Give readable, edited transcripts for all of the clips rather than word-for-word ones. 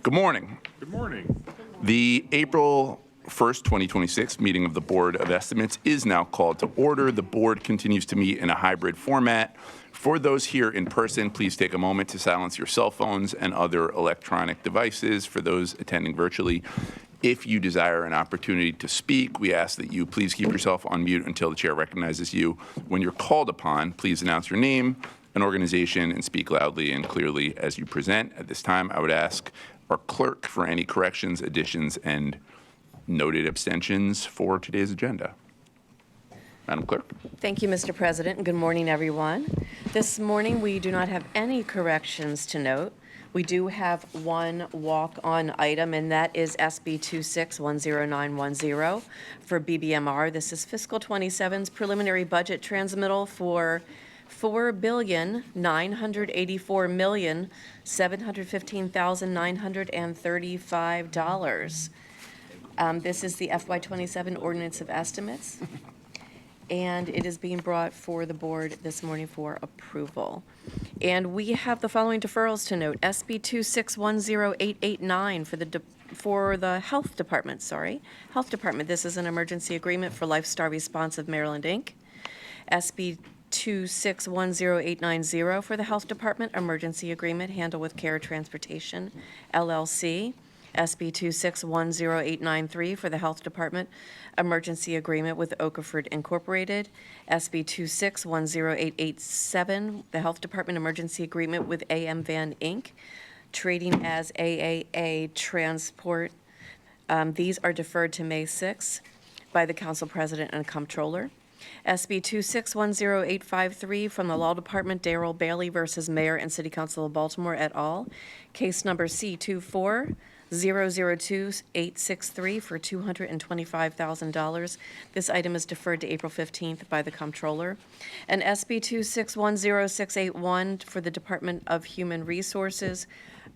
Good morning. Good morning. The April 1st, 2026 meeting of the Board of Estimates is now called to order. The board continues to meet in a hybrid format. For those here in person, please take a moment to silence your cell phones and other electronic devices. For those attending virtually, if you desire an opportunity to speak, we ask that you please keep yourself on mute until the chair recognizes you. When you're called upon, please announce your name, an organization, and speak loudly and clearly as you present. At this time, I would ask our clerk for any corrections, additions, and noted abstentions for today's agenda. Madam Clerk. Thank you, Mr. President, and good morning, everyone. This morning, we do not have any corrections to note. We do have one walk-on item, and that is SB 26-10910 for BBMR. This is fiscal 27's preliminary budget transmittal for $4,984,715,935. This is the FY27 Ordinance of Estimates, and it is being brought for the board this morning for approval. And we have the following deferrals to note. SB 26-10889 for the Health Department, Health Department. This is an emergency agreement for Lifestar Responsive Maryland, Inc. SB 26-10890 for the Health Department, emergency agreement, Handle with Care Transportation, LLC. SB 26-10893 for the Health Department, emergency agreement with Okeford Incorporated. SB 26-10887, the Health Department, emergency agreement with AM Van Inc., trading as AAA Transport. These are deferred to May 6 by the Council President and Comptroller. SB 26-10853 from the Law Department, Darrell Bailey versus Mayor and City Council of Baltimore et al. Case number C24002-863 for $225,000. This item is deferred to April 15th by the Comptroller. And SB 26-10681 for the Department of Human Resources,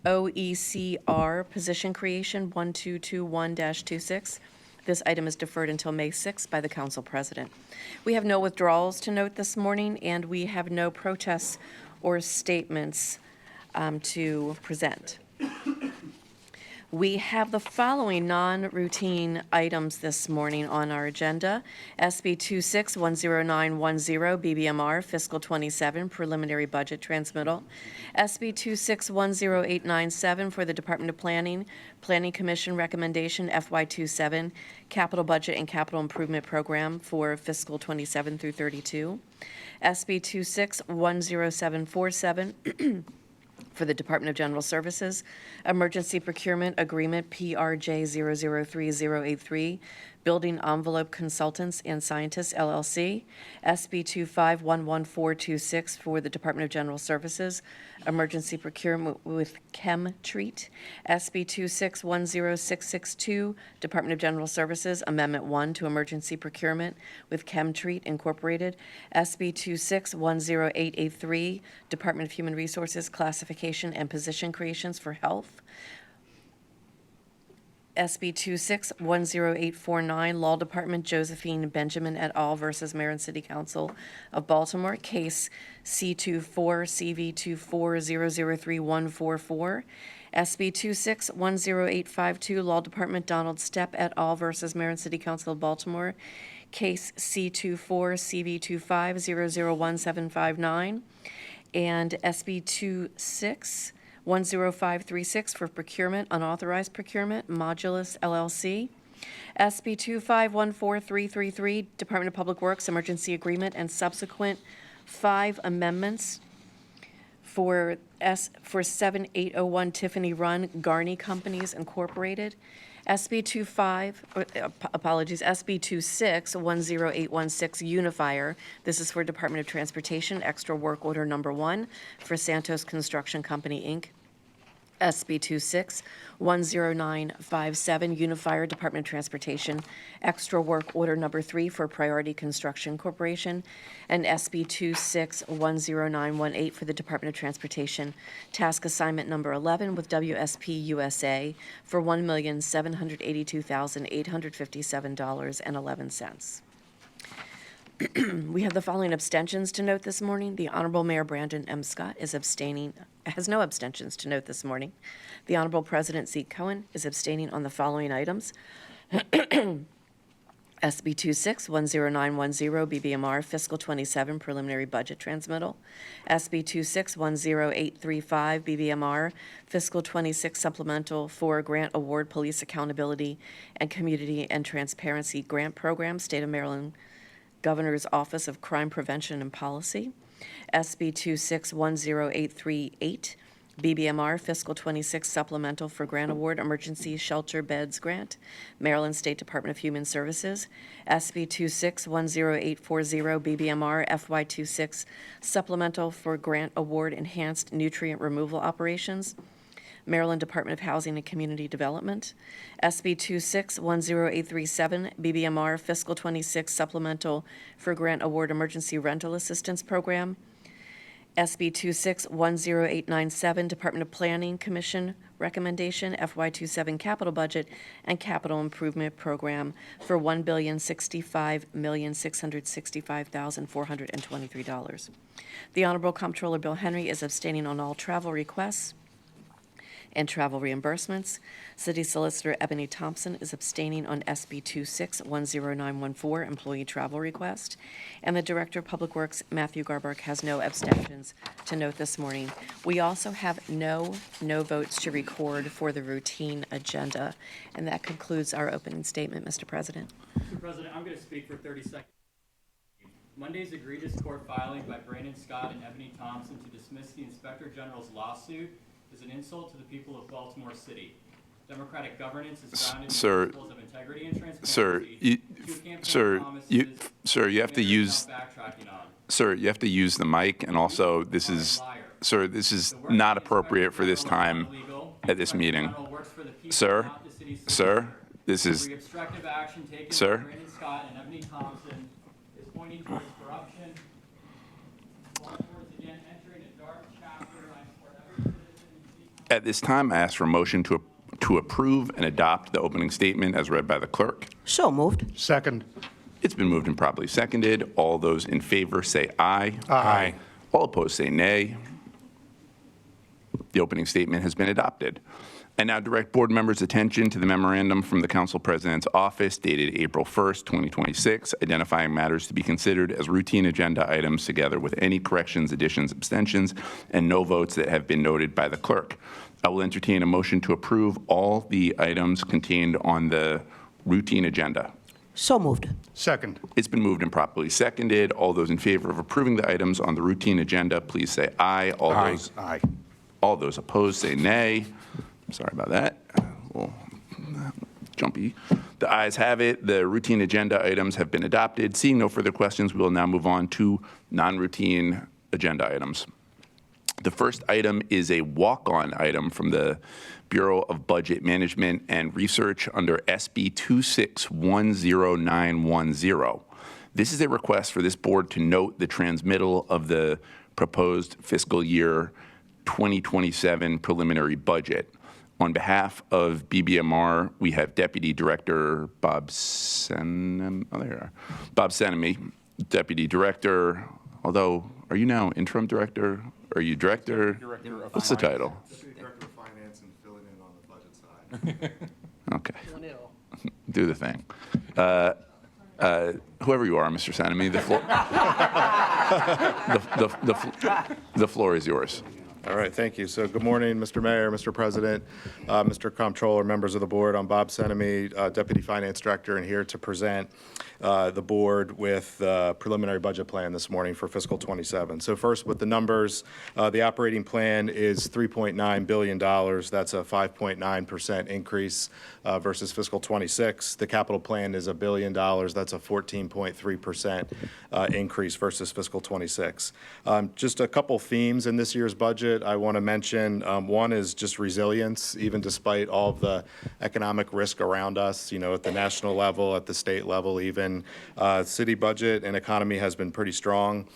OECR, position creation 1221-26. This item is deferred until May 6th by the Council President. We have no withdrawals to note this morning, and we have no protests or statements to present. We have the following non-routine items this morning on our agenda. SB 26-10910, BBMR, fiscal 27, preliminary budget transmittal. SB 26-10897 for the Department of Planning, Planning Commission recommendation FY27, capital budget and capital improvement program for fiscal 27 through 32. SB 26-10747, for the Department of General Services, Emergency Procurement Agreement PRJ 003083, Building Envelope Consultants and Scientists, LLC, SB 25-11426 for the Department of General Services, Emergency Procurement with ChemTreat, SB 26-10662, Department of General Services, Amendment 1 to Emergency Procurement with ChemTreat Incorporated, SB 26-10883, Department of Human Resources, Classification and Position Creations for Health, SB 26-10849, Law Department, Josephine Benjamin et al. Versus Mayor and City Council of Baltimore, case C24CV24003144. SB 26-10852, Law Department, Donald Stepp et al. Versus Mayor and City Council of Baltimore, case C24CV25001759. And SB 26-10536 for procurement, unauthorized procurement, Modulus LLC. SB 2514333, Department of Public Works, emergency agreement and subsequent 5 amendments for 7801 Tiffany Run, Garney Companies Incorporated. SB 26-10816 Unifier. This is for Department of Transportation, extra work order number 1 for Santos Construction Company, Inc. SB 26-10957 Unifier, Department of Transportation, extra work order number 3 for Priority Construction Corporation, and SB 26-10918 for the Department of Transportation, task assignment number 11 with WSP USA for $1,782,857.11. We have the following abstentions to note this morning. The Honorable Mayor Brandon M. Scott is abstaining, has no abstentions to note this morning. The Honorable President Zeke Cohen is abstaining on the following items. SB 26-10910 BBMR Fiscal 27 Preliminary Budget Transmittal. SB 26-10835 BBMR Fiscal 26 Supplemental for Grant Award Police Accountability and Community and Transparency Grant Program, State of Maryland Governor's Office of Crime Prevention and Policy. SB 26-10838 BBMR Fiscal 26 Supplemental for Grant Award Emergency Shelter Beds Grant, Maryland State Department of Human Services. SB 26-10840 BBMR FY26 Supplemental for Grant Award Enhanced Nutrient Removal Operations, Maryland Department of Housing and Community Development. SB 26-10837 BBMR Fiscal 26 Supplemental for Grant Award Emergency Rental Assistance Program, SB 26-10897 Department of Planning Commission Recommendation FY27 Capital Budget and Capital Improvement Program for $1,065,665,423. The Honorable Comptroller Bill Henry is abstaining on all travel requests and travel reimbursements. City Solicitor Ebony Thompson is abstaining on SB 26-10914 employee travel request. And the Director of Public Works, Matthew Garbark, has no abstentions to note this morning. We also have no votes to record for the routine agenda. And that concludes our opening statement, Mr. President. Mr. President, I'm going to speak for 30 seconds. Monday's egregious court filing by Brandon Scott and Ebony Thompson to dismiss the Inspector General's lawsuit is an insult to the people of Baltimore City. Democratic governance is founded in principles of integrity and transparency. Sir, you have to use. Sir, you have to use the mic, and also this is not appropriate for this time at this meeting. Sir, this is. The obstructive action taken Sir? by Brandon Scott and Ebony Thompson is pointing towards corruption. Baltimore's again entering a dark chapter. I support every citizen. At this time, I ask for a motion to approve and adopt the opening statement as read by the clerk. So moved. Second. It's been moved and properly seconded. All those in favor say aye. Aye. All opposed say nay. The opening statement has been adopted. I now direct board members' attention to the memorandum from the Council President's Office dated April 1st, 2026, identifying matters to be considered as routine agenda items together with any corrections, additions, abstentions, and no votes that have been noted by the clerk. I will entertain a motion to approve all the items contained on the routine agenda. So moved. Second. It's been moved and properly seconded. All those in favor of approving the items on the routine agenda, please say aye. Aye. All those opposed say nay. Sorry about that. A little jumpy. The ayes have it. The routine agenda items have been adopted. Seeing no further questions, we will now move on to non-routine agenda items. The first item is a walk-on item from the Bureau of Budget Management and Research under SB 26-10910. This is a request for this board to note the transmittal of the proposed fiscal year 2027 preliminary budget. On behalf of BBMR, we have Deputy Director Bob Senemy, Deputy Director, although, are you now interim director? Are you director? Director of What's the title? Deputy Director of Finance and filling in on the budget side. Okay. Do the thing. Whoever you are, Mr. Senemy, the floor is yours. All right, thank you. So good morning, Mr. Mayor, Mr. President, Mr. Comptroller, members of the board. I'm Bob Senemy, Deputy Finance Director, and here to present the board with the preliminary budget plan this morning for fiscal 27. So first, with the numbers, the operating plan is $3.9 billion. That's a 5.9% increase versus fiscal 26. The capital plan is $1 billion. That's a 14.3% increase versus fiscal 26. Just a couple themes in this year's budget I want to mention. One is just resilience, even despite all of the economic risk around us, you know, at the national level, at the state level even. City budget and economy has been pretty strong.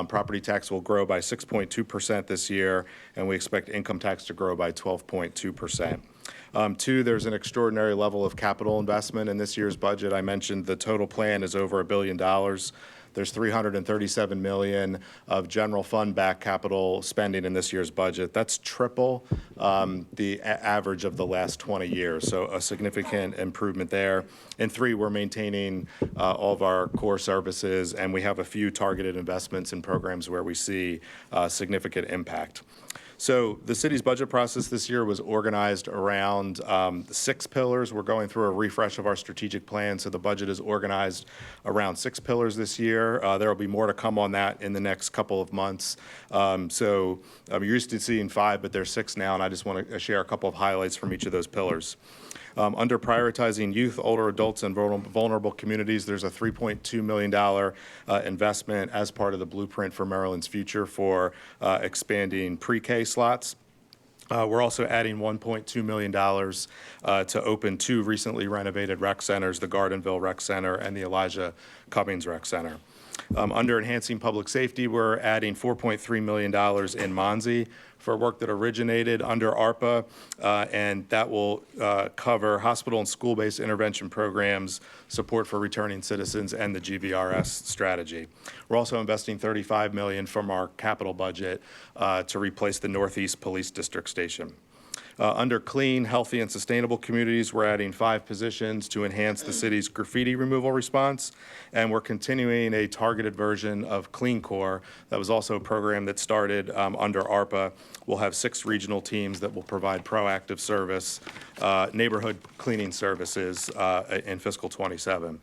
Property tax will grow by 6.2% this year, and we expect income tax to grow by 12.2%. Two, there's an extraordinary level of capital investment in this year's budget. I mentioned the total plan is over $1 billion. There's $337 million of general fund back capital spending in this year's budget. That's triple the average of the last 20 years, so a significant improvement there. And 3, we're maintaining all of our core services, and we have a few targeted investments in programs where we see significant impact. So the city's budget process this year was organized around 6 pillars. We're going through a refresh of our strategic plan, so the budget is organized around 6 pillars this year. There will be more to come on that in the next couple of months. So you're used to seeing 5, but there's 6 now, and I just want to share a couple of highlights from each of those pillars. Under prioritizing youth, older adults, and vulnerable communities, there's a $3.2 million investment as part of the Blueprint for Maryland's Future for expanding pre-K slots. We're also adding $1.2 million to open 2 recently renovated rec centers, the Gardenville Rec Center and the Elijah Cummings Rec Center. Under enhancing public safety, we're adding $4.3 million in Monzi for work that originated under ARPA, and that will cover hospital and school-based intervention programs, support for returning citizens, and the GVRS strategy. We're also investing $35 million from our capital budget to replace the Northeast Police District Station. Under clean, healthy, and sustainable communities, we're adding 5 positions to enhance the city's graffiti removal response, and we're continuing a targeted version of Clean Core. That was also a program that started under ARPA. We'll have 6 regional teams that will provide proactive service, neighborhood cleaning services in fiscal '27.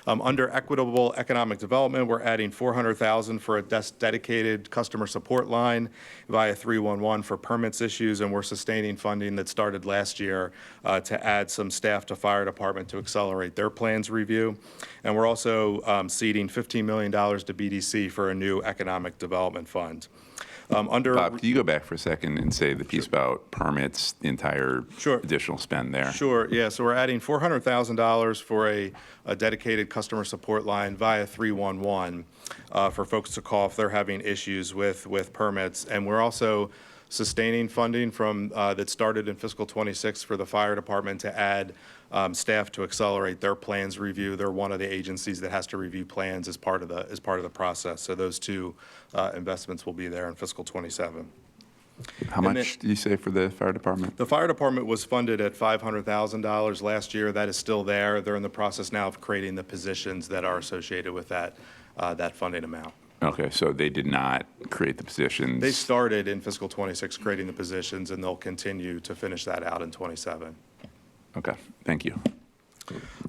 Under equitable economic development, we're adding $400,000 for a dedicated customer support line via 311 for permits issues, and we're sustaining funding that started last year to add some staff to fire department to accelerate their plans review. And we're also seeding $15 million to BDC for a new economic development fund. Bob, can you go back for a second and say the piece about permits, the entire Sure. additional spend there? Sure, yeah, so we're adding $400,000 for a dedicated customer support line via 311 for folks to call if they're having issues with permits. And we're also sustaining funding from that started in fiscal '26 for the fire department to add staff to accelerate their plans review. They're one of the agencies that has to review plans as part of the process. So those 2 investments will be there in fiscal '27. How much did you say for the fire department? The fire department was funded at $500,000 last year. That is still there. They're in the process now of creating the positions that are associated with that funding amount. Okay, so they did not create the positions. They started in fiscal '26 creating the positions, and they'll continue to finish that out in '27. Okay, thank you.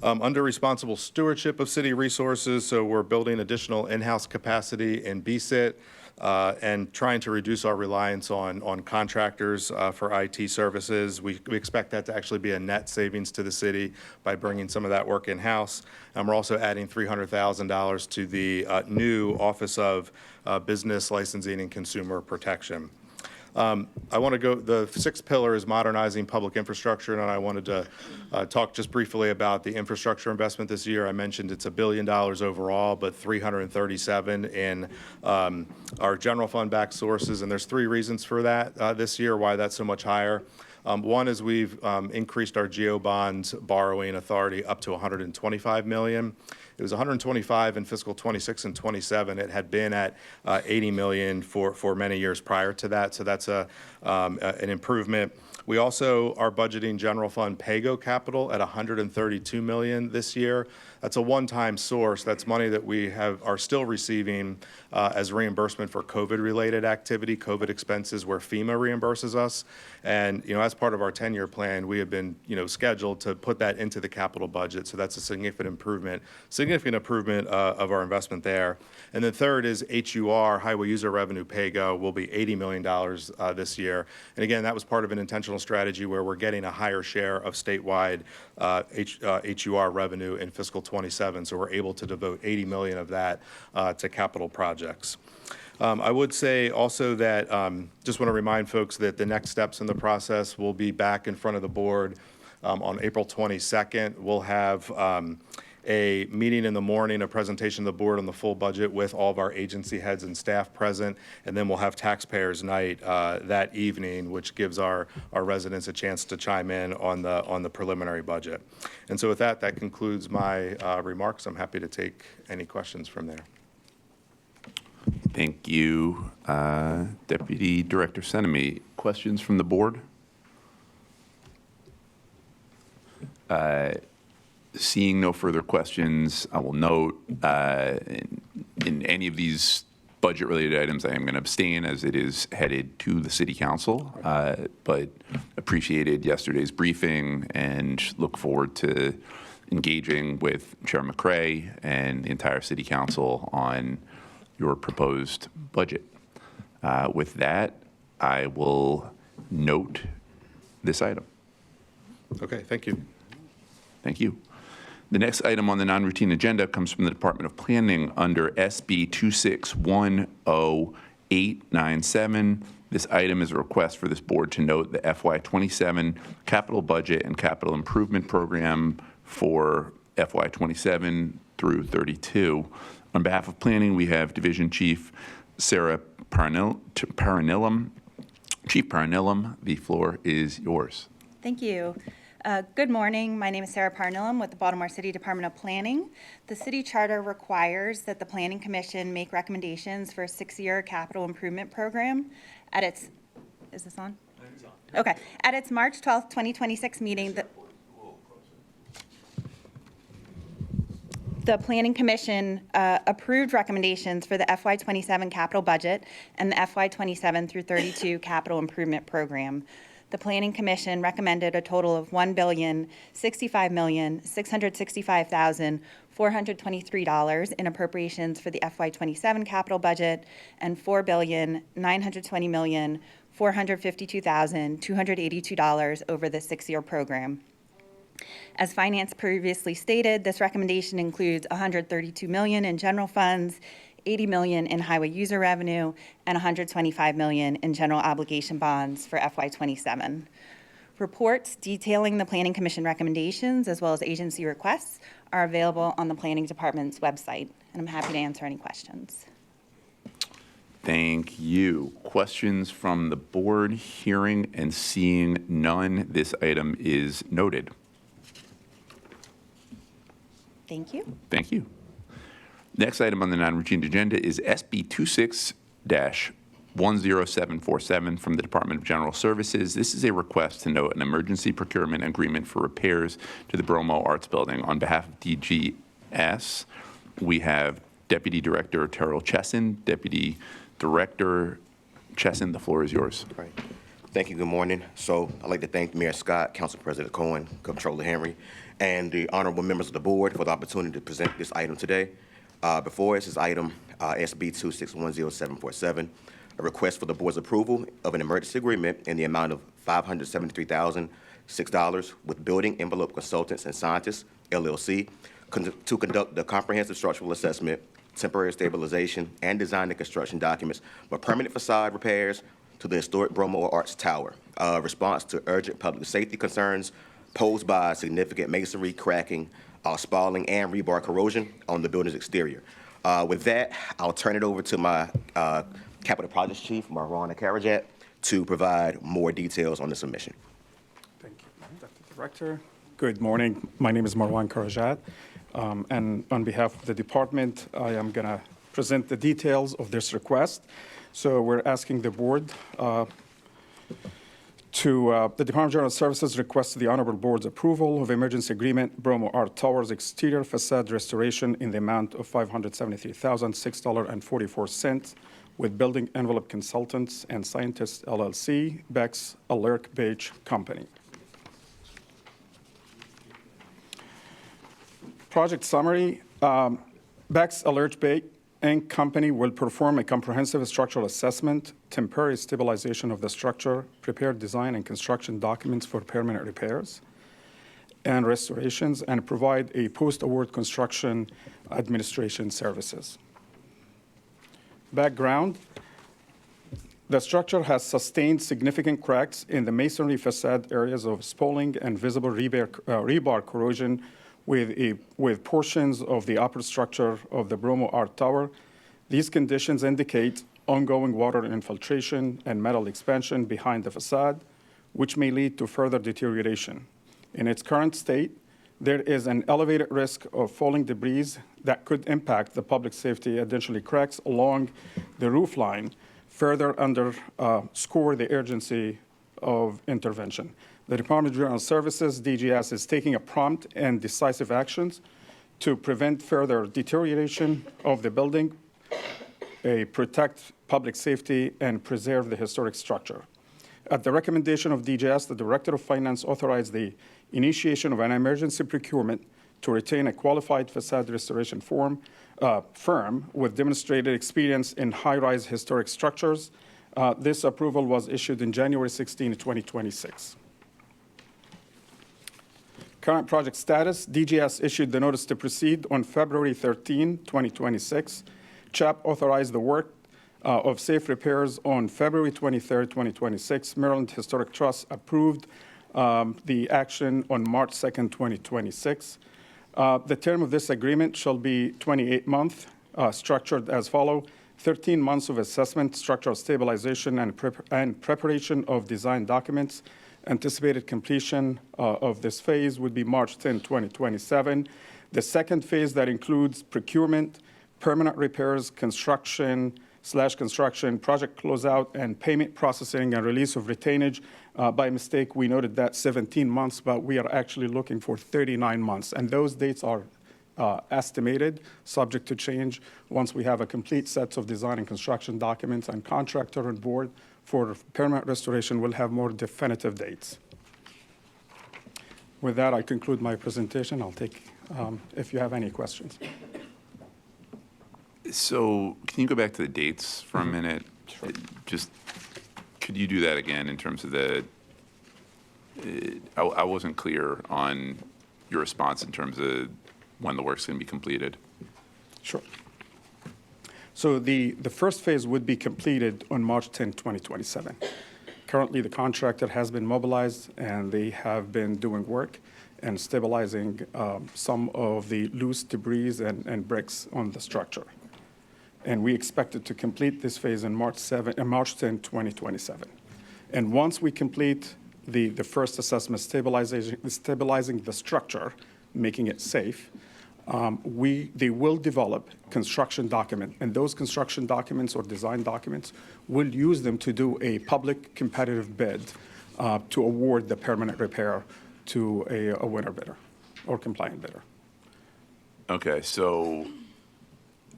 Under responsible stewardship of city resources, so we're building additional in-house capacity in BSIT and trying to reduce our reliance on contractors for IT services. We expect that to actually be a net savings to the city by bringing some of that work in-house. And we're also adding $300,000 to the new Office of Business Licensing and Consumer Protection. I want to go, the 6th pillar is modernizing public infrastructure, and I wanted to talk just briefly about the infrastructure investment this year. I mentioned it's $1 billion overall, but 337 in our general fund back sources, and there's 3 reasons for that this year, why that's so much higher. One is we've increased our GO bond borrowing authority up to $125 million. It was 125 in fiscal '26 and '27. It had been at 80 million for many years prior to that, so that's an improvement. We also are budgeting general fund PAYGO capital at $132 million this year. That's a one-time source. That's money that we are still receiving as reimbursement for COVID-related activity, COVID expenses where FEMA reimburses us. And as part of our 10-year plan, we have been scheduled to put that into the capital budget. So that's a significant improvement of our investment there. And then third is HUR, Highway User Revenue PAYGO, will be $80 million this year. And again, that was part of an intentional strategy where we're getting a higher share of statewide HUR revenue in fiscal '27. So we're able to devote $80 million of that to capital projects. I would say also that just want to remind folks that the next steps in the process will be back in front of the board on April 22nd. We'll have a meeting in the morning, a presentation to the board on the full budget with all of our agency heads and staff present, and then we'll have taxpayers night that evening, which gives our residents a chance to chime in on the preliminary budget. And so with that concludes my remarks. I'm happy to take any questions from there. Thank you, Deputy Director Senemy. Questions from the board? Seeing no further questions, I will note in any of these budget-related items, I am going to abstain as it is headed to the City Council, but appreciated yesterday's briefing and look forward to engaging with Chair McCray and the entire City Council on your proposed budget. With that, I will note this item. Okay, thank you. Thank you. The next item on the non-routine agenda comes from the Department of Planning under SB 2610897. This item is a request for this board to note the FY27 capital budget and capital improvement program for FY27 through 32. On behalf of Planning, we have Division Chief Sarah Paranilum. Chief Paranilum, the floor is yours. Thank you. Good morning. My name is Sarah Parnillum with the Baltimore City Department of Planning. The city charter requires that the Planning Commission make recommendations for a 6-year capital improvement program at its, is this on? Okay. At its March 12th, 2026 meeting, the Planning Commission approved recommendations for the FY27 capital budget and the FY27 through 32 capital improvement program. The Planning Commission recommended a total of $1,065,665,423 in appropriations for the FY27 capital budget and $4,920,452,282 over the 6-year program. As Finance previously stated, this recommendation includes $132 million in general funds, $80 million in highway user revenue, and $125 million in general obligation bonds for FY27. Reports detailing the Planning Commission recommendations as well as agency requests are available on the Planning Department's website, and I'm happy to answer any questions. Thank you. Questions from the board? Hearing and seeing none, this item is noted. Thank you. Thank you. Next item on the non-routine agenda is SB 26-10747 from the Department of General Services. This is a request to note an emergency procurement agreement for repairs to the Bromo Arts Building. On behalf of DGS, we have Deputy Director Terrell Chesson. Deputy Director Chesson, the floor is yours. Right. Thank you. Good morning. So I'd like to thank Mayor Scott, Council President Cohen, Comptroller Henry, and the honorable members of the board for the opportunity to present this item today. Before us is item SB 2610747, a request for the board's approval of an emergency agreement in the amount of $573,006 with Building Envelope Consultants and Scientists, LLC, to conduct the comprehensive structural assessment, temporary stabilization, and design and construction documents for permanent facade repairs to the historic Bromo Arts Tower, response to urgent public safety concerns posed by significant masonry, cracking, spalling, and rebar corrosion on the building's exterior. With that, I'll turn it over to my Capital Projects Chief, Marwan Karajat, to provide more details on the submission. Thank you, Dr. Director. Good morning. My name is Marwan Karajat, and on behalf of the department, I am going to present the details of this request. So we're asking the board the Department of General Services requests the Honorable Board's approval of emergency agreement Bromo Art Tower's exterior facade restoration in the amount of $573,006.44 with Building Envelope Consultants and Scientists, LLC, Beck's Alert Beige Company. Project summary, Beck's Alert Beige Inc. Company will perform a comprehensive structural assessment, temporary stabilization of the structure, prepare design and construction documents for permanent repairs and restorations, and provide a post-award construction administration services. Background, the structure has sustained significant cracks in the masonry facade areas of spalling and visible rebar corrosion with portions of the upper structure of the Bromo Art Tower. These conditions indicate ongoing water infiltration and metal expansion behind the facade, which may lead to further deterioration. In its current state, There is an elevated risk of falling debris that could impact the public safety. Additionally, cracks along the roof line further underscore the urgency of intervention. The Department of General Services, DGS, is taking a prompt and decisive actions to prevent further deterioration of the building, protect public safety, and preserve the historic structure. At the recommendation of DGS, the Director of Finance authorized the initiation of an emergency procurement to retain a qualified facade restoration firm with demonstrated experience in high-rise historic structures. This approval was issued in January 16, 2026. Current project status, DGS issued the notice to proceed on February 13, 2026. CHAP authorized the work of safe repairs on February 23, 2026. Maryland Historic Trust approved the action on March 2, 2026. The term of this agreement shall be 28 months, structured as follows: 13 months of assessment, structural stabilization, and preparation of design documents. Anticipated completion of this phase would be March 10, 2027. The second phase that includes procurement, permanent repairs, construction, project closeout, and payment processing and release of retainage. By mistake, we noted that 17 months, but we are actually looking for 39 months. And those dates are estimated, subject to change. Once we have a complete set of design and construction documents and contractor on board for permanent restoration, we'll have more definitive dates. With that, I conclude my presentation. I'll take if you have any questions. So can you go back to the dates for a minute? Sure. Just, could you do that again in terms of the, I wasn't clear on your response in terms of when the work's going to be completed. Sure. So the first phase would be completed on March 10, 2027. Currently, the contractor has been mobilized, and they have been doing work and stabilizing some of the loose debris and bricks on the structure. And we expect it to complete this phase in March 10, 2027. And once we complete the first assessment, stabilizing the structure, making it safe, they will develop construction document, and those construction documents or design documents will use them to do a public competitive bid to award the permanent repair to a winner bidder or compliant bidder. Okay, so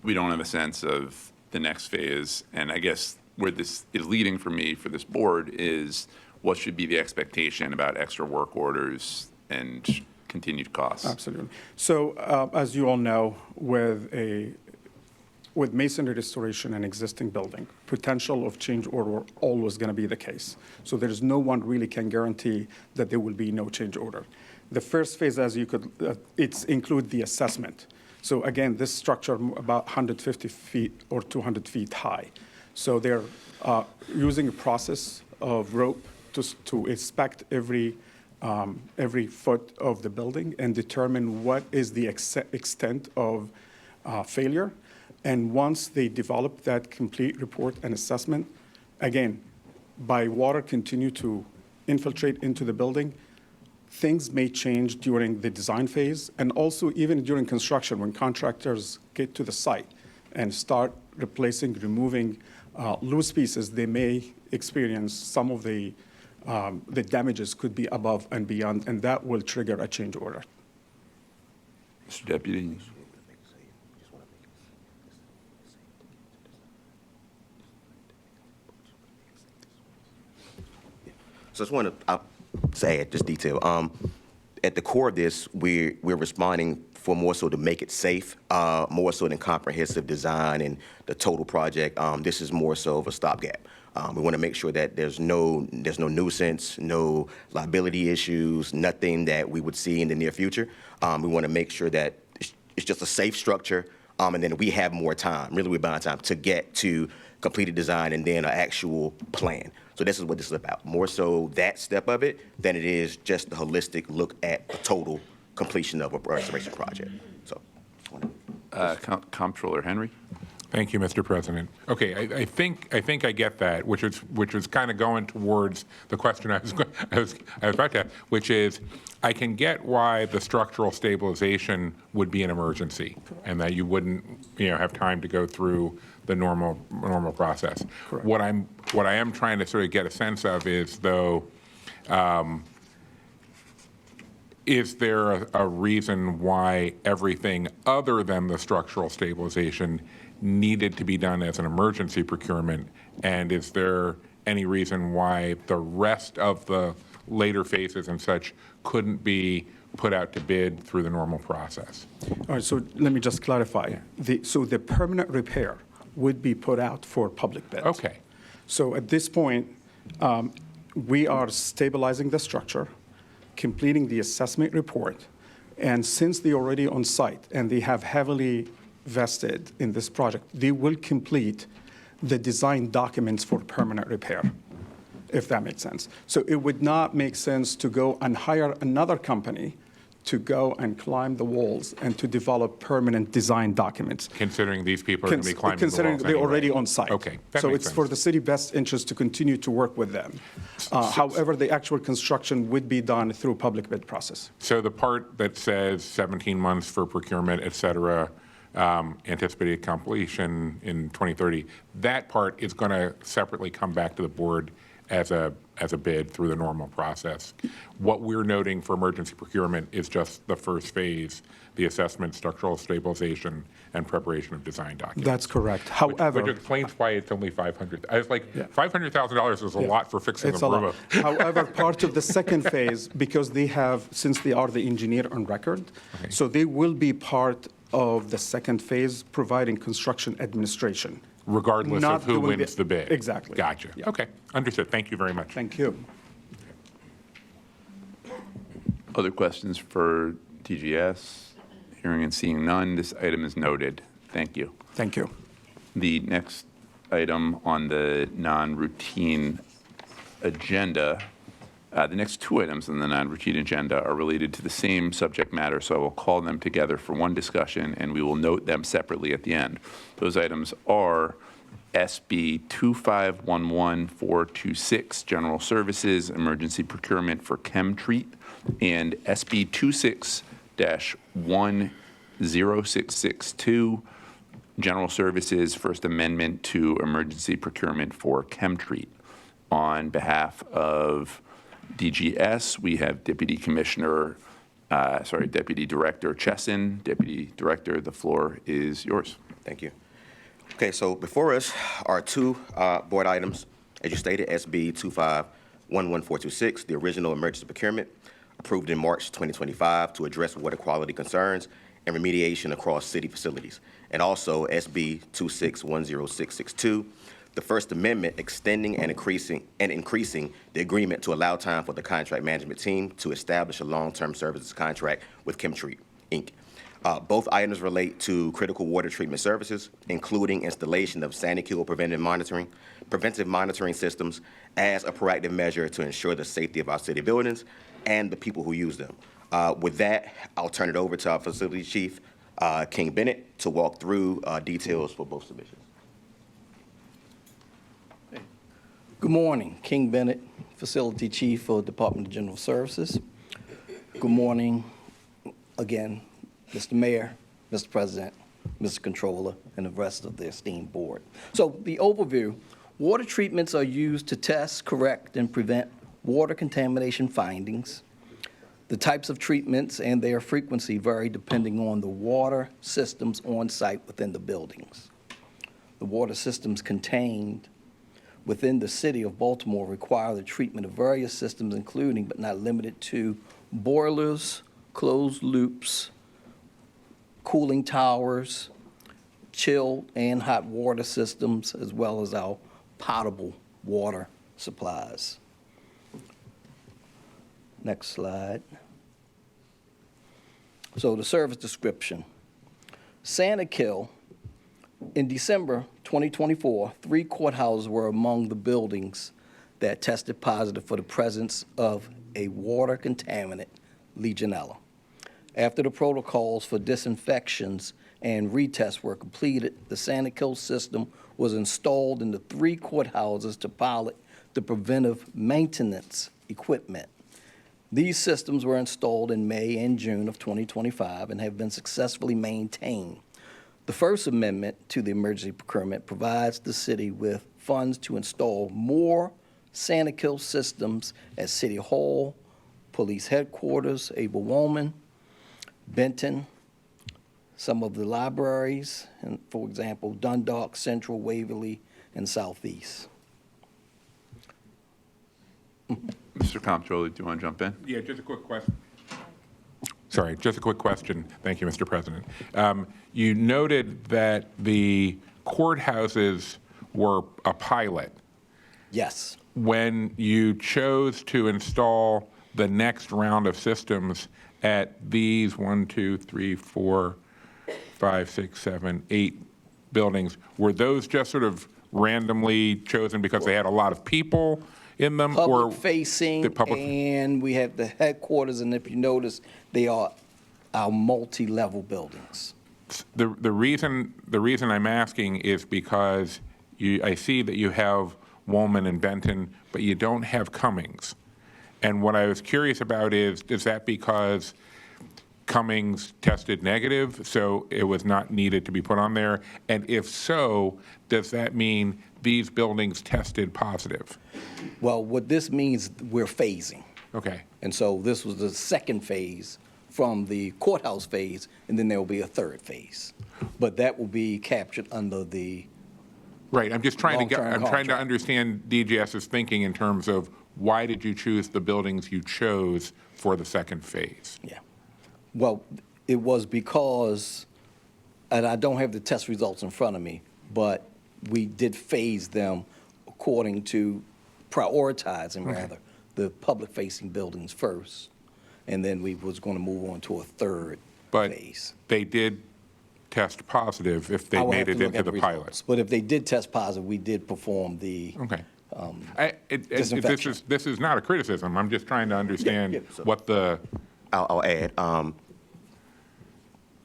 we don't have a sense of the next phase, and I guess where this is leading for me, for this board, is what should be the expectation about extra work orders and continued costs? Absolutely. So as you all know, with masonry restoration and existing building, potential of change order always going to be the case. So there's no one really can guarantee that there will be no change order. The first phase, as you could, it's include the assessment. So again, this structure about 150 feet or 200 feet high. So they're using a process of rope to inspect every foot of the building and determine what is the extent of failure. And once they develop that complete report and assessment, again, by water continue to infiltrate into the building, things may change during the design phase and also even during construction when contractors get to the site and start removing loose pieces. They may experience some of the damages could be above and beyond, and that will trigger a change order. Mr. Deputy? So I just want to say just detail. At the core of this, we're responding for more so to make it safe, more so than comprehensive design and the total project. This is more so of a stopgap. We want to make sure that there's no nuisance, no liability issues, nothing that we would see in the near future. We want to make sure that it's just a safe structure, and then we have more time. Really, we're buying time to get to completed design and then an actual plan. So this is what this is about. More so that step of it than it is just the holistic look at the total completion of a restoration project. So, Comptroller Henry? Thank you, Mr. President. Okay, I think I get that, which was kind of going towards the question I was about to ask, which is, I can get why the structural stabilization would be an emergency, and that you wouldn't, have time to go through the normal process. Correct. What I am trying to sort of get a sense of is, though, is there a reason why everything other than the structural stabilization needed to be done as an emergency procurement? And is there any reason why the rest of the later phases and such couldn't be put out to bid through the normal process? All right, so let me just clarify. So the permanent repair would be put out for public bid. Okay. So at this point, we are stabilizing the structure, completing the assessment report, and since they're already on site and they have heavily vested in this project, they will complete the design documents for permanent repair, if that makes sense. So it would not make sense to go and hire another company to go and climb the walls and to develop permanent design documents. Considering these people are going to be climbing the walls Considering they're anyway. already on site. Okay, that So makes it's for sense. the city best interest to continue to work with them. However, the actual construction would be done through public bid process. So the part that says 17 months for procurement, et cetera, anticipated completion in 2030, that part is going to separately come back to the board as a bid through the normal process. What we're noting for emergency procurement is just the first phase, the assessment, structural stabilization, and preparation of design documents. That's correct. Which However, explains why it's only $500,000. I was like, $500,000 is a lot for fixing it's the a lot. borough. However, part of the second phase, because they have, since they are the engineer on record, so they will be part of the second phase, providing construction administration. Regardless Not of who doing wins the bid. Exactly. Gotcha. Yeah. Okay, understood. Thank you very much. Thank you. Other questions for DGS? Hearing and seeing none, this item is noted. Thank you. Thank you. The next item on the non-routine agenda, the next two items on the non-routine agenda are related to the same subject matter, so I will call them together for one discussion, and we will note them separately at the end. Those items are SB 2511426, General Services, Emergency Procurement for ChemTreat, and SB 26-10662, General Services, First Amendment to Emergency Procurement for ChemTreat. On behalf of DGS, we have Deputy Director Chesson. Deputy Director, the floor is yours. Thank you. Okay, so before us are two board items. As you stated, SB 2511426, the original emergency procurement, approved in March 2025 to address water quality concerns and remediation across city facilities. And also SB 2610662, the First Amendment extending and increasing the agreement to allow time for the contract management team to establish a long-term services contract with ChemTreat, Inc. Both items relate to critical water treatment services, including installation of SaniCure preventive monitoring systems as a proactive measure to ensure the safety of our city buildings and the people who use them. With that, I'll turn it over to our facility chief, King Bennett, to walk through details for both submissions. Good morning, King Bennett, Facility Chief for Department of General Services. Good morning again, Mr. Mayor, Mr. President, Mr. Controller, and the rest of the esteemed board. So the overview, water treatments are used to test, correct, and prevent water contamination findings. The types of treatments and their frequency vary depending on the water systems on site within the buildings. The water systems contained within the city of Baltimore require the treatment of various systems, including but not limited to boilers, closed loops, cooling towers, chilled and hot water systems, as well as our potable water supplies. Next slide. So the service description. SaniCure. In December 2024, 3 courthouses were among the buildings that tested positive for the presence of a water contaminant, Legionella. After the protocols for disinfections and retests were completed, the Santa system was installed in the 3 courthouses to pilot the preventive maintenance equipment. These systems were installed in May and June of 2025 and have been successfully maintained. The First Amendment to the emergency procurement provides the city with funds to install more Santa systems at City Hall, Police Headquarters, Abel Woolman, Benton, some of the libraries, and for example, Dundalk, Central, Waverly, and Southeast. Mr. Comptroller, do you want to jump in? Yeah, just a quick question. Sorry, just a quick question. Thank you, Mr. President. You noted that the courthouses were a pilot. Yes. When you chose to install the next round of systems at these 8 buildings, were those just sort of randomly chosen because they had a lot of people in them? Public facing, the public- and we have the headquarters, and if you notice, they are our multi-level buildings. The reason I'm asking is because I see that you have Woolman and Benton, but you don't have Cummings. And what I was curious about is that because Cummings tested negative, so it was not needed to be put on there? And if so, does that mean these buildings tested positive? Well, what this means, we're phasing. Okay. And so this was the second phase from the courthouse phase, and then there will be a third phase. But that will be captured under the, Right, I'm just trying to Long-term I'm trying to contract. understand DGS's thinking in terms of why did you choose the buildings you chose for the second phase? yeah. Well, it was because, and I don't have the test results in front of me, but we did phase them according to prioritizing, rather, the public-facing buildings first, and then we was going to move on to a third But phase. they did test positive if they I will made have to it look into at the results. pilot. But if they did test positive, we did perform the, Okay. disinfection. This is not a criticism. I'm just trying to understand yeah, so- what the, I'll add,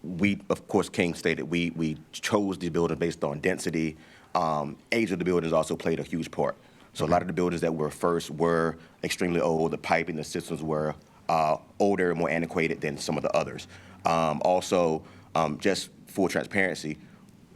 we, of course, King stated, we chose the building based on density. Age of the buildings also played a huge part. So a lot of the buildings that were first were extremely old. The piping, the systems were older, more antiquated than some of the others. Also, just full transparency,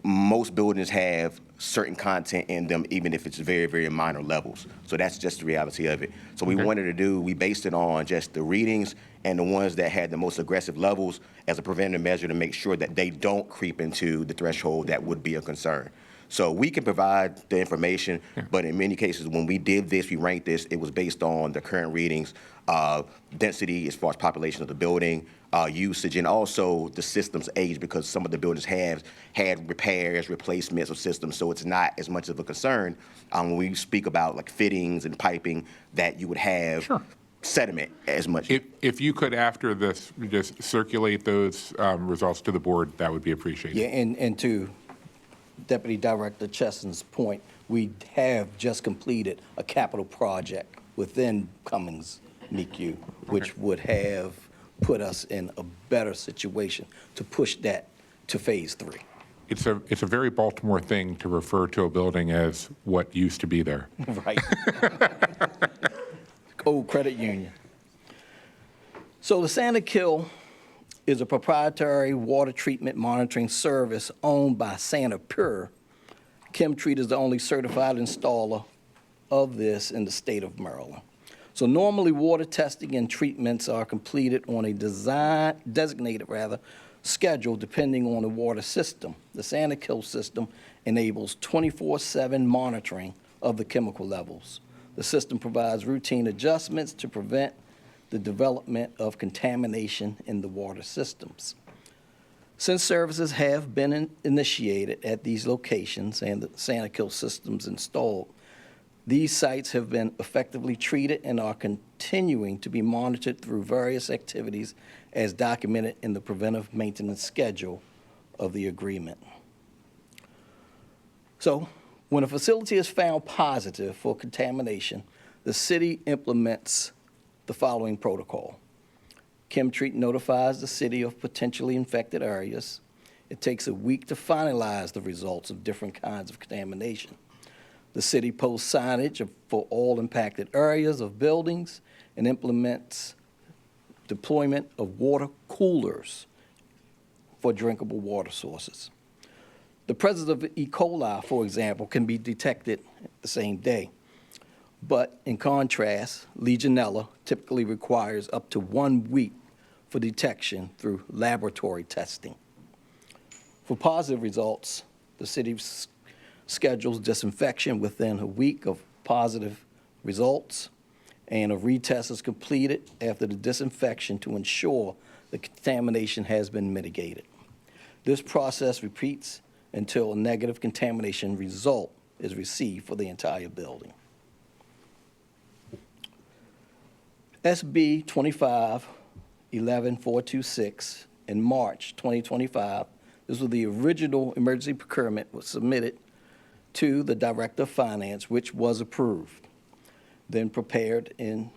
most buildings have certain content in them, even if it's very, very minor levels. So that's just the reality of it. So we wanted to do, we based it on just the readings and the ones that had the most aggressive levels as a preventive measure to make sure that they don't creep into the threshold that would be a concern. So we can provide the information, but in many cases, when we did this, we ranked this, it was based on the current readings, density as far as population of the building, usage, and also the system's age, because some of the buildings have had repairs, replacements of systems, so it's not as much of a concern when we speak about like fittings and piping that you would have Sure. sediment as much. if you could, after this, just circulate those results to the board, that would be appreciated. yeah, and to Deputy Director Cheston's point, we have just completed a capital project within Cummings MECU, which would have put us in a better situation to push that to phase 3. It's a very Baltimore thing to refer to a building as what used to be there. Right. Old credit union. So the Santa Kill is a proprietary water treatment monitoring service owned by Santa Pure. ChemTreat is the only certified installer of this in the state of Maryland. So normally, water testing and treatments are completed on a designated schedule depending on the water system. The Santa Kill system enables 24/7 monitoring of the chemical levels. The system provides routine adjustments to prevent the development of contamination in the water systems. Since services have been initiated at these locations and the Santa Kill systems installed, these sites have been effectively treated and are continuing to be monitored through various activities as documented in the preventive maintenance schedule of the agreement. So, when a facility is found positive for contamination, the city implements the following protocol. ChemTreat notifies the city of potentially infected areas. It takes a week to finalize the results of different kinds of contamination. The city posts signage for all impacted areas of buildings and implements deployment of water coolers for drinkable water sources. The presence of E. coli, for example, can be detected the same day. But in contrast, Legionella typically requires up to 1 week for detection through laboratory testing. For positive results, the city schedules disinfection within a week of positive results, and a retest is completed after the disinfection to ensure the contamination has been mitigated. This process repeats until a negative contamination result is received for the entire building. SB 25-11426 in March 2025, this was the original emergency procurement, was submitted to the Director of Finance, which was approved, then prepared in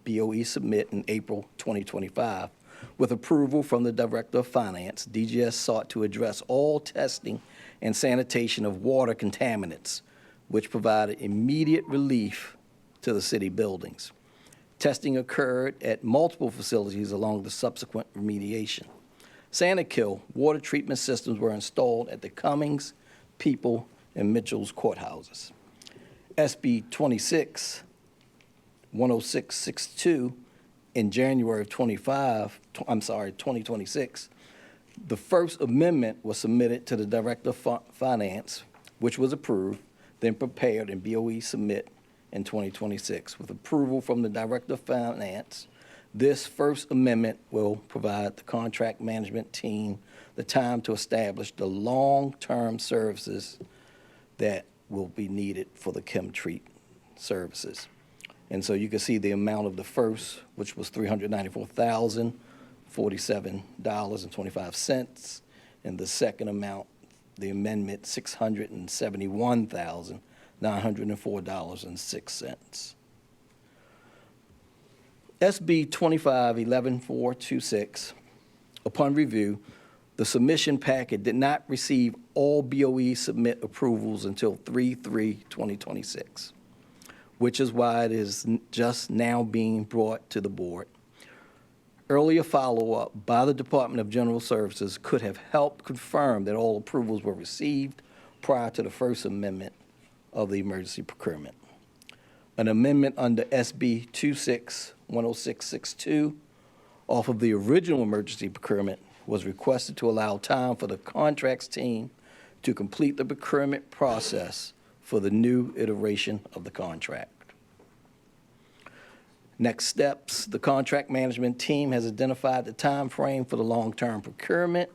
BOE submit in April 2025. With approval from the Director of Finance, DGS sought to address all testing and sanitation of water contaminants, which provided immediate relief to the city buildings. Testing occurred at multiple facilities along the subsequent remediation. Sanakill water treatment systems were installed at the Cummings, People, and Mitchell's courthouses. SB 26-10662 in January of 2026, the first amendment was submitted to the Director of Finance, which was approved, then prepared and BOE submit in 2026. With approval from the Director of Finance, this first amendment will provide the contract management team the time to establish the long-term services that will be needed for the ChemTreat services. And so you can see the amount of the first, which was $394,047.25, and the second amount, the amendment, $671,904.06. SB 25-11426, upon review, the submission packet did not receive all BOE submit approvals until 3/3/2026, which is why it is just now being brought to the board. Earlier follow-up by the Department of General Services could have helped confirm that all approvals were received prior to the first amendment of the emergency procurement. An amendment under SB 26-10662 off of the original emergency procurement was requested to allow time for the contracts team to complete the procurement process for the new iteration of the contract. Next steps, the contract management team has identified the time frame for the long-term procurement,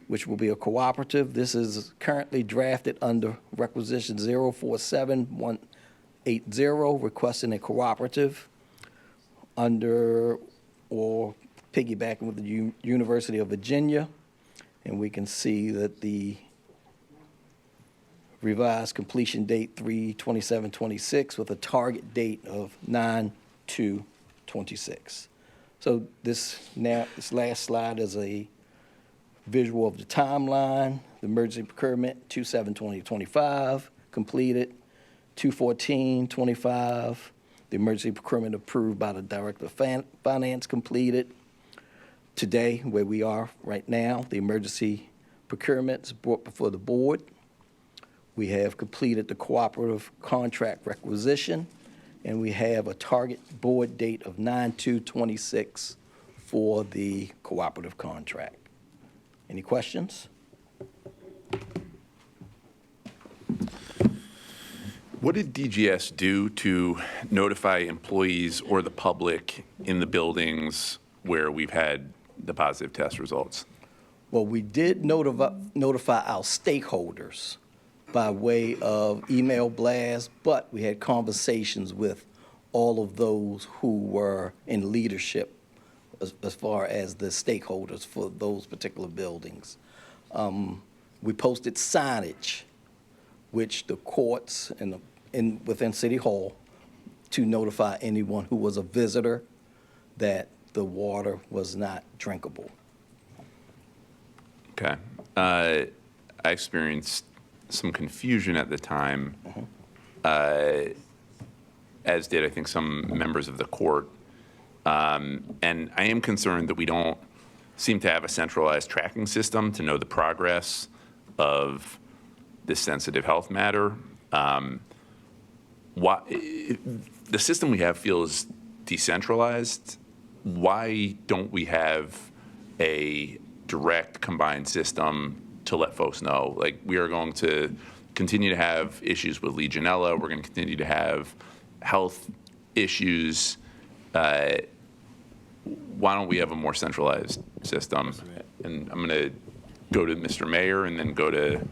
which will be a cooperative. This is currently drafted under requisition 047180, requesting a cooperative under or piggybacking with the University of Virginia. And we can see that the revised completion date 3/27/26 with a target date of 9/2/26. So this last slide is a visual of the timeline. The emergency procurement 2/7/2025 completed, 2/14/25. The emergency procurement approved by the Director of Finance completed. Today, where we are right now, the emergency procurement is brought before the board. We have completed the cooperative contract requisition, and we have a target board date of 9/2/26 for the cooperative contract. Any questions? What did DGS do to notify employees or the public in the buildings where we've had the positive test results? Well, we did notify our stakeholders by way of email blast, but we had conversations with all of those who were in leadership as far as the stakeholders for those particular buildings. We posted signage, which the courts within City Hall, to notify anyone who was a visitor that the water was not drinkable. Okay. I experienced some confusion at the time, as did, I think, some members of the court. And I am concerned that we don't seem to have a centralized tracking system to know the progress of this sensitive health matter. The system we have feels decentralized. Why don't we have a direct combined system to let folks know? Like, we are going to continue to have issues with Legionella. We're going to continue to have health issues. Why don't we have a more centralized system? And I'm going to go to Mr. Mayor and then go to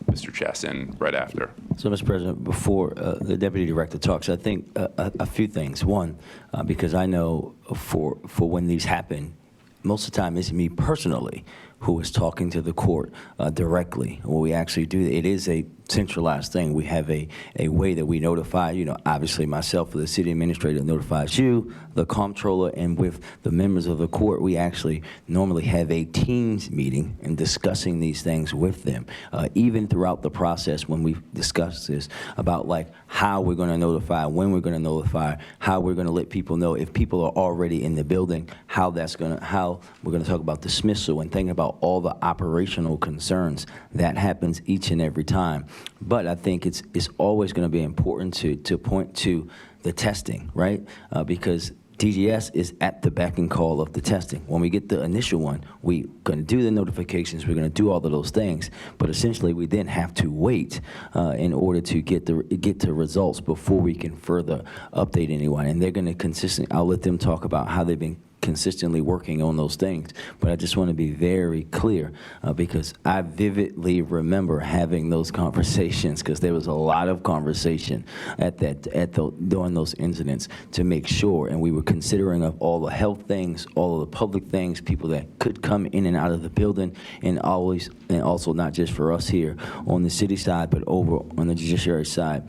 Mr. Chassin right after. So, Mr. President, before the Deputy Director talks, I think a few things. One, because I know for when these happen, most of the time it's me personally who is talking to the court directly. What we actually do, it is a centralized thing. We have a way that we notify, obviously myself, the city administrator notifies you, the comptroller, and with the members of the court, we actually normally have a Teams meeting and discussing these things with them. Even throughout the process when we discuss this about like how we're going to notify, when we're going to notify, how we're going to let people know if people are already in the building, how we're going to talk about dismissal and think about all the operational concerns that happens each and every time. But I think it's always going to be important to point to the testing, right? Because DGS is at the beck and call of the testing. When we get the initial one, we're going to do the notifications, we're going to do all of those things, but essentially we then have to wait in order to get to results before we can further update anyone. And they're going to I'll let them talk about how they've been consistently working on those things. But I just want to be very clear because I vividly remember having those conversations because there was a lot of conversation during those incidents to make sure, and we were considering of all the health things, all of the public things, people that could come in and out of the building, and also not just for us here on the city side, but over on the judicial side,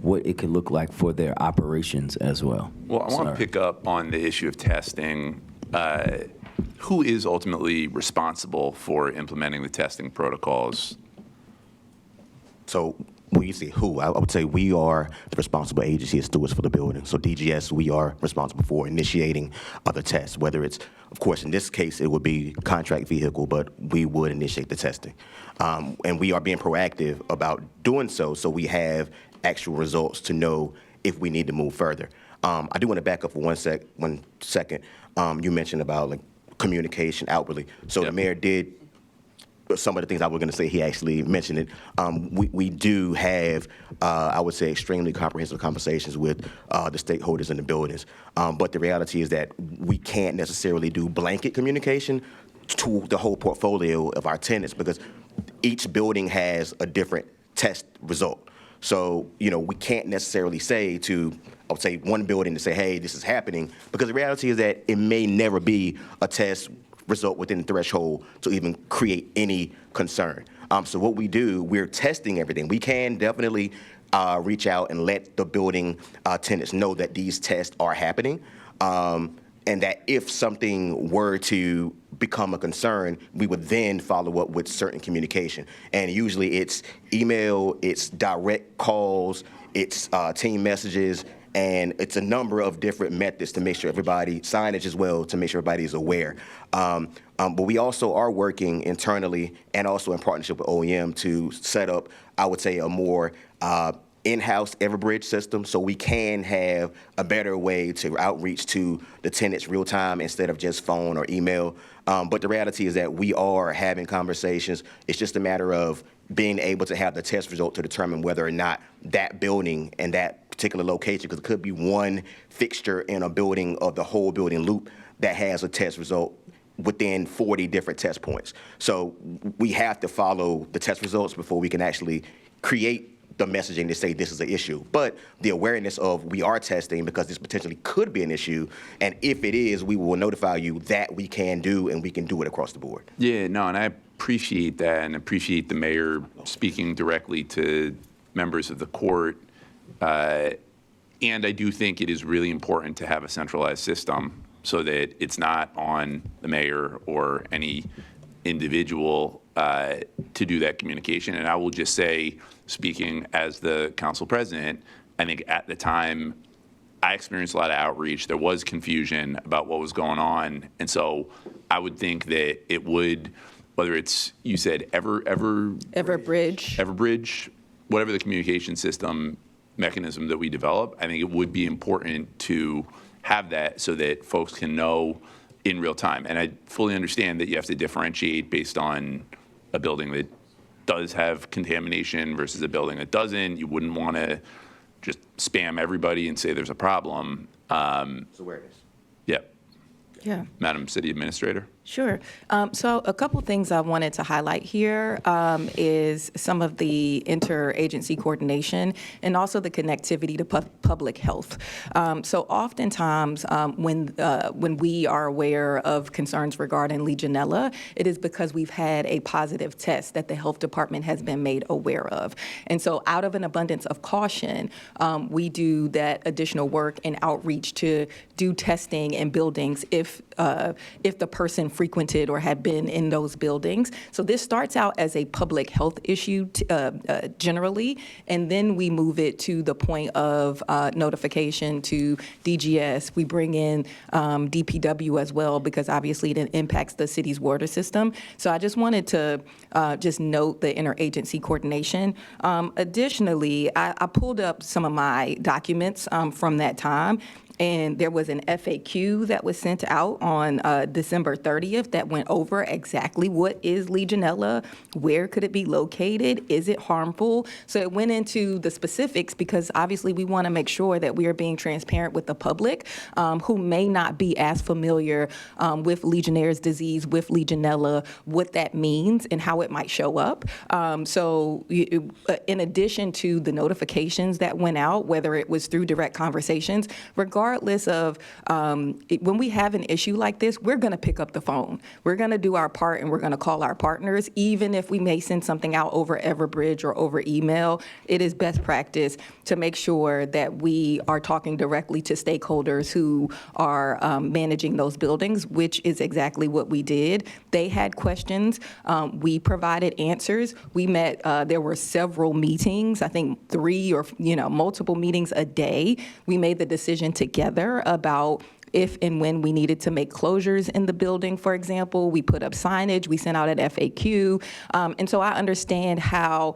what it could look like for their operations as well. Well, I want to pick up on the issue of testing. Who is ultimately responsible for implementing the testing protocols? So when you say who, I would say we are the responsible agency as stewards for the building. So DGS, we are responsible for initiating other tests, whether it's, of course, in this case, it would be contract vehicle, but we would initiate the testing. And we are being proactive about doing so we have actual results to know if we need to move further. I do want to back up for one second. You mentioned about like communication outwardly. So the mayor did some of the things I was going to say. He actually mentioned it. We do have, I would say, extremely comprehensive conversations with the stakeholders in the buildings. But the reality is that we can't necessarily do blanket communication to the whole portfolio of our tenants because each building has a different test result. So, we can't necessarily say to, I would say, one building to say, hey, this is happening, because the reality is that it may never be a test result within the threshold to even create any concern. So what we do, we're testing everything. We can definitely reach out and let the building tenants know that these tests are happening. And that if something were to become a concern, we would then follow up with certain communication. And usually it's email, it's direct calls, it's team messages, and it's a number of different methods to make sure signage as well, to make sure everybody is aware. But we also are working internally and also in partnership with OEM to set up, I would say, a more in-house Everbridge system so we can have a better way to outreach to the tenants real time instead of just phone or email. But the reality is that we are having conversations. It's just a matter of being able to have the test result to determine whether or not that building and that particular location, because it could be one fixture in a building of the whole building loop that has a test result within 40 different test points. So we have to follow the test results before we can actually create the messaging to say this is an issue. But the awareness of we are testing because this potentially could be an issue, and if it is, we will notify you that we can do, and we can do it across the board. Yeah, no, and I appreciate that and appreciate the mayor speaking directly to members of the court. And I do think it is really important to have a centralized system so that it's not on the mayor or any individual to do that communication. And I will just say, speaking as the council president, I think at the time, I experienced a lot of outreach. There was confusion about what was going on. And so I would think that it would, whether it's, you said Everbridge, whatever the communication system mechanism that we develop, I think it would be important to have that so that folks can know in real time. And I fully understand that you have to differentiate based on a building that does have contamination versus a building that doesn't. You wouldn't want to just spam everybody and say there's a problem. It's awareness. Yeah. Yeah. Madam City Administrator. Sure. So a couple things I wanted to highlight here is some of the interagency coordination and also the connectivity to public health. So oftentimes when we are aware of concerns regarding Legionella, it is because we've had a positive test that the health department has been made aware of. And so out of an abundance of caution, we do that additional work and outreach to do testing in buildings if the person frequented or had been in those buildings. So this starts out as a public health issue generally, and then we move it to the point of notification to DGS. We bring in DPW as well because obviously it impacts the city's water system. So I just wanted to just note the interagency coordination. Additionally, I pulled up some of my documents from that time. And there was an FAQ that was sent out on December 30th that went over exactly what is Legionella, where could it be located, is it harmful? So it went into the specifics because obviously we want to make sure that we are being transparent with the public who may not be as familiar with Legionnaire's disease, with Legionella, what that means and how it might show up. So in addition to the notifications that went out, whether it was through direct conversations, regardless of when we have an issue like this, we're going to pick up the phone. We're going to do our part and we're going to call our partners, even if we may send something out over Everbridge or over email. It is best practice to make sure that we are talking directly to stakeholders who are managing those buildings, which is exactly what we did. They had questions. We provided answers. We met, there were several meetings, I think 3 or multiple meetings a day. We made the decision together about if and when we needed to make closures in the building, for example. We put up signage, we sent out an FAQ. And so I understand how,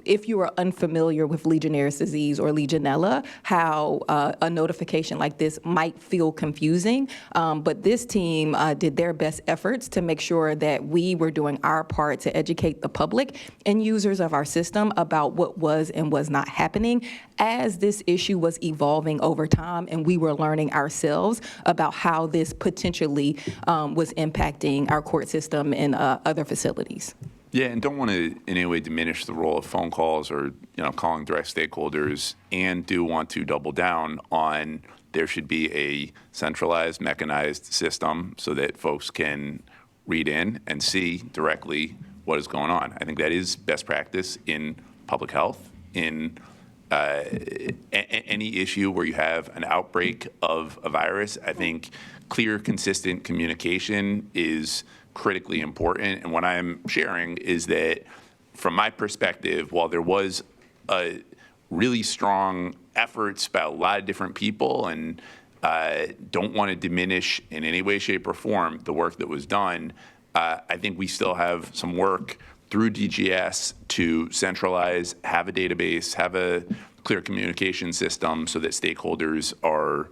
if you are unfamiliar with Legionnaire's disease or Legionella, how a notification like this might feel confusing. But this team did their best efforts to make sure that we were doing our part to educate the public and users of our system about what was and was not happening as this issue was evolving over time and we were learning ourselves about how this potentially was impacting our court system and other facilities. Yeah, and don't want to in any way diminish the role of phone calls or calling direct stakeholders, and do want to double down on there should be a centralized, mechanized system so that folks can read in and see directly what is going on. I think that is best practice in public health, in any issue where you have an outbreak of a virus. I think clear, consistent communication is critically important. And what I'm sharing is that from my perspective, while there was a really strong efforts by a lot of different people, and don't want to diminish in any way, shape, or form the work that was done, I think we still have some work through DGS to centralize, have a database, have a clear communication system so that stakeholders are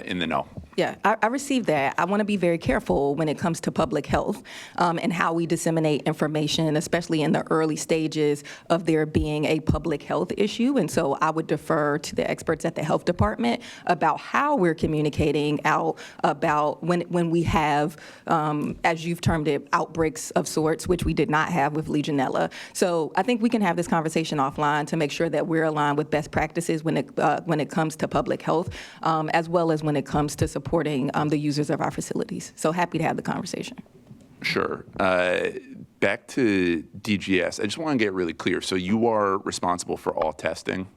in the know. Yeah, I received that. I want to be very careful when it comes to public health and how we disseminate information, especially in the early stages of there being a public health issue. And so I would defer to the experts at the health department about how we're communicating out about when we have, as you've termed it, outbreaks of sorts, which we did not have with Legionella. So I think we can have this conversation offline to make sure that we're aligned with best practices when it comes to public health, as well as when it comes to supporting the users of our facilities. So happy to have the conversation. Sure. Back to DGS, I just want to get really clear. So you are responsible for all testing?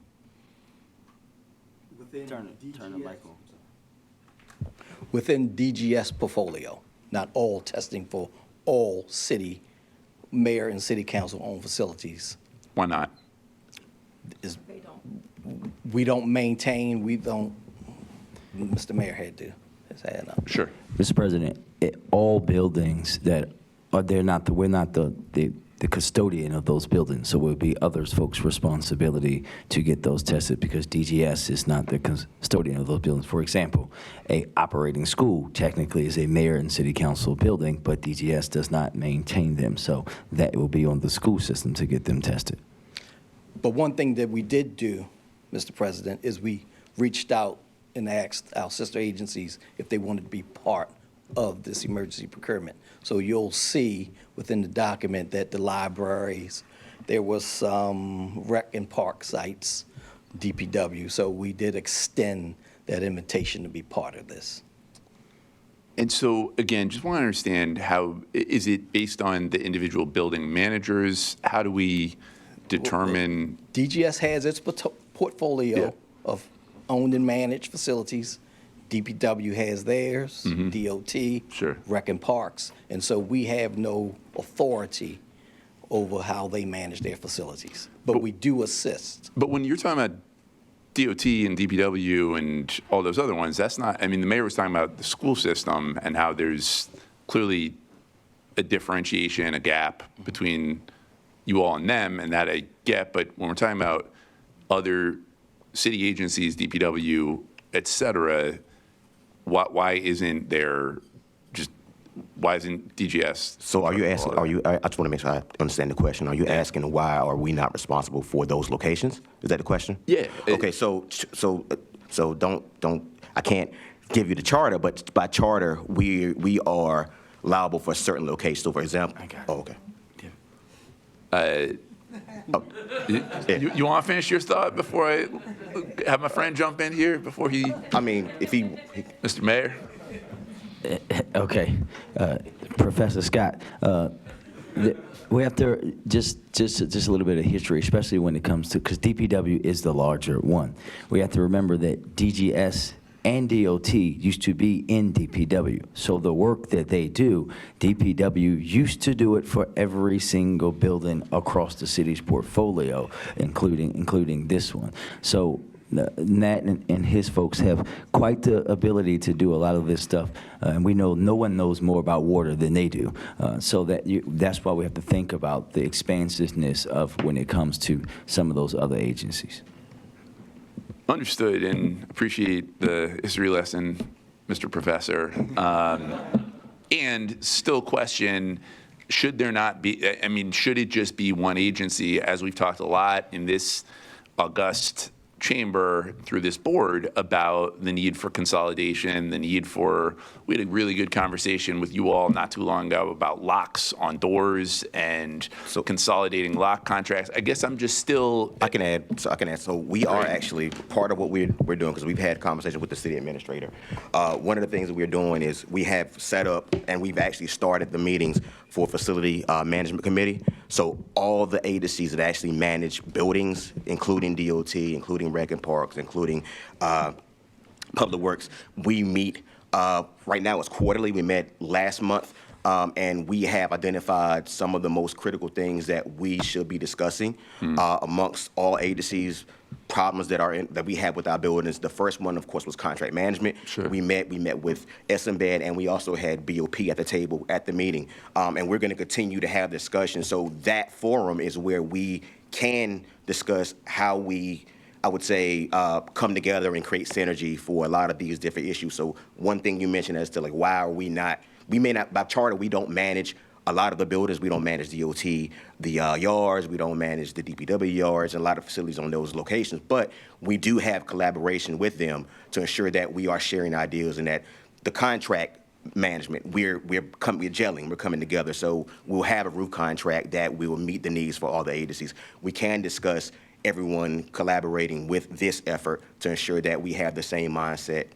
Within DGS portfolio, not all testing for all city, mayor and city council-owned facilities. Why not? We don't maintain, Mr. Mayor had to, his hand up. Sure. Mr. President, all buildings that are, we're not the custodian of those buildings, so it would be others folks' responsibility to get those tested because DGS is not the custodian of those buildings. For example, a operating school technically is a mayor and city council building, but DGS does not maintain them, so that will be on the school system to get them tested. But one thing that we did do, Mr. President, is we reached out and asked our sister agencies if they wanted to be part of this emergency procurement. So you'll see within the document that the libraries, there was some rec and park sites, DPW, so we did extend that invitation to be part of this. And so, again, just want to understand how, is it based on the individual building managers? How do we determine? DGS has its portfolio Yeah. of owned and managed facilities. DPW has theirs, DOT, Sure. Rec and Parks. And so we have no authority over how they manage their facilities. But we do assist. But when you're talking about DOT and DPW and all those other ones, that's not, I mean, the mayor was talking about the school system and how there's clearly a differentiation, a gap between you all and them, and that I get. But when we're talking about other city agencies, DPW, et cetera, why isn't DGS? So are you asking, I just want to make sure I understand the question. Are you asking why are we not responsible for those locations? Is that the question? Yeah. Okay, so don't, I can't give you the charter, but by charter, we are liable for certain locations. So for example, oh, okay. You want to finish your thought before I have my friend jump in here before he, I mean, if he Mr. Mayor? Okay, Professor Scott, we have to just a little bit of history, especially when it comes to, because DPW is the larger one. We have to remember that DGS and DOT used to be in DPW. So the work that they do, DPW used to do it for every single building across the city's portfolio, including this one. So Nat and his folks have quite the ability to do a lot of this stuff, and we know no one knows more about water than they do. So that's why we have to think about the expansiveness of when it comes to some of those other agencies. Understood, and appreciate the history lesson, Mr. Professor. And still question, should there not be, I mean, should it just be one agency, as we've talked a lot in this august chamber through this board about the need for consolidation, the need for, we had a really good conversation with you all not too long ago about locks on doors and so consolidating lock contracts. I guess I'm just still. I can add. So we are actually part of what we're doing, because we've had conversations with the city administrator. One of the things that we're doing is we have set up and we've actually started the meetings for facility management committee. So all the agencies that actually manage buildings, including DOT, including Rec and Parks, including Public Works, we meet. Right now it's quarterly. We met last month. And we have identified some of the most critical things that we should be discussing amongst all agencies, problems that we have with our buildings. The first one, of course, was contract management. Sure. We met with SMBED, and we also had BOP at the table at the meeting. And we're going to continue to have discussions. So that forum is where we can discuss how we, I would say, come together and create synergy for a lot of these different issues. So one thing you mentioned as to, like, why are we not, we may not, by charter, we don't manage a lot of the buildings. We don't manage DOT, the yards. We don't manage the DPW yards and a lot of facilities on those locations. But we do have collaboration with them to ensure that we are sharing ideas and that the contract management, we're gelling, we're coming together. So we'll have a roof contract that we will meet the needs for all the agencies. We can discuss everyone collaborating with this effort to ensure that we have the same mindset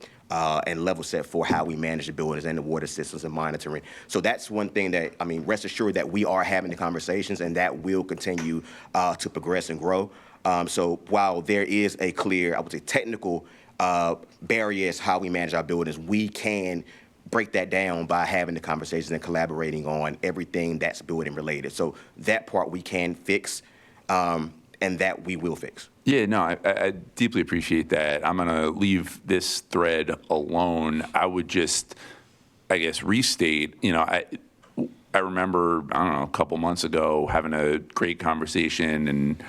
and level set for how we manage the buildings and the water systems and monitoring. So that's one thing that, I mean, rest assured that we are having the conversations and that will continue to progress and grow. So while there is a clear, I would say, technical barriers how we manage our buildings, we can break that down by having the conversations and collaborating on everything that's building related. So that part we can fix, and that we will fix. Yeah, no, I deeply appreciate that. I'm going to leave this thread alone. I would just, I guess, restate, I remember, I don't know, a couple months ago having a great conversation and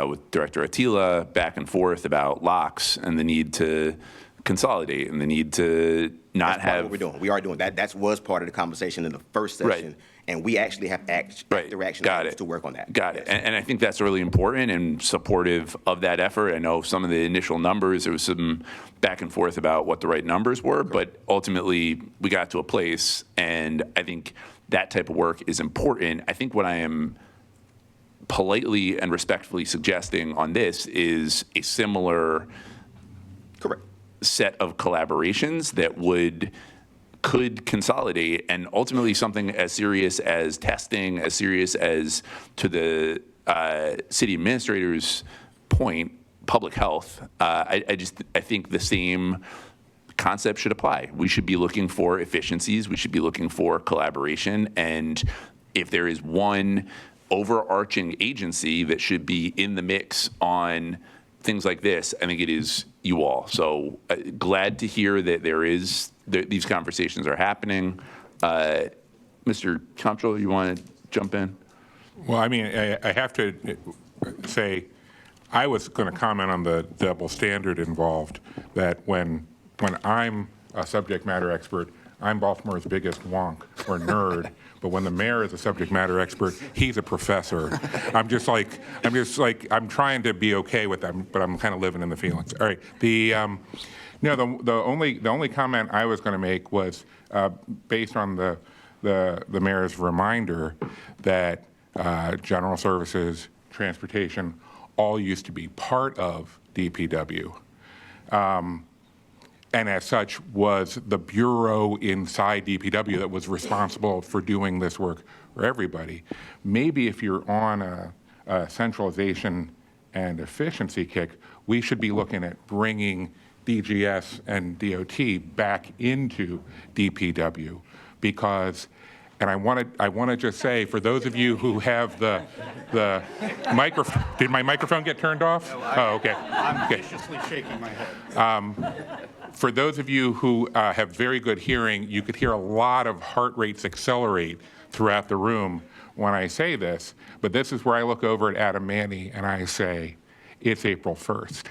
with Director Attila back and forth about locks and the need to consolidate and the need to not That's part of have. what we're doing. We are doing that. That was part of the conversation in the first session. Right. And we actually have direction Got it. to work on that. Got it. Yes. And I think that's really important and supportive of that effort. I know some of the initial numbers, there was some back and forth about what the right numbers were, but ultimately we got to a place, and I think that type of work is important. I think what I am politely and respectfully suggesting on this is a similar Correct. set of collaborations that could consolidate, and ultimately something as serious as testing, as serious as, to the city administrator's point, public health. I think the same concept should apply. We should be looking for efficiencies. We should be looking for collaboration. And if there is one overarching agency that should be in the mix on things like this, I think it is you all. So glad to hear that these conversations are happening. Mr. Comptroller, you want to jump in? Well, I mean, I have to say, I was going to comment on the double standard involved, that when I'm a subject matter expert, I'm Baltimore's biggest wonk or nerd, but when the mayor is a subject matter expert, he's a professor. I'm trying to be okay with that, but I'm kind of living in the feelings. All right, the only comment I was going to make was based on the mayor's reminder that general services, transportation, all used to be part of DPW. And as such was the bureau inside DPW that was responsible for doing this work for everybody. Maybe if you're on a centralization and efficiency kick, we should be looking at bringing DGS and DOT back into DPW, because, and I want to just say, for those of you who have the microphone, did my microphone get turned off? Oh, okay. I'm Okay. viciously shaking my head. For those of you who have very good hearing, you could hear a lot of heart rates accelerate throughout the room when I say this, but this is where I look over at Adam Manny and I say, it's April 1st.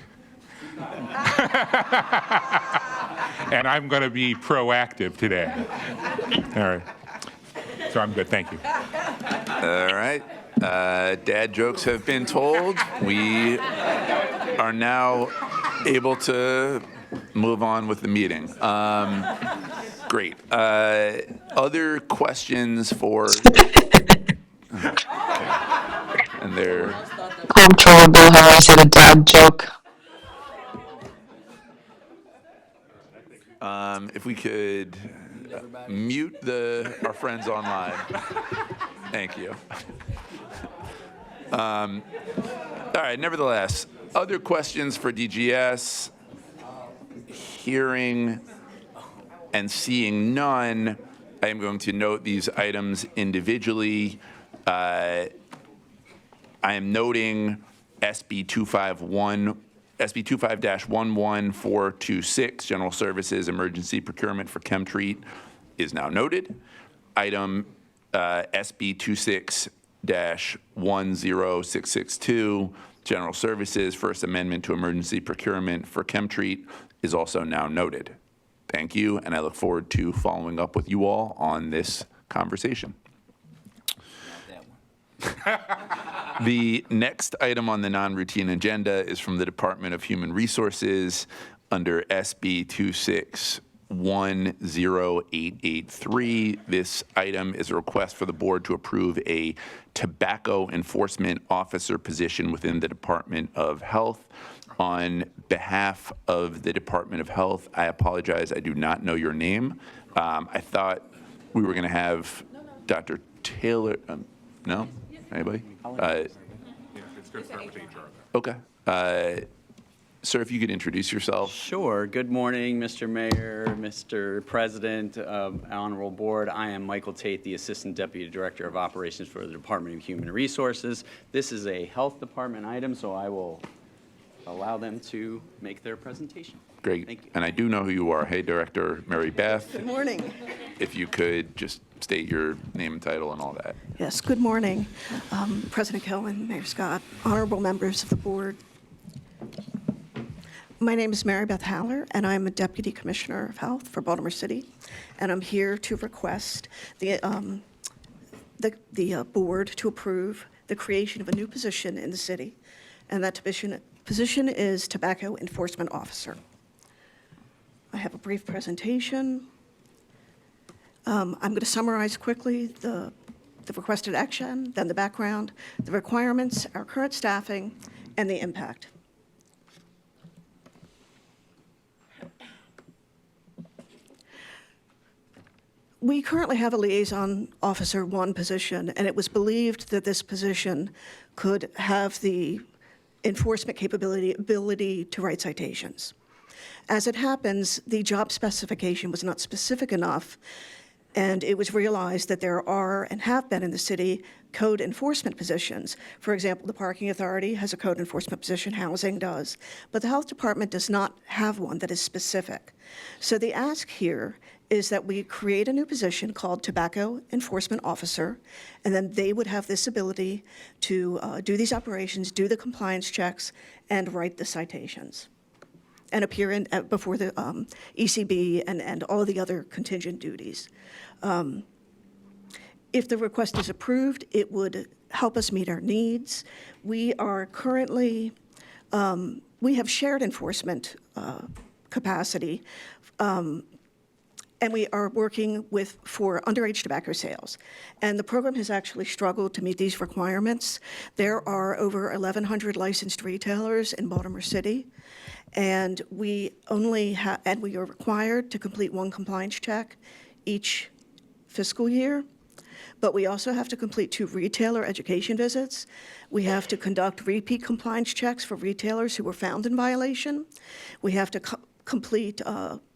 And I'm going to be proactive today. All right. So I'm good. Thank you. All right. Dad jokes have been told. We are now able to move on with the meeting. Great. Other questions for? And they're. Comptroller Bill Harris had a dad joke. If we could mute our friends online. Thank you. All right, nevertheless, other questions for DGS? Hearing and seeing none, I am going to note these items individually. I am noting SB 25-11426, General Services Emergency Procurement for ChemTreat, is now noted. Item SB 26-10662, General Services First Amendment to Emergency Procurement for ChemTreat, is also now noted. Thank you, and I look forward to following up with you all on this conversation. The next item on the non-routine agenda is from the Department of Human Resources under SB 2610883. This item is a request for the board to approve a tobacco enforcement officer position within the Department of Health. On behalf of the Department of Health, I apologize, I do not know your name. I thought we were going to have Dr. Taylor. No? Anybody? It's good to start with HR, though. Okay. Sir, if you could introduce yourself. Sure. Good morning, Mr. Mayor, Mr. President, Honorable Board. I am Michael Tate, the Assistant Deputy Director of Operations for the Department of Human Resources. This is a Health Department item, so I will allow them to make their presentation. Great. Thank you. And I do know who you are. Hey, Director Mary Beth. Good morning. If you could just state your name and title and all that. Yes, good morning, President Cohen, Mayor Scott, honorable members of the board. My name is Mary Beth Haller, and I'm a Deputy Commissioner of Health for Baltimore City, and I'm here to request the board to approve the creation of a new position in the city, and that position is Tobacco Enforcement Officer. I have a brief presentation. I'm going to summarize quickly the requested action, then the background, the requirements, our current staffing, and the impact. We currently have a liaison officer 1 position, and it was believed that this position could have the enforcement ability to write citations. As it happens, the job specification was not specific enough, and it was realized that there are and have been in the city code enforcement positions. For example, the Parking Authority has a code enforcement position, housing does, but the Health Department does not have one that is specific. So the ask here is that we create a new position called Tobacco Enforcement Officer, and then they would have this ability to do these operations, do the compliance checks, and write the citations, and appear before the ECB and all of the other contingent duties. If the request is approved, it would help us meet our needs. We are currently, we have shared enforcement capacity, and we are working for underage tobacco sales. And the program has actually struggled to meet these requirements. There are over 1,100 licensed retailers in Baltimore City, and we are required to complete 1 compliance check each fiscal year. But we also have to complete 2 retailer education visits. We have to conduct repeat compliance checks for retailers who were found in violation. We have to complete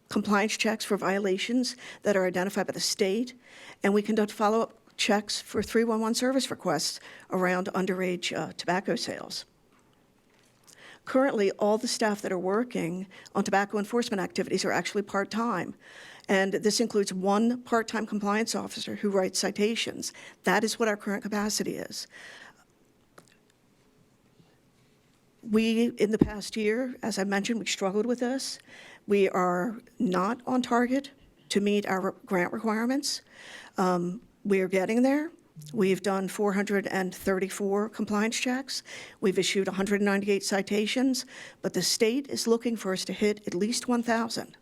compliance checks for violations that are identified by the state, and we conduct follow-up checks for 311 service requests around underage tobacco sales. Currently, all the staff that are working on tobacco enforcement activities are actually part-time, and this includes 1 part-time compliance officer who writes citations. That is what our current capacity is. We, in the past year, as I mentioned, we struggled with this. We are not on target to meet our grant requirements. We are getting there. We've done 434 compliance checks. We've issued 198 citations, but the state is looking for us to hit at least 1,000.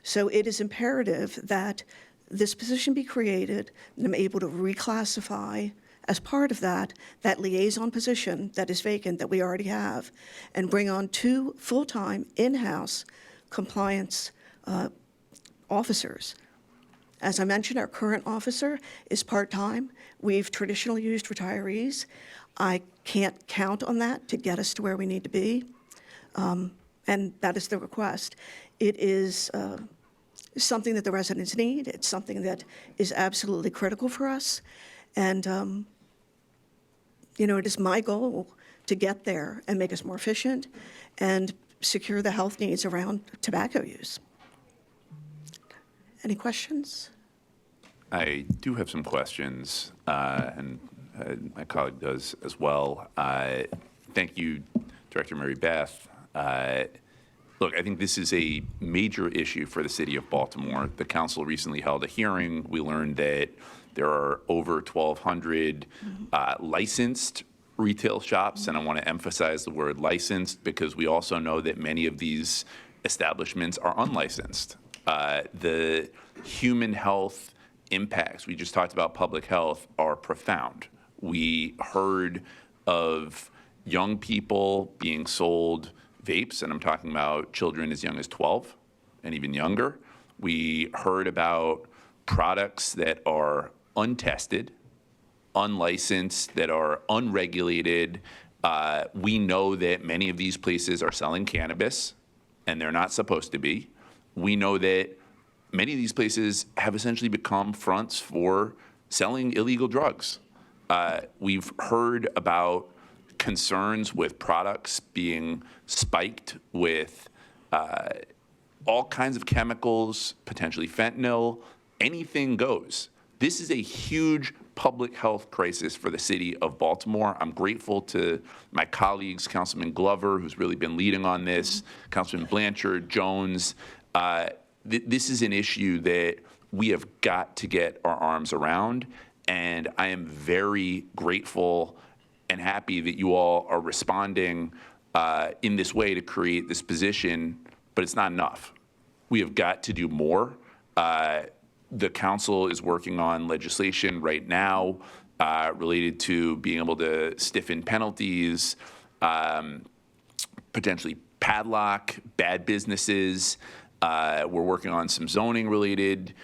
So it is imperative that this position be created, and I'm able to reclassify as part of that liaison position that is vacant that we already have, and bring on 2 full-time in-house compliance officers. As I mentioned, our current officer is part-time. We've traditionally used retirees. I can't count on that to get us to where we need to be, and that is the request. It is something that the residents need. It's something that is absolutely critical for us, and it is my goal to get there and make us more efficient and secure the health needs around tobacco use. Any questions? I do have some questions, and my colleague does as well. Thank you, Director Mary Beth. Look, I think this is a major issue for the city of Baltimore. The council recently held a hearing. We learned that there are over 1,200 licensed retail shops, and I want to emphasize the word licensed because we also know that many of these establishments are unlicensed. The human health impacts, we just talked about public health, are profound. We heard of young people being sold vapes, and I'm talking about children as young as 12 and even younger. We heard about products that are untested, unlicensed, that are unregulated, We know that many of these places are selling cannabis, and they're not supposed to be. We know that many of these places have essentially become fronts for selling illegal drugs. We've heard about concerns with products being spiked with all kinds of chemicals, potentially fentanyl. Anything goes. This is a huge public health crisis for the city of Baltimore. I'm grateful to my colleagues, Councilman Glover, who's really been leading on this, Councilman Blanchard, Jones. This is an issue that we have got to get our arms around, and I am very grateful and happy that you all are responding in this way to create this position, but it's not enough. We have got to do more. The council is working on legislation right now related to being able to stiffen penalties, potentially padlock bad businesses. We're working on some zoning-related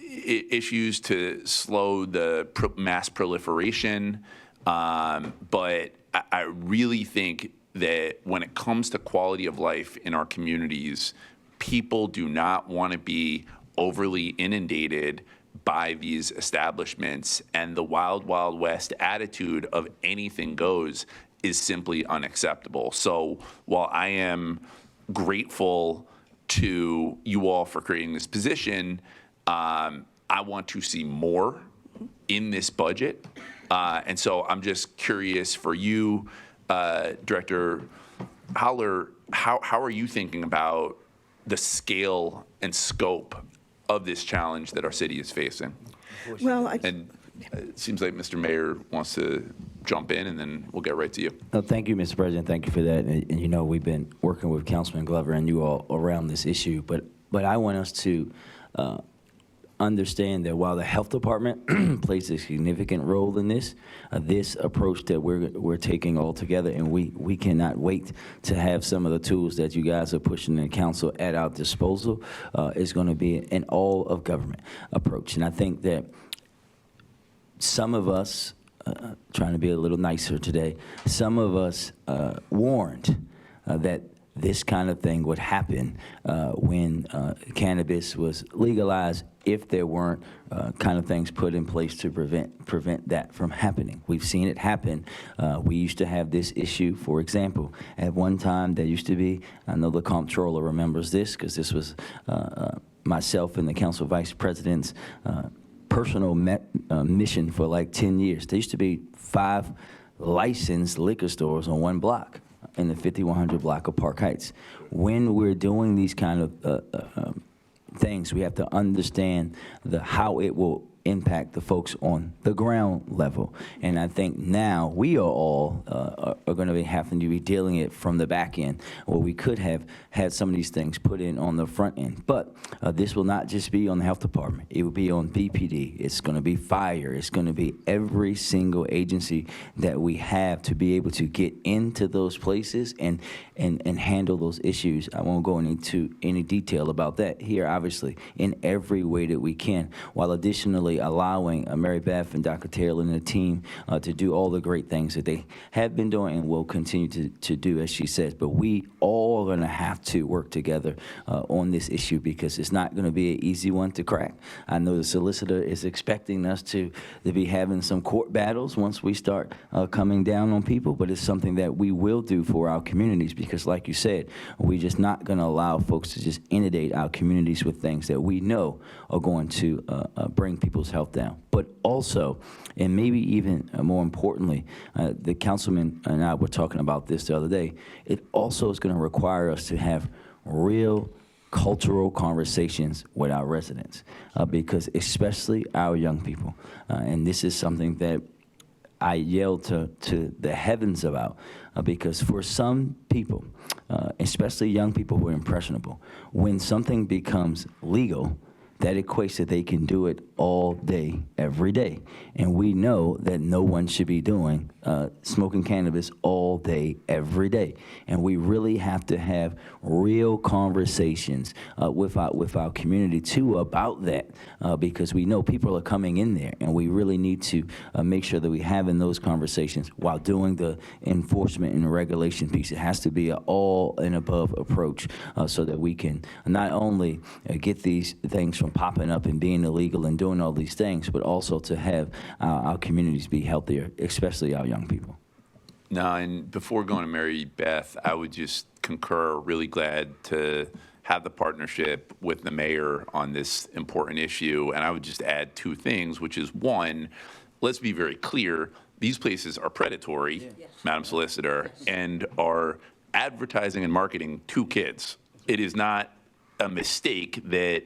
issues to slow the mass proliferation. But I really think that when it comes to quality of life in our communities, people do not want to be overly inundated by these establishments, and the wild, wild west attitude of anything goes is simply unacceptable. So while I am grateful to you all for creating this position, I want to see more in this budget. And so I'm just curious for you, Director Holler, how are you thinking about the scale and scope of this challenge that our city is facing? Well, And it seems like Mr. Mayor wants to jump in, and then we'll get right to you. Thank you, Mr. President. Thank you for that. And you know, we've been working with Councilman Glover and you all around this issue, but I want us to understand that while the health department plays a significant role in this, this approach that we're taking all together, and we cannot wait to have some of the tools that you guys are pushing in council at our disposal, is going to be an all of government approach. And I think that some of us, trying to be a little nicer today, some of us warned that this kind of thing would happen when cannabis was legalized if there weren't kind of things put in place to prevent that from happening. We've seen it happen. We used to have this issue, for example, at one time there used to be, I know the comptroller remembers this because this was myself and the council vice president's personal mission for like 10 years. There used to be 5 licensed liquor stores on one block in the 5100 block of Park Heights. When we're doing these kind of things, we have to understand how it will impact the folks on the ground level. And I think now we are all are going to be having to be dealing it from the back end, where we could have had some of these things put in on the front end. But this will not just be on the health department. It will be on BPD. It's going to be fire. It's going to be every single agency that we have to be able to get into those places and handle those issues. I won't go into any detail about that here, obviously, in every way that we can, while additionally allowing Mary Beth and Dr. Taylor and the team to do all the great things that they have been doing and will continue to do, as she says. But we all are going to have to work together on this issue, because it's not going to be an easy one to crack. I know the solicitor is expecting us to be having some court battles once we start coming down on people, but it's something that we will do for our communities, because like you said, we're just not going to allow folks to just inundate our communities with things that we know are going to bring people's health down. But also, and maybe even more importantly, the councilman and I were talking about this the other day, it also is going to require us to have real cultural conversations with our residents, because especially our young people, and this is something that I yell to the heavens about, because for some people, especially young people who are impressionable, when something becomes legal, that equates that they can do it all day, every day. And we know that no one should be doing smoking cannabis all day, every day. And we really have to have real conversations with our community too about that, because we know people are coming in there, and we really need to make sure that we having those conversations while doing the enforcement and regulation piece. It has to be an all and above approach, so that we can not only get these things from popping up and being illegal and doing all these things, but also to have our communities be healthier, especially our young people. No, and before going to Mary Beth, I would just concur, really glad to have the partnership with the mayor on this important issue. And I would just add two things, which is one, let's be very clear, these places are predatory, Madam Solicitor, and are advertising and marketing to kids. It is not a mistake that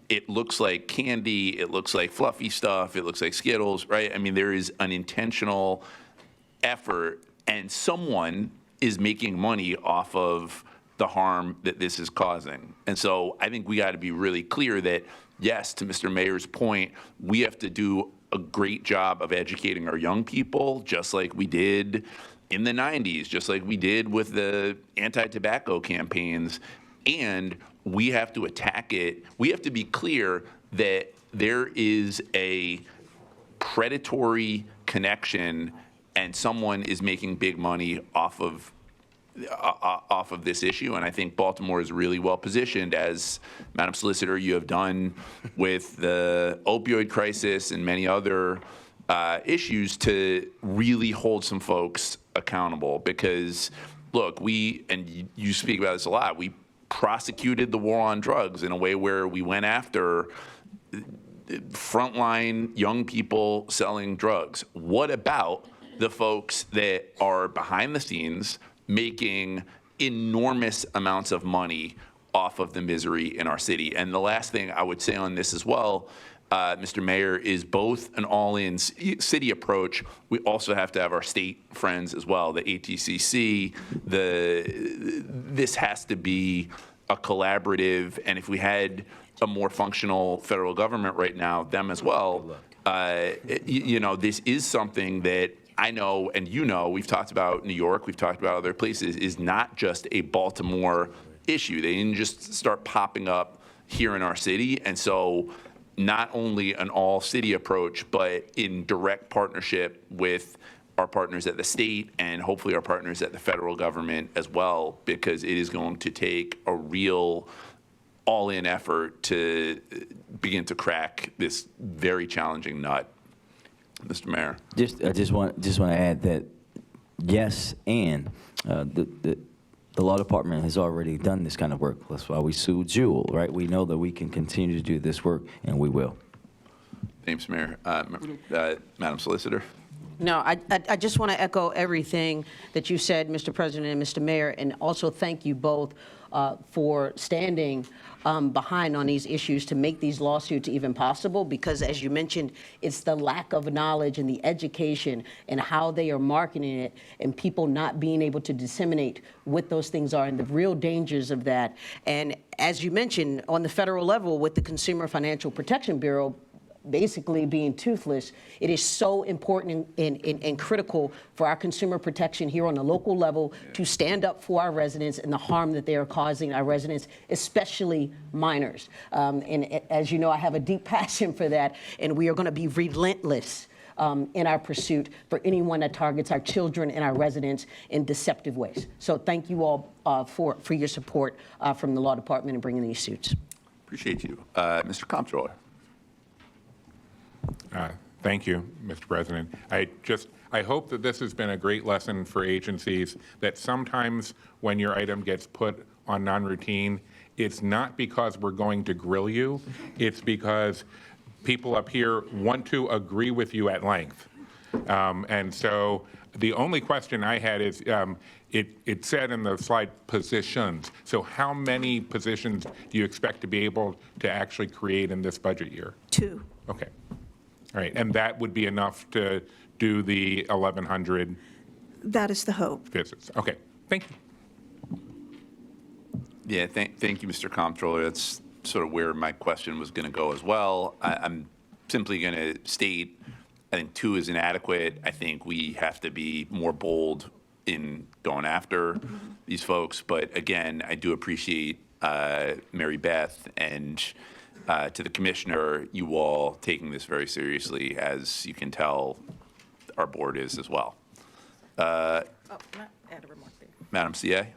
it looks like candy, it looks like fluffy stuff, it looks like Skittles, right? I mean, there is an intentional effort, and someone is making money off of the harm that this is causing. And so I think we got to be really clear that, yes, to Mr. Mayor's point, we have to do a great job of educating our young people, just like we did in the 90s, just like we did with the anti-tobacco campaigns. And we have to attack it. We have to be clear that there is a predatory connection and someone is making big money off of this issue. And I think Baltimore is really well positioned, as Madam Solicitor, you have done with the opioid crisis and many other issues, to really hold some folks accountable. Because, look, and you speak about this a lot, we prosecuted the war on drugs in a way where we went after frontline young people selling drugs. What about the folks that are behind the scenes making enormous amounts of money off of the misery in our city? And the last thing I would say on this as well, Mr. Mayor, is both an all-in city approach. We also have to have our state friends as well, the ATCC. This has to be a collaborative, and if we had a more functional federal government right now, them as well, this is something that I know, and we've talked about New York, we've talked about other places, is not just a Baltimore issue. They didn't just start popping up here in our city. And so not only an all-city approach, but in direct partnership with our partners at the state and hopefully our partners at the federal government as well, because it is going to take a real all-in effort to begin to crack this very challenging nut. Mr. Mayor. I just want to add that, yes, and the law department has already done this kind of work. That's why we sued Jewel, right? We know that we can continue to do this work, and we will. Thanks, Mayor. Madam Solicitor. No, I just want to echo everything that you said, Mr. President and Mr. Mayor, and also thank you both for standing behind on these issues to make these lawsuits even possible, because as you mentioned, it's the lack of knowledge and the education and how they are marketing it and people not being able to disseminate what those things are and the real dangers of that. And as you mentioned, on the federal level with the Consumer Financial Protection Bureau basically being toothless, it is so important and critical for our consumer protection here on the local level to stand up for our residents and the harm that they are causing our residents, especially minors. And as you know, I have a deep passion for that, and we are going to be relentless in our pursuit for anyone that targets our children and our residents in deceptive ways. So thank you all for your support from the law department in bringing these suits. Appreciate you. Mr. Comptroller. Thank you, Mr. President. I hope that this has been a great lesson for agencies, that sometimes when your item gets put on non-routine, it's not because we're going to grill you, it's because people up here want to agree with you at length. And so the only question I had is, it said in the slide positions. So how many positions do you expect to be able to actually create in this budget year? 2. Okay. All right, and that would be enough to do the 1,100 That is the hope. visits? Okay, thank you. Yeah, thank you, Mr. Comptroller. That's sort of where my question was going to go as well. I'm simply going to state, I think 2 is inadequate. I think we have to be more bold in going after these folks. But again, I do appreciate Mary Beth and to the commissioner, you all taking this very seriously, as you can tell, our board is as well. Add a remark there. Madam CA?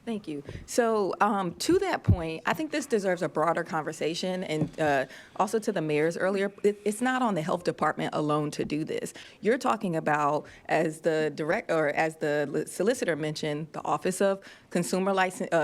Thank you. So to that point, I think this deserves a broader conversation, and also to the mayor's earlier, it's not on the health department alone to do this. You're talking about, as the solicitor mentioned, the Office of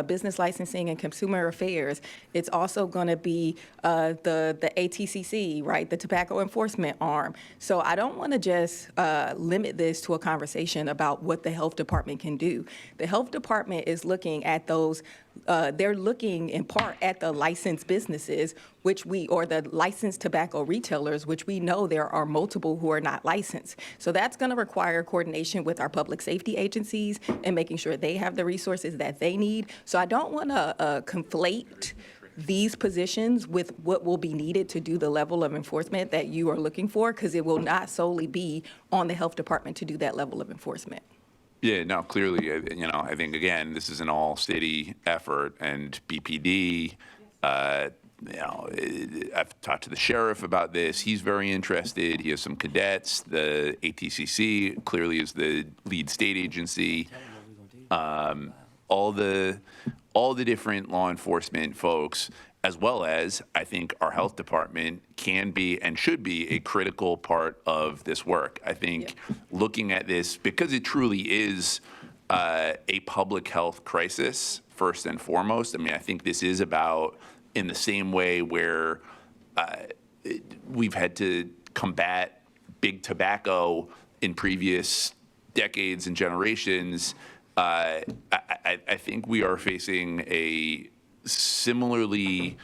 Business Licensing and Consumer Affairs. It's also going to be the ATCC, right, the tobacco enforcement arm. So I don't want to just limit this to a conversation about what the health department can do. The health department is looking at those, they're looking in part at the licensed businesses, or the licensed tobacco retailers, which we know there are multiple who are not licensed. So that's going to require coordination with our public safety agencies and making sure they have the resources that they need. So I don't want to conflate these positions with what will be needed to do the level of enforcement that you are looking for, because it will not solely be on the health department to do that level of enforcement. Yeah, no, clearly, I think, again, this is an all-city effort, and BPD, I've talked to the sheriff about this. He's very interested. He has some cadets. The ATCC clearly is the lead state agency. All the different law enforcement folks, as well as, I think, our health department can be and should be a critical part of this work. I think looking at this, because it truly is a public health crisis, first and foremost, I mean, I think this is about, in the same way where we've had to combat big tobacco in previous decades and generations, I think we are facing a similarly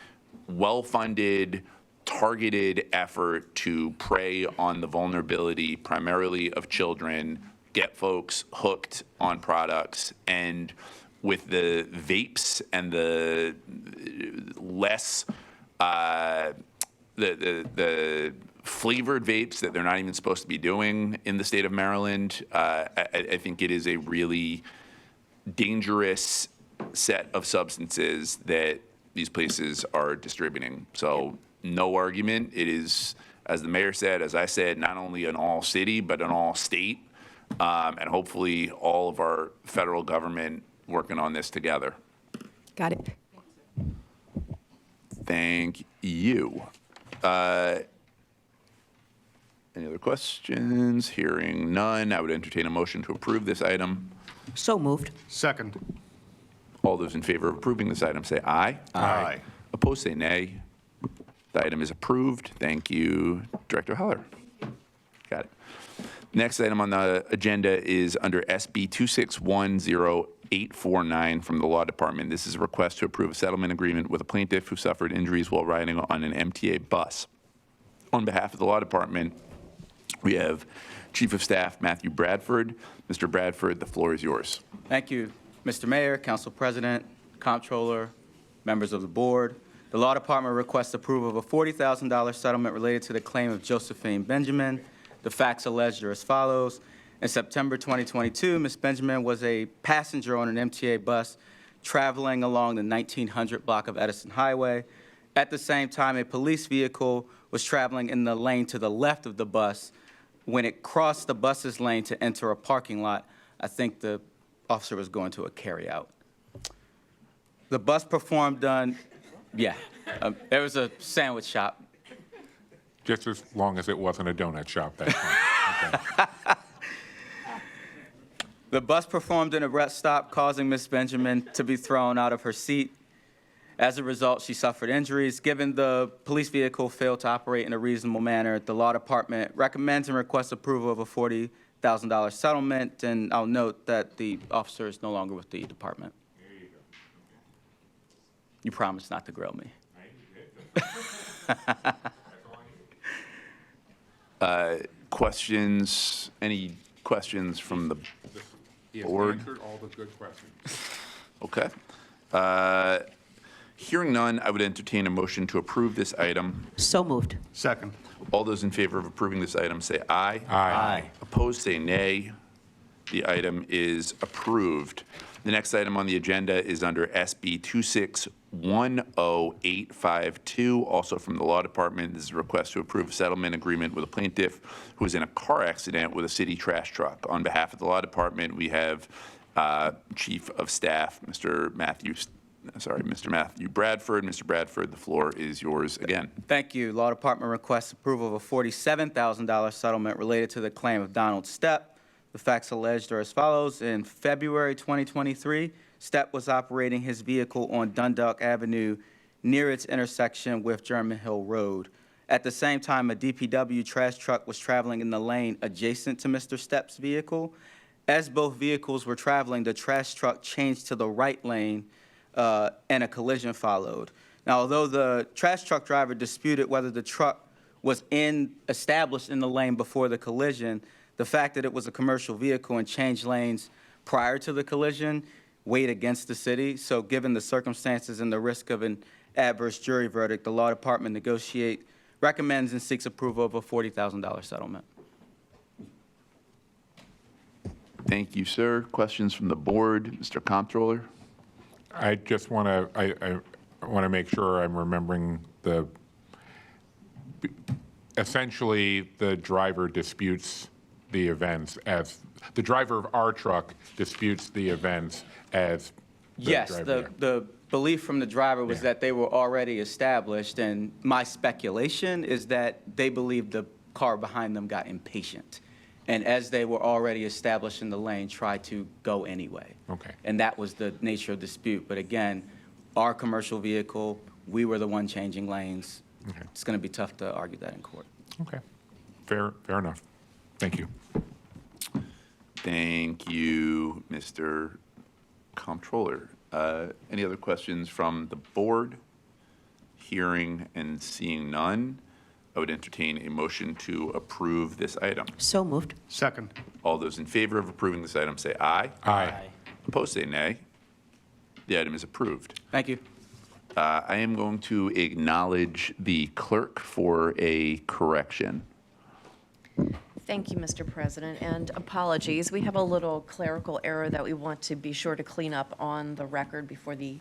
well-funded, targeted effort to prey on the vulnerability primarily of children, get folks hooked on products, and with the vapes and the less the flavored vapes that they're not even supposed to be doing in the state of Maryland, I think it is a really dangerous set of substances that these places are distributing. So no argument. It is, as the mayor said, as I said, not only an all city, but an all state, and hopefully all of our federal government working on this together. Got it. Thank you. Any other questions? Hearing none, I would entertain a motion to approve this item. So moved. Second. All those in favor of approving this item say aye. Aye. Opposed say nay. The item is approved. Thank you, Director Heller. Got it. Next item on the agenda is under SB 2610849 from the Law Department. This is a request to approve a settlement agreement with a plaintiff who suffered injuries while riding on an MTA bus. On behalf of the Law Department, we have Chief of Staff Matthew Bradford. Mr. Bradford, the floor is yours. Thank you, Mr. Mayor, Council President, Comptroller, members of the board. The Law Department requests approval of a $40,000 settlement related to the claim of Josephine Benjamin. The facts alleged are as follows. In September 2022, Ms. Benjamin was a passenger on an MTA bus traveling along the 1900 block of Edison Highway. At the same time, a police vehicle was traveling in the lane to the left of the bus. When it crossed the bus's lane to enter a parking lot, I think the officer was going to a carryout. The bus performed it was a sandwich shop. Just as long as it wasn't a donut shop, that's fine. Okay. The bus performed an abrupt stop, causing Ms. Benjamin to be thrown out of her seat. As a result, she suffered injuries. Given the police vehicle failed to operate in a reasonable manner, the Law Department recommends and requests approval of a $40,000 settlement, and I'll note that the officer is no longer with the department. There you go. You promised not to grill me. Questions? Any questions from the He has board? answered all the good questions. Okay. Hearing none, I would entertain a motion to approve this item. So moved. Second. All those in favor of approving this item say aye. Aye. Opposed, say nay. The item is approved. The next item on the agenda is under SB 2610852, also from the Law Department. This is a request to approve a settlement agreement with a plaintiff who was in a car accident with a city trash truck. On behalf of the Law Department, we have Chief of Staff, Mr. Matthew Bradford. Mr. Bradford, the floor is yours again. Thank you. Law Department requests approval of a $47,000 settlement related to the claim of Donald Stepp. The facts alleged are as follows. In February 2023, Stepp was operating his vehicle on Dundalk Avenue near its intersection with German Hill Road. At the same time, a DPW trash truck was traveling in the lane adjacent to Mr. Stepp's vehicle. As both vehicles were traveling, the trash truck changed to the right lane and a collision followed. Now, although the trash truck driver disputed whether the truck was established in the lane before the collision, the fact that it was a commercial vehicle and changed lanes prior to the collision weighed against the city. So given the circumstances and the risk of an adverse jury verdict, the Law Department recommends and seeks approval of a $40,000 settlement. Thank you, sir. Questions from the board? Mr. Comptroller? I just want to, I want to make sure I'm remembering essentially, the driver disputes the events as, the driver of our truck disputes the events as the Yes, driver. the belief from the driver was that they were already established, and my speculation is that they believed the car behind them got impatient, and as they were already established in the lane, tried to go anyway. Okay. And that was the nature of the dispute. But again, our commercial vehicle, we were the one changing lanes. Okay. It's going to be tough to argue that in court. Okay. Fair enough. Thank you. Thank you, Mr. Comptroller. Any other questions from the board? Hearing and seeing none, I would entertain a motion to approve this item. So moved. Second. All those in favor of approving this item say aye. Aye. Opposed, say nay. The item is approved. Thank you. I am going to acknowledge the clerk for a correction. Thank you, Mr. President, and apologies. We have a little clerical error that we want to be sure to clean up on the record before the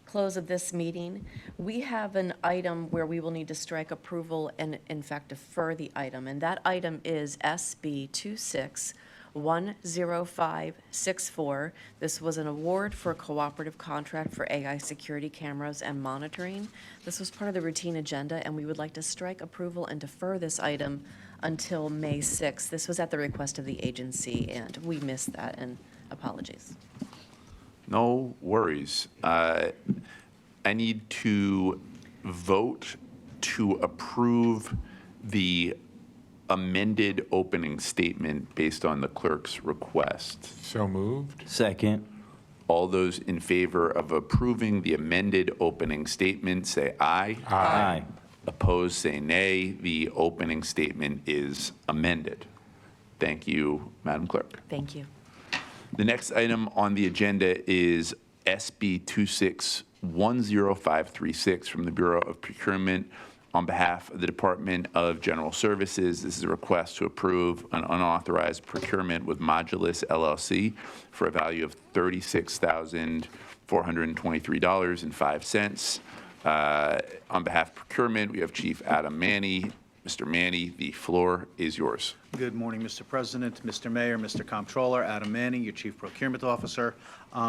close of this meeting. We have an item where we will need to strike approval and, in fact, defer the item, and that item is SB 2610564. This was an award for a cooperative contract for AI security cameras and monitoring. This was part of the routine agenda, and we would like to strike approval and defer this item until May 6th. This was at the request of the agency, and we missed that, and apologies. No worries. I need to vote to approve the amended opening statement based on the clerk's request. So moved. Second. All those in favor of approving the amended opening statement, say aye. Aye. Opposed, say nay. The opening statement is amended. Thank you, Madam Clerk. Thank you. The next item on the agenda is SB 2610536 from the Bureau of Procurement. On behalf of the Department of General Services, this is a request to approve an unauthorized procurement with Modulus LLC for a value of $36,423.05. On behalf of procurement, we have Chief Adam Manny. Mr. Manny, the floor is yours. Good morning, Mr. President, Mr. Mayor, Mr. Comptroller, Adam Manning, your Chief Procurement Officer.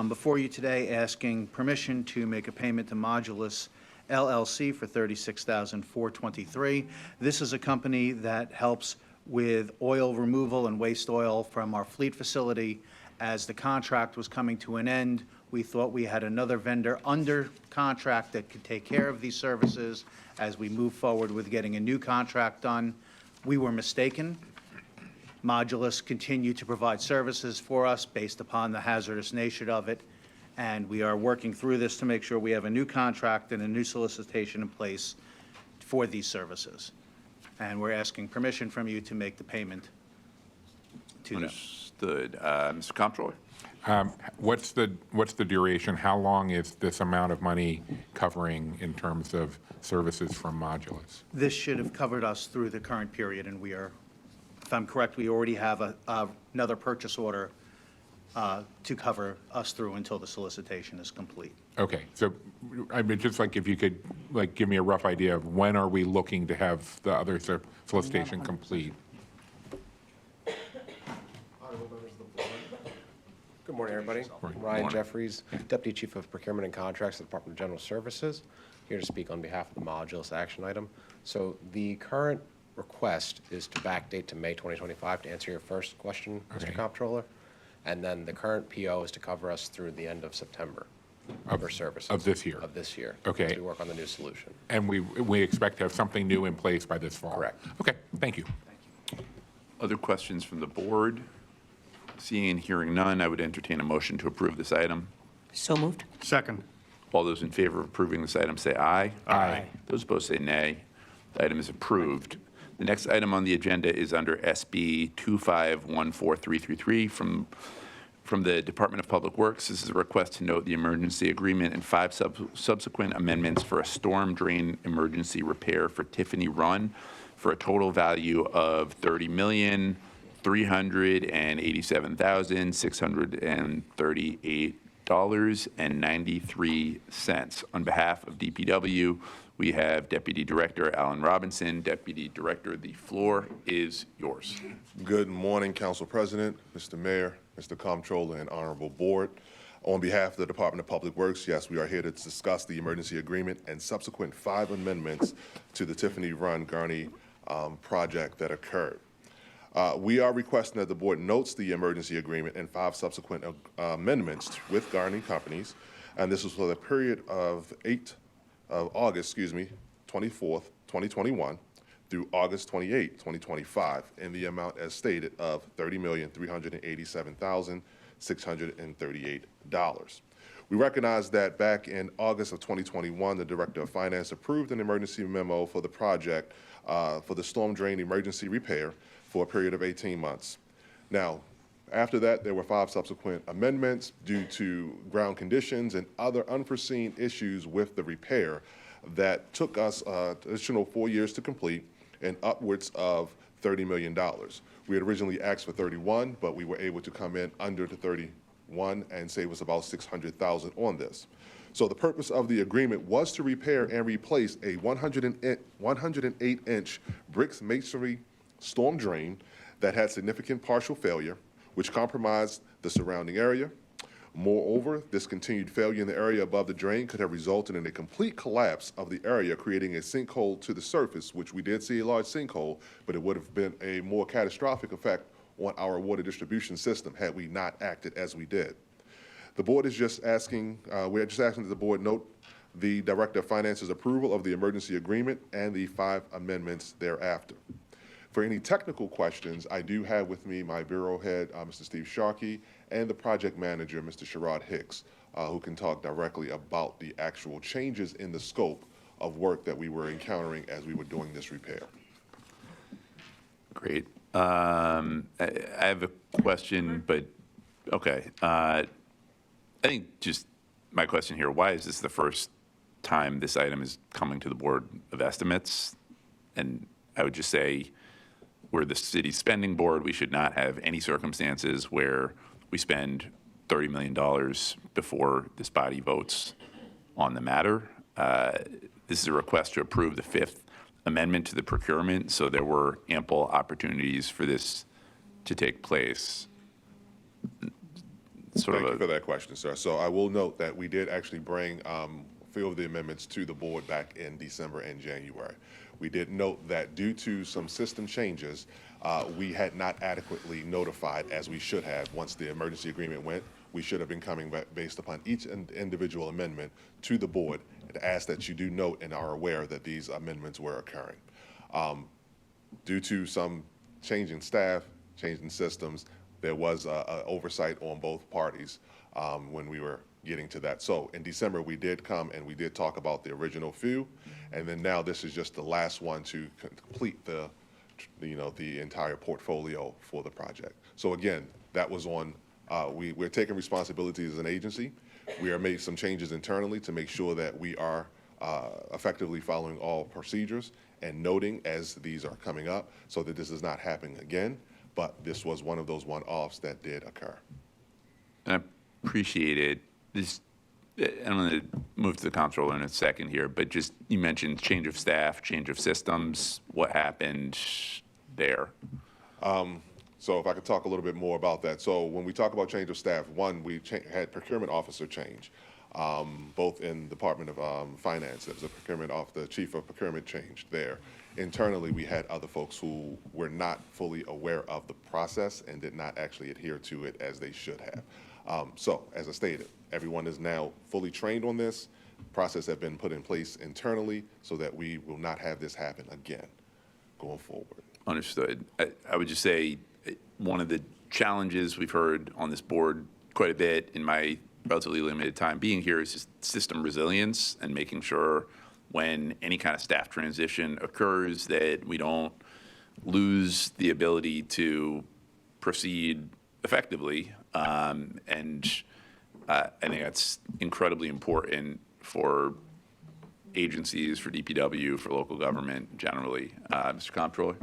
Before you today, asking permission to make a payment to Modulus LLC for $36,423. This is a company that helps with oil removal and waste oil from our fleet facility. As the contract was coming to an end, we thought we had another vendor under contract that could take care of these services as we move forward with getting a new contract done. We were mistaken. Modulus continued to provide services for us based upon the hazardous nature of it, and we are working through this to make sure we have a new contract and a new solicitation in place for these services. And we're asking permission from you to make the payment to them. Understood. Mr. Comptroller? What's the duration? How long is this amount of money covering in terms of services from Modulus? This should have covered us through the current period, and we are, if I'm correct, we already have another purchase order to cover us through until the solicitation is complete. Okay, so I mean, just like if you could like give me a rough idea of when are we looking to have the other solicitation complete? Good morning, everybody. Morning. Ryan Morning. Jeffries, Deputy Chief of Procurement and Contracts at the Department of General Services, here to speak on behalf of the Modulus action item. So the current request is to backdate to May 2025 to answer your first question, Okay. Mr. Comptroller. And then the current PO is to cover us through the end of September for services. Of this year? Of this year. Okay. As we work on the new solution. And we expect to have something new in place by this fall? Correct. Okay, thank you. Other questions from the board? Seeing and hearing none, I would entertain a motion to approve this item. So moved. Second. All those in favor of approving this item say aye. Aye. Those opposed say nay. The item is approved. The next item on the agenda is under SB 2514333 from the Department of Public Works. This is a request to note the emergency agreement and 5 subsequent amendments for a storm drain emergency repair for Tiffany Run for a total value of $30,387,638.93. On behalf of DPW, we have Deputy Director Alan Robinson. Deputy Director, the floor is yours. Good morning, Council President, Mr. Mayor, Mr. Comptroller, and Honorable Board. On behalf of the Department of Public Works, yes, we are here to discuss the emergency agreement and subsequent 5 amendments to the Tiffany Run Gurney project that occurred. We are requesting that the board notes the emergency agreement and 5 subsequent amendments with Gurney Companies, and this is for the period of August 24th, 2021 through August 28, 2025, in the amount as stated of $30,387,638. We recognize that back in August of 2021, the Director of Finance approved an emergency memo for the project for the storm drain emergency repair for a period of 18 months. Now, after that, there were 5 subsequent amendments due to ground conditions and other unforeseen issues with the repair that took us additional 4 years to complete and upwards of $30 million. We had originally asked for 31, but we were able to come in under the 31 and save us about $600,000 on this. So the purpose of the agreement was to repair and replace a 108-inch bricks masonry storm drain that had significant partial failure, which compromised the surrounding area. Moreover, this continued failure in the area above the drain could have resulted in a complete collapse of the area, creating a sinkhole to the surface, which we did see a large sinkhole, but it would have been a more catastrophic effect on our water distribution system had we not acted as we did. The board is just asking, we're just asking that the board note the Director of Finance's approval of the emergency agreement and the 5 amendments thereafter. For any technical questions, I do have with me my Bureau Head, Mr. Steve Sharkey, and the Project Manager, Mr. Sherrod Hicks, who can talk directly about the actual changes in the scope of work that we were encountering as we were doing this repair. Great. I have a question, but, okay. I think just my question here, why is this the first time this item is coming to the Board of Estimates? And I would just say, we're the city spending board. We should not have any circumstances where we spend $30 million before this body votes on the matter. This is a request to approve the 5th amendment to the procurement, so there were ample opportunities for this to take place. Thank you for that question, sir. So I will note that we did actually bring a few of the amendments to the board back in December and January. We did note that due to some system changes, we had not adequately notified as we should have once the emergency agreement went. We should have been coming back based upon each individual amendment to the board to ask that you do note and are aware that these amendments were occurring. Due to some change in staff, change in systems, there was oversight on both parties when we were getting to that. So in December, we did come and we did talk about the original few, and then now this is just the last one to complete the entire portfolio for the project. So again, that was on We're taking responsibility as an agency. We are made some changes internally to make sure that we are effectively following all procedures and noting as these are coming up so that this is not happening again. But this was one of those one-offs that did occur. I appreciate it. I'm going to move to the comptroller in a second here, but just, you mentioned change of staff, change of systems. What happened there? So if I could talk a little bit more about that. So when we talk about change of staff, one, we had procurement officer change, both in Department of Finance. There was a the chief of procurement changed there. Internally, we had other folks who were not fully aware of the process and did not actually adhere to it as they should have. So as I stated, everyone is now fully trained on this. Process have been put in place internally so that we will not have this happen again going forward. Understood. I would just say one of the challenges we've heard on this board quite a bit in my relatively limited time being here is just system resilience and making sure when any kind of staff transition occurs that we don't lose the ability to proceed effectively. And I think that's incredibly important for agencies, for DPW, for local government generally. Mr. Comptroller?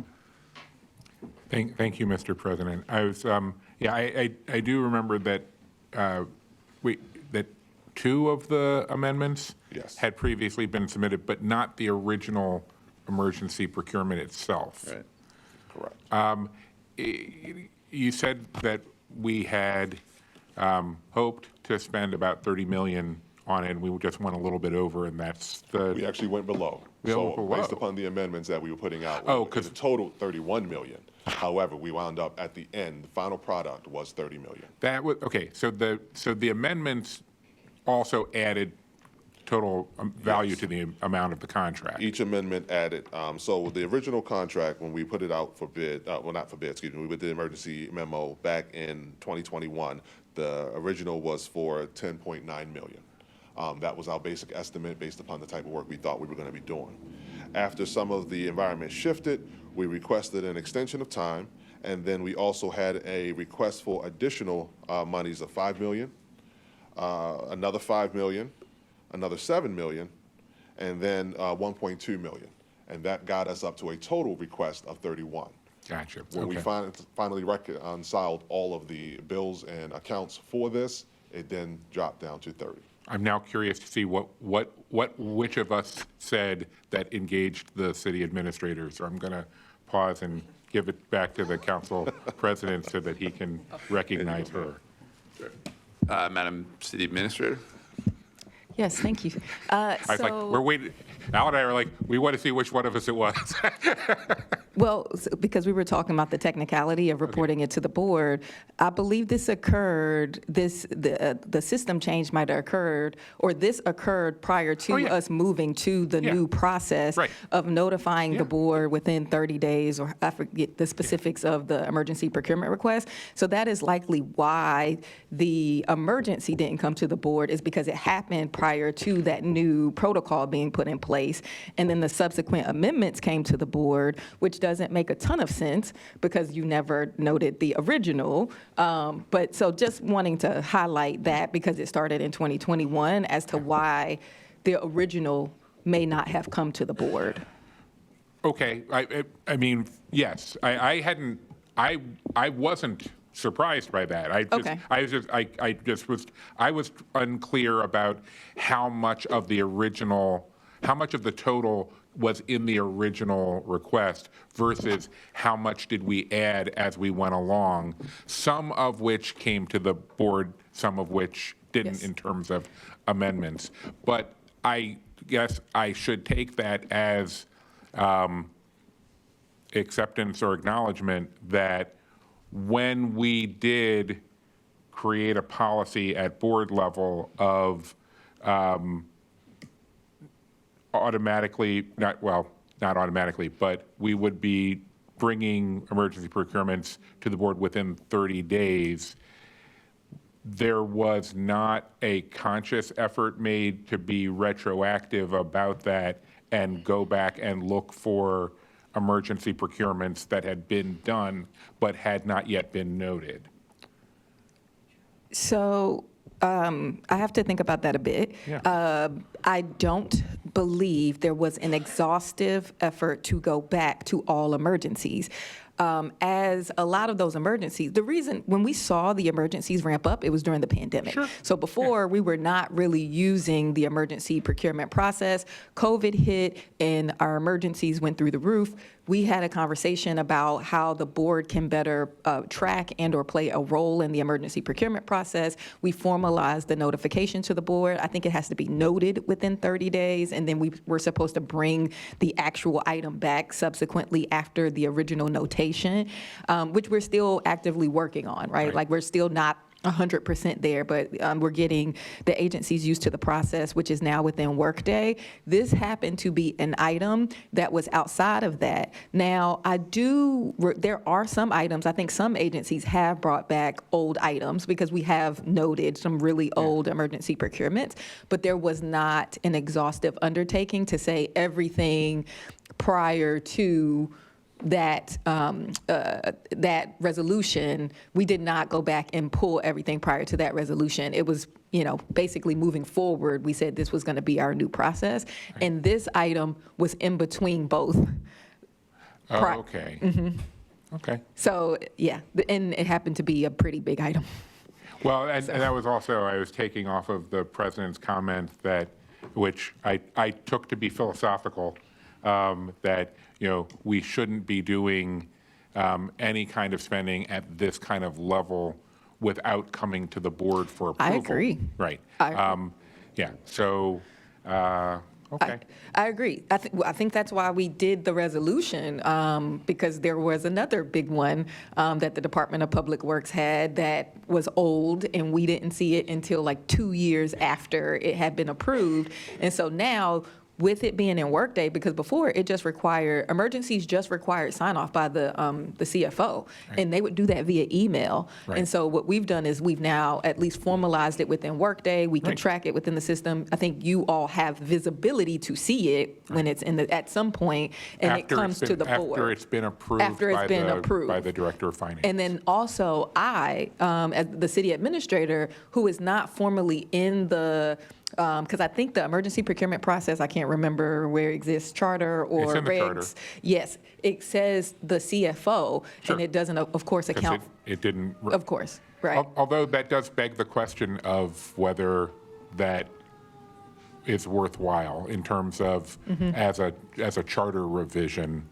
Thank you, Mr. President. I was, I do remember that that two of the amendments had previously been submitted, but not the original emergency procurement itself. Right. Correct. You said that we had hoped to spend about 30 million on it, and we just went a little bit over, and that's the... We actually went below. So based upon the amendments that we were putting out, because the total 31 million. However, we wound up at the end, the final product was 30 million. That was, okay, so the amendments also added total value to the amount of the contract. Each amendment added, so the original contract, when we put it out for bid, well, not for bid, excuse me, we did the emergency memo back in 2021, the original was for 10.9 million. That was our basic estimate based upon the type of work we thought we were going to be doing. After some of the environment shifted, we requested an extension of time, and then we also had a request for additional monies of 5 million, another 5 million, another 7 million, and then 1.2 million. And that got us up to a total request of 31. Gotcha. When we finally reconciled all of the bills and accounts for this, it then dropped down to 30. I'm now curious to see which of us said that engaged the city administrator. So I'm going to pause and give it back to the council president so that he can recognize her. Madam City Administrator? Yes, thank you. I was like, we're waiting. Al and I are like, we want to see which one of us it was. Well, because we were talking about the technicality of reporting it to the board, I believe this occurred, the system change might have occurred, or this occurred prior to us moving to the new process of notifying the board within 30 days, or I forget the specifics of the emergency procurement request. So that is likely why the emergency didn't come to the board, is because it happened prior to that new protocol being put in place. And then the subsequent amendments came to the board, which doesn't make a ton of sense because you never noted the original. But so just wanting to highlight that because it started in 2021 as to why the original may not have come to the board. Okay, I mean, yes, I wasn't surprised by that. I was unclear about how much of the total was in the original request versus how much did we add as we went along, some of which came to the board, some of which didn't in terms of amendments. But I guess I should take that as acceptance or acknowledgement that when we did create a policy at board level of not automatically, but we would be bringing emergency procurements to the board within 30 days, there was not a conscious effort made to be retroactive about that and go back and look for emergency procurements that had been done but had not yet been noted. So I have to think about that a bit. I don't believe there was an exhaustive effort to go back to all emergencies. As a lot of those emergencies, the reason when we saw the emergencies ramp up, it was during the pandemic. So before, we were not really using the emergency procurement process. COVID hit and our emergencies went through the roof. We had a conversation about how the board can better track and or play a role in the emergency procurement process. We formalized the notification to the board. I think it has to be noted within 30 days, and then we were supposed to bring the actual item back subsequently after the original notation, which we're still actively working on, right? Like we're still not 100% there, but we're getting the agencies used to the process, which is now within Workday. This happened to be an item that was outside of that. Now, there are some items, I think some agencies have brought back old items because we have noted some really old emergency procurements, but there was not an exhaustive undertaking to say everything prior to that that resolution. We did not go back and pull everything prior to that resolution. It was, basically moving forward, we said this was going to be our new process. And this item was in between both. Okay. Okay. So, yeah, and it happened to be a pretty big item. Well, and that was also, I was taking off of the president's comment which I took to be philosophical, that we shouldn't be doing any kind of spending at this kind of level without coming to the board for approval. I agree. Right. I agree. Yeah. So, okay. I agree. I think that's why we did the resolution, because there was another big one that the Department of Public Works had that was old, and we didn't see it until like 2 years after it had been approved. And so now, with it being in Workday, because before emergencies just required sign off by the CFO, and they would do that via email. And so what we've done is we've now at least formalized it within Workday. We can track it within the system. I think you all have visibility to see it when it's at some point, and it comes to the board. After it's been approved by the Director of Finance. And then also I, as the city administrator, who is not formally in the because I think the emergency procurement process, I can't remember where it exists, charter or It's in the regs. charter. Yes, it says the CFO, and it doesn't, of course, account. It didn't. Of course, right. Although that does beg the question of whether that is worthwhile in terms of as a charter revision,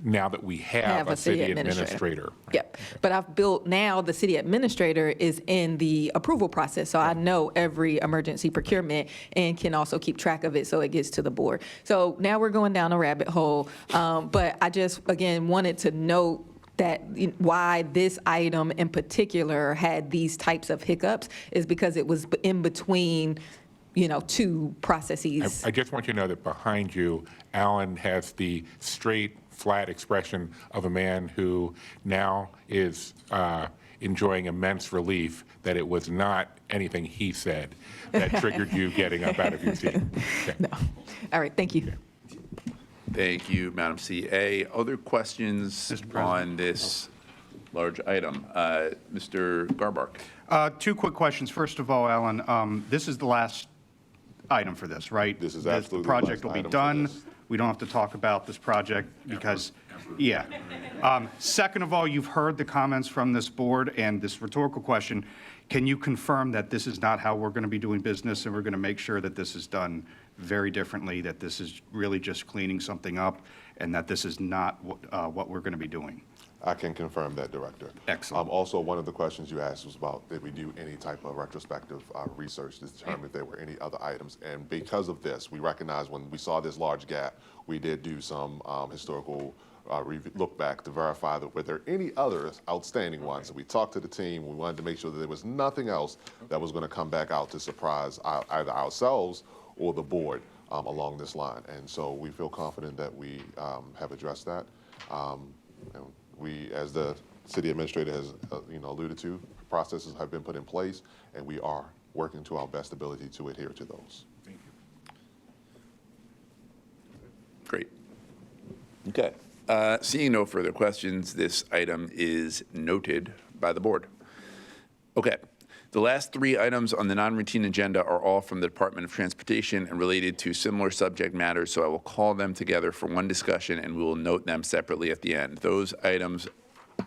now that we have a city administrator. Yep. But I've built now the city administrator is in the approval process. So I know every emergency procurement and can also keep track of it so it gets to the board. So now we're going down a rabbit hole. But I just, again, wanted to note that why this item in particular had these types of hiccups is because it was in between two processes. I just want you to know that behind you, Alan has the straight, flat expression of a man who now is enjoying immense relief that it was not anything he said that triggered you getting up out of your seat. Okay. No. All right, thank you. Thank you, Madam C.A. Other questions on this large item? Mr. Garbark. 2 quick questions. First of all, Alan, this is the last item for this, right? This is absolutely the project the will last be item for done. this. We don't have to talk about this project because, yeah. Second of all, you've heard the comments from this board, and this rhetorical question, can you confirm that this is not how we're going to be doing business, and we're going to make sure that this is done very differently, that this is really just cleaning something up, and that this is not what we're going to be doing? I can confirm that, Director. Excellent. Also, one of the questions you asked was about did we do any type of retrospective research to determine if there were any other items. And because of this, we recognize when we saw this large gap, we did do some historical look back to verify that were there any other outstanding ones. So we talked to the team. We wanted to make sure that there was nothing else that was going to come back out to surprise either ourselves or the board along this line. And so we feel confident that we have addressed that. And we, as the city administrator has alluded to, processes have been put in place, and we are working to our best ability to adhere to those. Thank you. Great. Okay. Seeing no further questions, this item is noted by the board. Okay. The last three items on the non-routine agenda are all from the Department of Transportation and related to similar subject matters, so I will call them together for one discussion, and we will note them separately at the end. Those items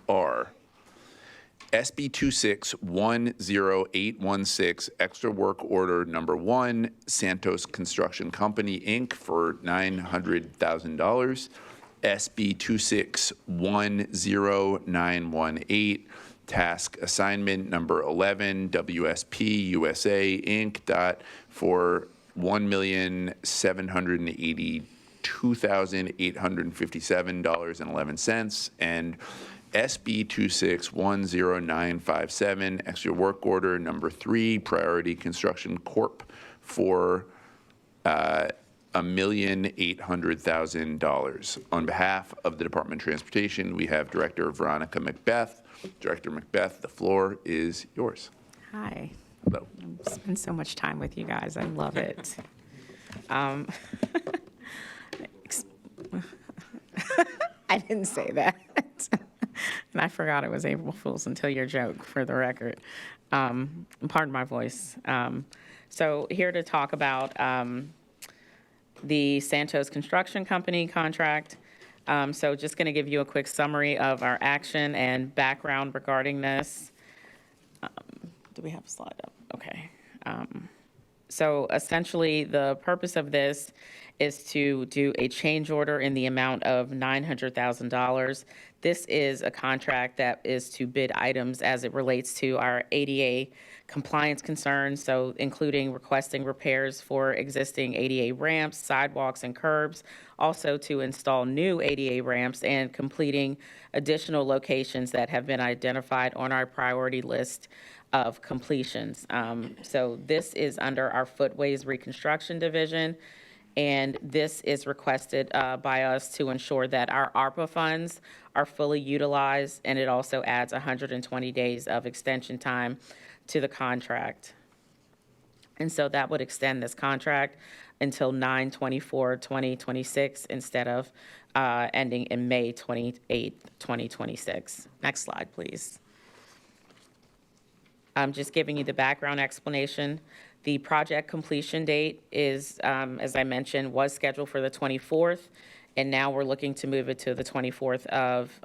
are SB 2610816, extra work order number 1, Santos Construction Company, Inc., for $900,000. SB 2610918, task assignment number 11, WSP USA, Inc., for $1,782,857.11, and SB 2610957, extra work order number 3, Priority Construction Corp., for $1,800,000. On behalf of the Department of Transportation, we have Director Veronica Macbeth. Director Macbeth, the floor is yours. Hi. Hello. I spend so much time with you guys. I love it. I didn't say that. And I forgot it was April Fool's until your joke, for the record. Pardon my voice. So here to talk about the Santos Construction Company contract. So just going to give you a quick summary of our action and background regarding this. Do we have a slide up? Okay. So essentially, the purpose of this is to do a change order in the amount of $900,000. This is a contract that is to bid items as it relates to our ADA compliance concerns, so including requesting repairs for existing ADA ramps, sidewalks, and curbs, also to install new ADA ramps and completing additional locations that have been identified on our priority list of completions. So this is under our Footways Reconstruction Division, and this is requested by us to ensure that our ARPA funds are fully utilized, and it also adds 120 days of extension time to the contract. And so that would extend this contract until 9/24/2026 instead of ending in May 28th, 2026. Next slide, please. I'm just giving you the background explanation. The project completion date is, as I mentioned, was scheduled for the 24th, and now we're looking to move it to the 24th of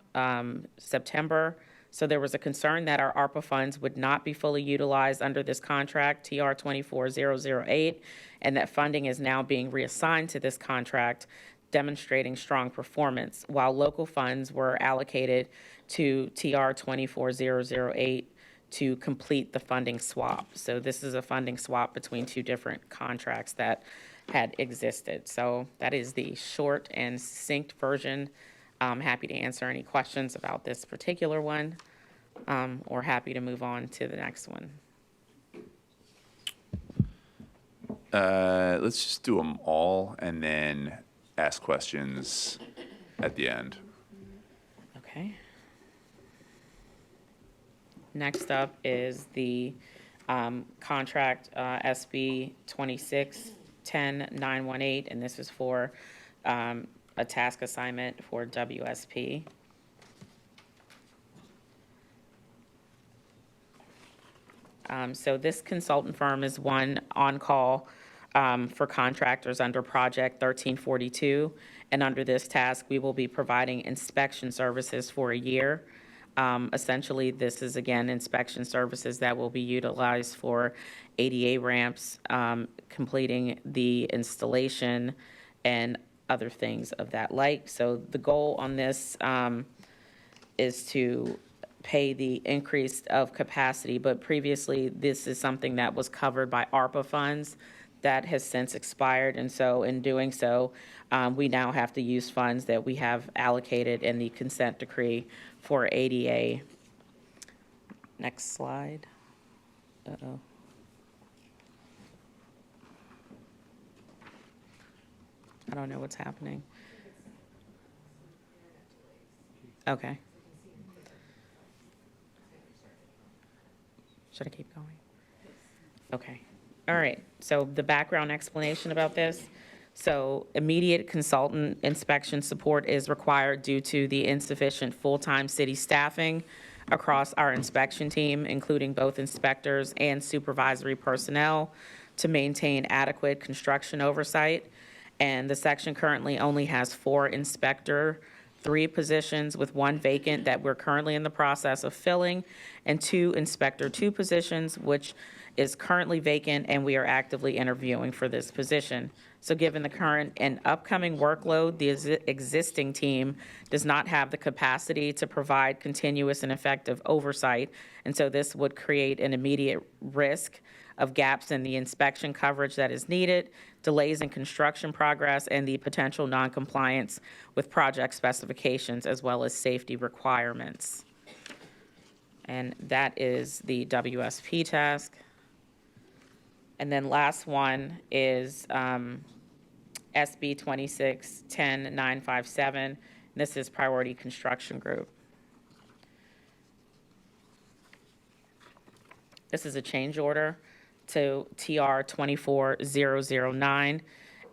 September. So there was a concern that our ARPA funds would not be fully utilized under this contract, TR 24008, and that funding is now being reassigned to this contract, demonstrating strong performance, while local funds were allocated to TR 24008 to complete the funding swap. So this is a funding swap between two different contracts that had existed. So that is the short and succinct version. I'm happy to answer any questions about this particular one, or happy to move on to the next one. Let's just do them all and then ask questions at the end. Okay. Next up is the contract SB 26-10-918, and this is for a task assignment for WSP. So this consultant firm is one on-call for contractors under Project 1342, and under this task, we will be providing inspection services for a year. Essentially, this is, again, inspection services that will be utilized for ADA ramps, completing the installation, and other things of that like. So the goal on this is to pay the increase of capacity, but previously, this is something that was covered by ARPA funds that has since expired, and so in doing so, we now have to use funds that we have allocated in the consent decree for ADA. Next slide. Uh-oh. I don't know what's happening. Okay. Should I keep going? Okay. All right. So the background explanation about this. So immediate consultant inspection support is required due to the insufficient full-time city staffing across our inspection team, including both inspectors and supervisory personnel, to maintain adequate construction oversight. And the section currently only has 4 inspector, 3 positions with 1 vacant that we're currently in the process of filling, and 2 inspector 2 positions, which is currently vacant, and we are actively interviewing for this position. So given the current and upcoming workload, the existing team does not have the capacity to provide continuous and effective oversight, and so this would create an immediate risk of gaps in the inspection coverage that is needed, delays in construction progress, and the potential noncompliance with project specifications as well as safety requirements. And that is the WSP task. And then last one is SB 26-10-957. This is Priority Construction Group. This is a change order to TR 24009.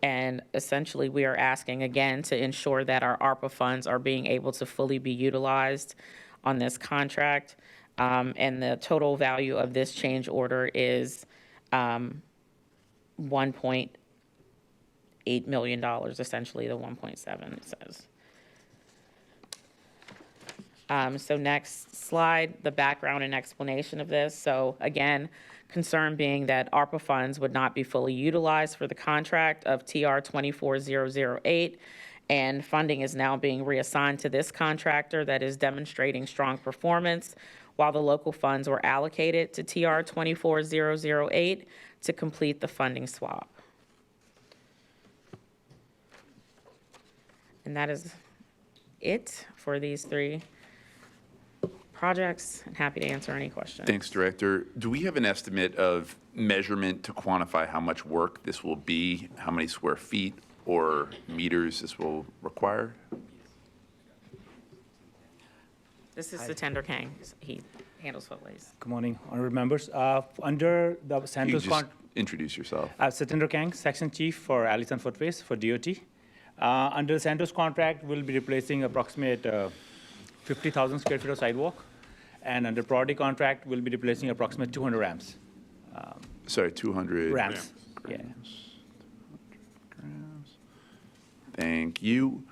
And essentially, we are asking again to ensure that our ARPA funds are being able to fully be utilized on this contract. And the total value of this change order is $1.8 million, essentially the 1.7 it says. So next slide, the background and explanation of this. So again, concern being that ARPA funds would not be fully utilized for the contract of TR 24008, and funding is now being reassigned to this contractor that is demonstrating strong performance, while the local funds were allocated to TR 24008 to complete the funding swap. And that is it for these 3 projects. I'm happy to answer any questions. Thanks, Director. Do we have an estimate of measurement to quantify how much work this will be, how many square feet or meters this will require? This is the Tender King. He handles footways. Good morning, honorable members. Under the You Santos just introduce yourself. Satinder Kang, Section Chief for Allison Footways for DOT. Under the Santos contract, we'll be replacing approximate 50,000 square feet of sidewalk. And under priority contract, we'll be replacing approximate 200 ramps. Sorry, 200? Ramps, yeah. Thank you.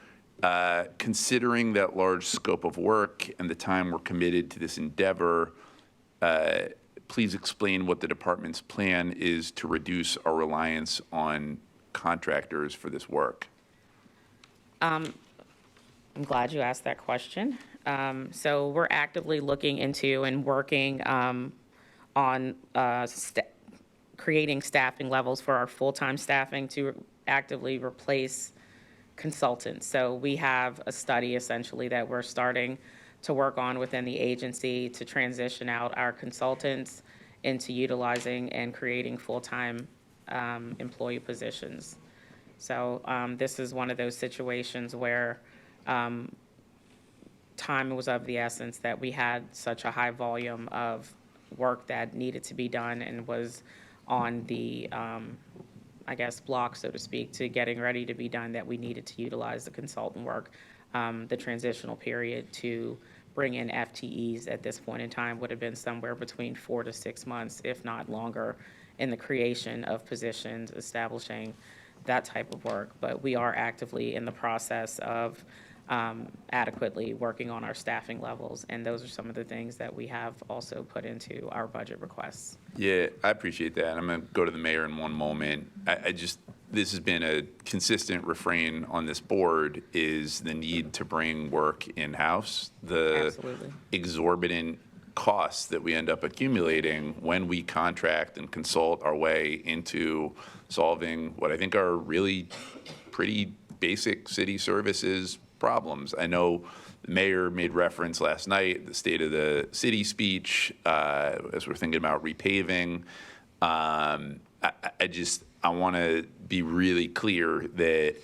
Considering that large scope of work and the time we're committed to this endeavor, please explain what the department's plan is to reduce our reliance on contractors for this work. I'm glad you asked that question. So we're actively looking into and working on creating staffing levels for our full-time staffing to actively replace consultants. So we have a study essentially that we're starting to work on within the agency to transition out our consultants into utilizing and creating full-time employee positions. So this is one of those situations where time was of the essence, that we had such a high volume of work that needed to be done and was on the, I guess, block, so to speak, to getting ready to be done, that we needed to utilize the consultant work. The transitional period to bring in FTEs at this point in time would have been somewhere between 4 to 6 months, if not longer, in the creation of positions, establishing that type of work. But we are actively in the process of adequately working on our staffing levels, and those are some of the things that we have also put into our budget requests. Yeah, I appreciate that. I'm going to go to the mayor in one moment. This has been a consistent refrain on this board, is the need to bring work in-house. The Absolutely. exorbitant costs that we end up accumulating when we contract and consult our way into solving what I think are really pretty basic city services problems. I know the mayor made reference last night, the State of the City speech, as we're thinking about repaving. I want to be really clear that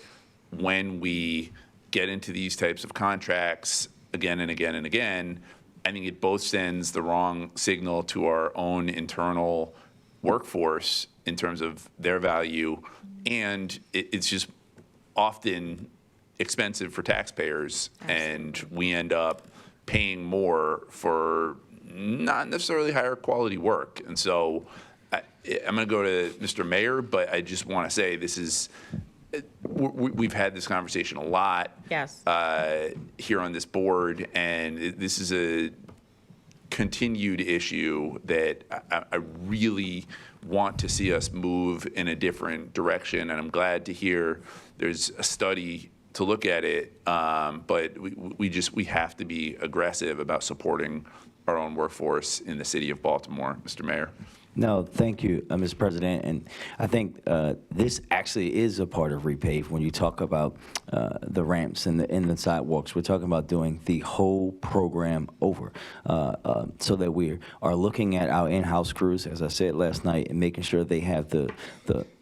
when we get into these types of contracts again and again and again, I think it both sends the wrong signal to our own internal workforce in terms of their value, and it's just often expensive for taxpayers. Absolutely. And we end up paying more for not necessarily higher quality work. And so I'm going to go to Mr. Mayor, but I just want to say this is, we've had this conversation a lot Yes. here on this board, and this is a continued issue that I really want to see us move in a different direction, and I'm glad to hear there's a study to look at it, but we have to be aggressive about supporting our own workforce in the city of Baltimore, Mr. Mayor. No, thank you, Mr. President. And I think this actually is a part of Repave. When you talk about the ramps and the sidewalks, we're talking about doing the whole program over, so that we are looking at our in-house crews, as I said last night, and making sure they have the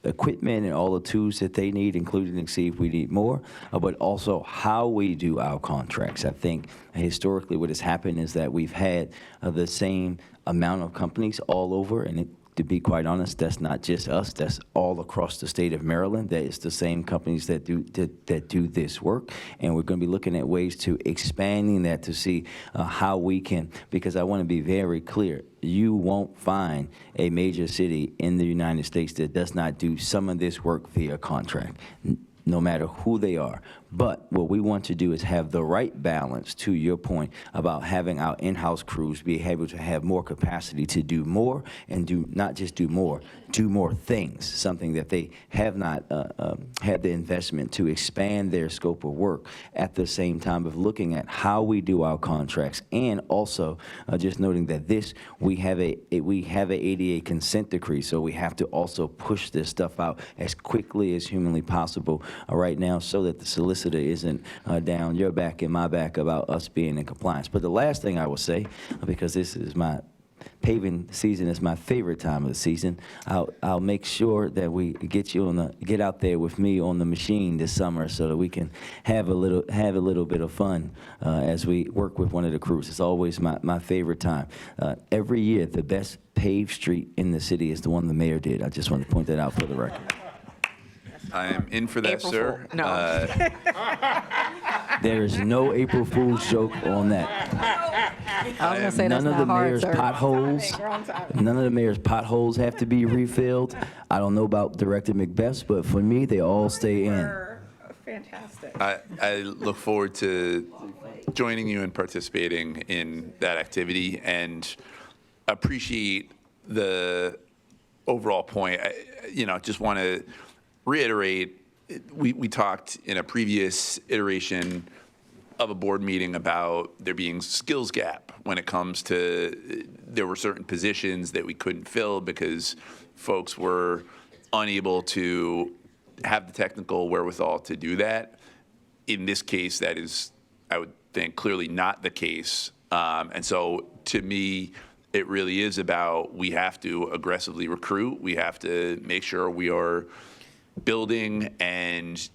equipment and all the tools that they need, including to see if we need more, but also how we do our contracts. I think historically what has happened is that we've had the same amount of companies all over, and to be quite honest, that's not just us, that's all across the state of Maryland. That is the same companies that do this work, and we're going to be looking at ways to expanding that to see how we can, because I want to be very clear, you won't find a major city in the United States that does not do some of this work via contract, no matter who they are. But what we want to do is have the right balance, to your point, about having our in-house crews be able to have more capacity to do more, and do not just do more things, something that they have not had the investment to expand their scope of work, at the same time of looking at how we do our contracts, and also just noting that we have a ADA consent decree, so we have to also push this stuff out as quickly as humanly possible right now, so that the solicitor isn't down your back and my back about us being in compliance. But the last thing I will say, because this is my paving season, is my favorite time of the season, I'll make sure that we get out there with me on the machine this summer, so that we can have a little bit of fun as we work with one of the crews. It's always my favorite time. Every year, the best paved street in the city is the one the mayor did. I just want to point that out for the record. I am in for that, April sir. Fool. No. There is no April Fool's joke on that. I was gonna say that's None of not the hard, mayor's sir. potholes have to be refilled. I don't know about Director Macbeth's, but for me, they all stay in. Fantastic. I look forward to joining you and participating in that activity, and appreciate the overall point. Just want to reiterate, we talked in a previous iteration of a board meeting about there being skills gap when it comes to, there were certain positions that we couldn't fill because folks were unable to have the technical wherewithal to do that. In this case, that is, I would think, clearly not the case. And so to me, it really is about, we have to aggressively recruit. We have to make sure we are building and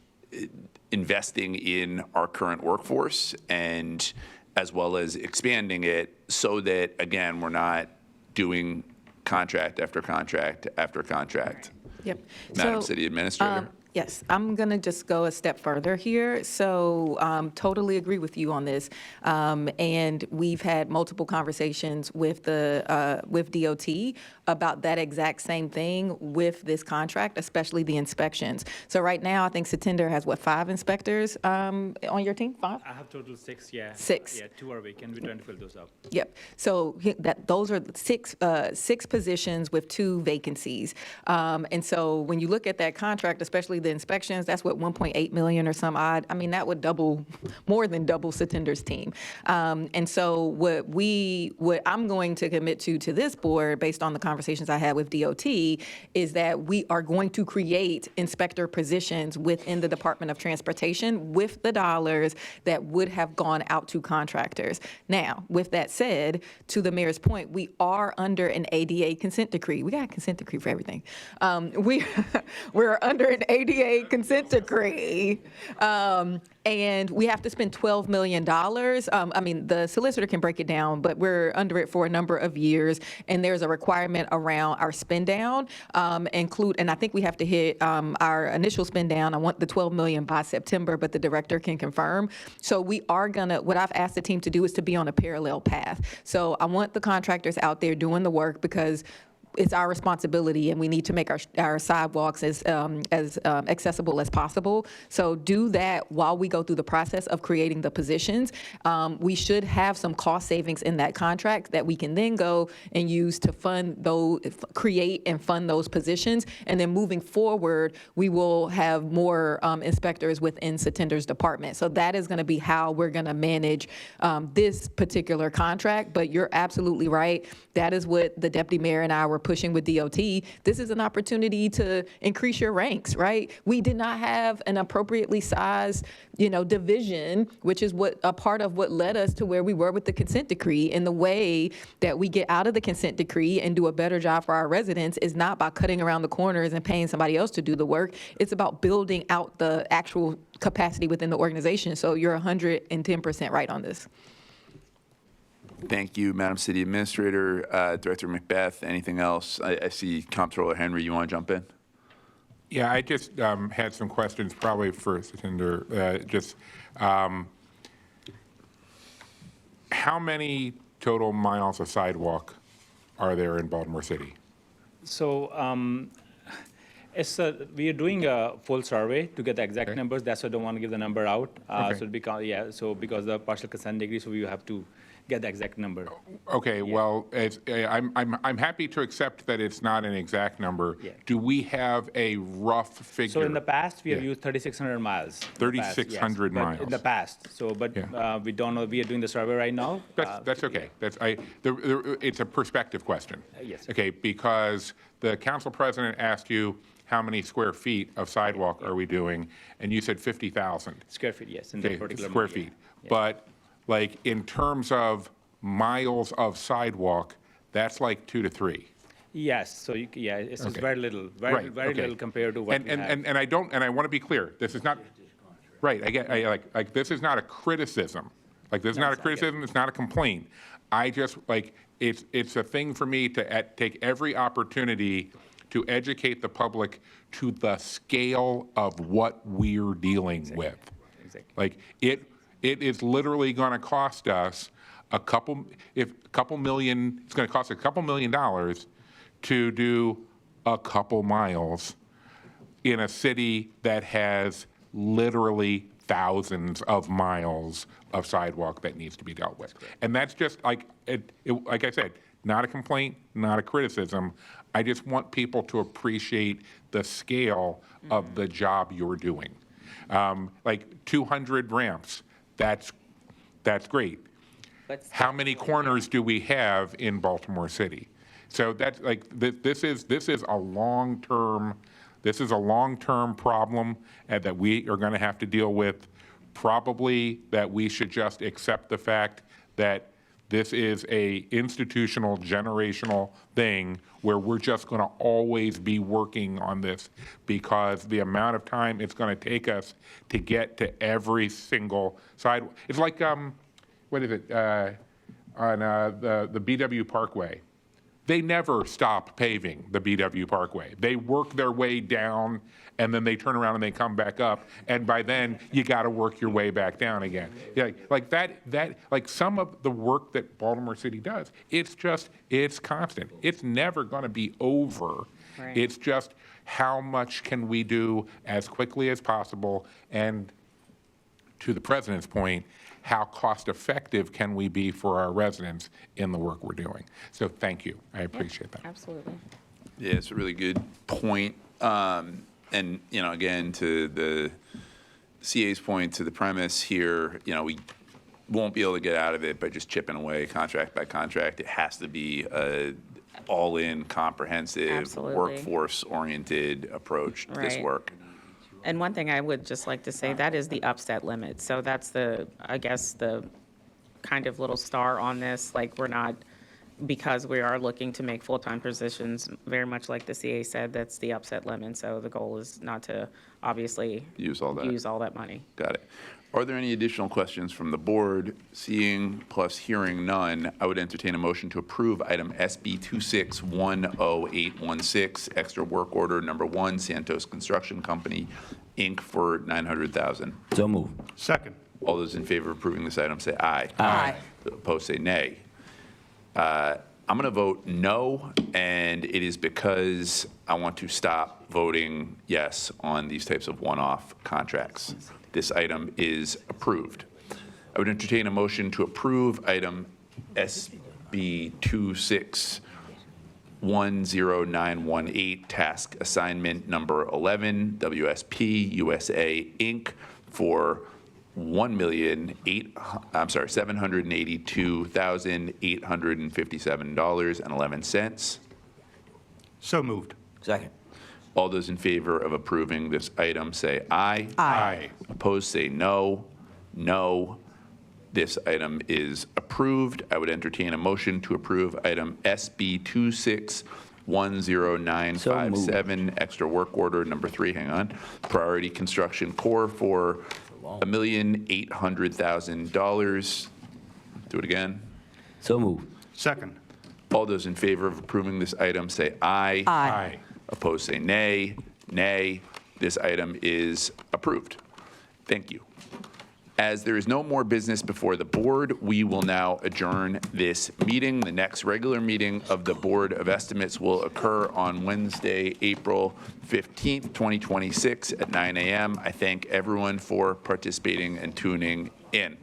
investing in our current workforce, and as well as expanding it, so that, again, we're not doing contract after contract after contract. Yep. Madam So, City Administrator. Yes, I'm going to just go a step further here. So totally agree with you on this. And we've had multiple conversations with with DOT about that exact same thing with this contract, especially the inspections. So right now, I think Satinder has, 5 inspectors on your team? 5? I have total 6, yeah. 6. Yeah, 2 are vacant. We're trying to fill those up. Yep. So those are six positions with 2 vacancies. And so when you look at that contract, especially the inspections, that's what, 1.8 million or some odd. I mean, that would more than double Satinder's team. And so what I'm going to commit to this board, based on the conversations I had with DOT, is that we are going to create inspector positions within the Department of Transportation with the dollars that would have gone out to contractors. Now, with that said, to the mayor's point, we are under an ADA consent decree. We got a consent decree for everything. We're under an ADA SBA consent decree. And we have to spend $12 million. I mean, the solicitor can break it down, but we're under it for a number of years. And there's a requirement around our spend down, and I think we have to hit our initial spend down. I want the $12 million by September, but the director can confirm. So we are what I've asked the team to do is to be on a parallel path. So I want the contractors out there doing the work because it's our responsibility, and we need to make our sidewalks as accessible as possible. So do that while we go through the process of creating the positions. We should have some cost savings in that contract that we can then go and use to create and fund those positions. And then moving forward, we will have more inspectors within Satinder's department. So that is going to be how we're going to manage this particular contract. But you're absolutely right. That is what the deputy mayor and I were pushing with DOT. This is an opportunity to increase your ranks, right? We did not have an appropriately sized, division, which is a part of what led us to where we were with the consent decree. And the way that we get out of the consent decree and do a better job for our residents is not by cutting around the corners and paying somebody else to do the work. It's about building out the actual capacity within the organization. So you're 110% right on this. Thank you, Madam City Administrator. Director Macbeth, anything else? I see Comptroller Henry, you want to jump in? Yeah, I just had some questions probably for Satinder. How many total miles of sidewalk are there in Baltimore City? So we are doing a full survey to get the exact numbers. That's why I don't want to give the number out. Okay. Because the partial consent decree, so we have to get the exact number. Okay, well, I'm happy to accept that it's not an exact number. Yeah. Do we have a rough figure? So in the past, we have used 3,600 miles. 3,600 miles. In the past. So, we don't know. We are doing the survey right now. That's okay. It's a perspective question. Yes. Okay, because the council president asked you how many square feet of sidewalk are we doing, and you said 50,000. Square feet, yes, in that particular square area. feet. Yeah. But like in terms of miles of sidewalk, that's like 2 to 3. Yes. So it's just Okay. very little, Right, very okay. little compared to what we have. And I want to be clear. This is not right. This is not a criticism. Like this is not a criticism. It's not a complaint. I just it's a thing for me to take every opportunity to educate the public to the scale of what we're dealing with. Exactly. Like it is literally going to cost us a couple million. It's going to cost a couple $1 million to do a couple miles in a city that has literally thousands of miles of sidewalk that needs to be dealt with. And that's just like I said, not a complaint, not a criticism. I just want people to appreciate the scale of the job you're doing. Like 200 ramps, that's great. How many corners do we have in Baltimore City? So that's like this is a long-term problem that we are going to have to deal with. Probably that we should just accept the fact that this is a institutional, generational thing where we're just going to always be working on this because the amount of time it's going to take us to get to every single sidewalk. It's like, what is it, on the BW Parkway. They never stop paving the BW Parkway. They work their way down, and then they turn around and they come back up, and by then you got to work your way back down again. Yeah, like that. Like some of the work that Baltimore City does, it's constant. It's never going to be over. Right. It's just how much can we do as quickly as possible, and to the president's point, how cost-effective can we be for our residents in the work we're doing? So thank you. I appreciate that. Absolutely. Yeah, it's a really good point. And, again, to the CA's point, to the premise here, we won't be able to get out of it by just chipping away contract by contract. It has to be a all-in, comprehensive, Absolutely. workforce-oriented approach to this Right. work. And one thing I would just like to say, that is the upset limit. So that's the kind of little star on this. Like, we're not because we are looking to make full-time positions, very much like the CA said, that's the upset lemon. So the goal is not to obviously Use all that. use all that money. Got it. Are there any additional questions from the board? Seeing plus hearing none, I would entertain a motion to approve item SB 2610-816, extra work order number 1, Santos Construction Company, Inc., for $900,000. So move. Second. All those in favor of approving this item say aye. Aye. Opposed, say nay. I'm going to vote no, and it is because I want to stop voting yes on these types of one-off contracts. This item is approved. I would entertain a motion to approve item SB 2610918, task assignment number 11, WSP USA Inc., for $782,857.11. So moved. Second. All those in favor of approving this item say aye. Aye. Opposed, say no. No. This item is approved. I would entertain a motion to approve item SB 2610957, extra work order number 3, hang on, Priority Construction Corps for $1,800,000. Do it again. So move. Second. All those in favor of approving this item say aye. Aye. Opposed, say nay. Nay. This item is approved. Thank you. As there is no more business before the board, we will now adjourn this meeting. The next regular meeting of the Board of Estimates will occur on Wednesday, April 15th, 2026 at 9 a.m. I thank everyone for participating and tuning in.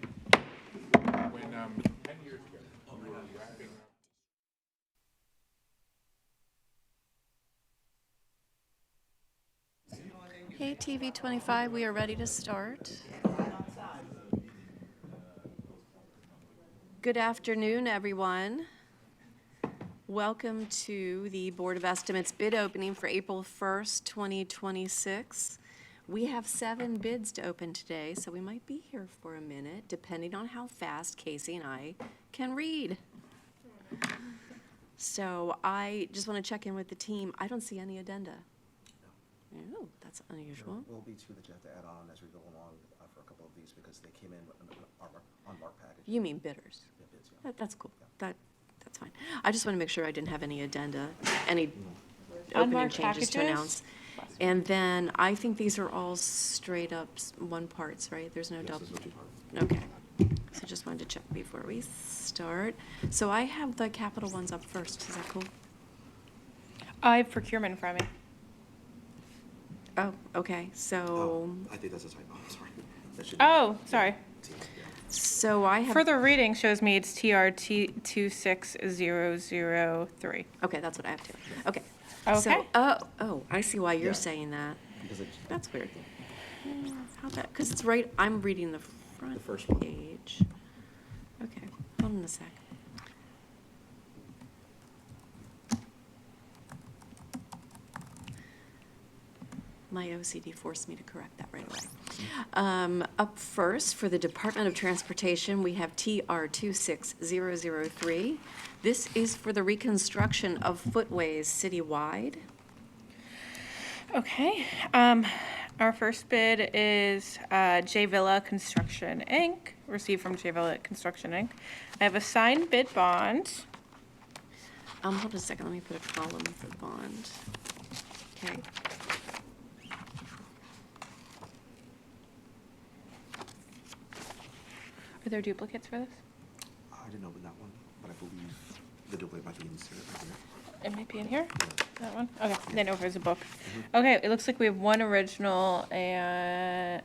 Hey, TV 25, we are ready to start. Good afternoon, everyone. Welcome to the Board of Estimates bid opening for April 1st, 2026. We have 7 bids to open today, so we might be here for a minute, depending on how fast Casey and I can read. So I just want to check in with the team. I don't see any addenda. Oh, that's unusual. Will be two that you have to add on as we go along for a couple of these because they came in on marked package. You mean bidders? That's cool. That's fine. I just want to make sure I didn't have any addenda, any opening Unmarked changes to packages? announce. And then I think these are all straight up one parts, right? There's no double. Okay. So just wanted to check before we start. So I have the capital ones up first. Is that cool? I have procurement in front of me. Oh, okay. So, I think that's a typo. I'm sorry. That should Oh, sorry. so I have. Further reading shows me it's TRT 26003. Okay, that's what I have too. Okay. Okay. So, oh, I see why you're saying that. That's weird. How that? Because it's right. I'm reading the front page. Okay. Hold on a sec. My OCD forced me to correct that right away. Up first, for the Department of Transportation, we have TR 26003. This is for the reconstruction of footways citywide. Okay. Our first bid is J Villa Construction, Inc., received from J Villa Construction, Inc. I have a signed bid bond. Hold on a second, let me put a column for bond. Okay. Are there duplicates for this? I didn't open that one, but I believe the duplicate might be in this here. It might be in here? That one? Okay, then over is a book. Okay, it looks like we have one original, and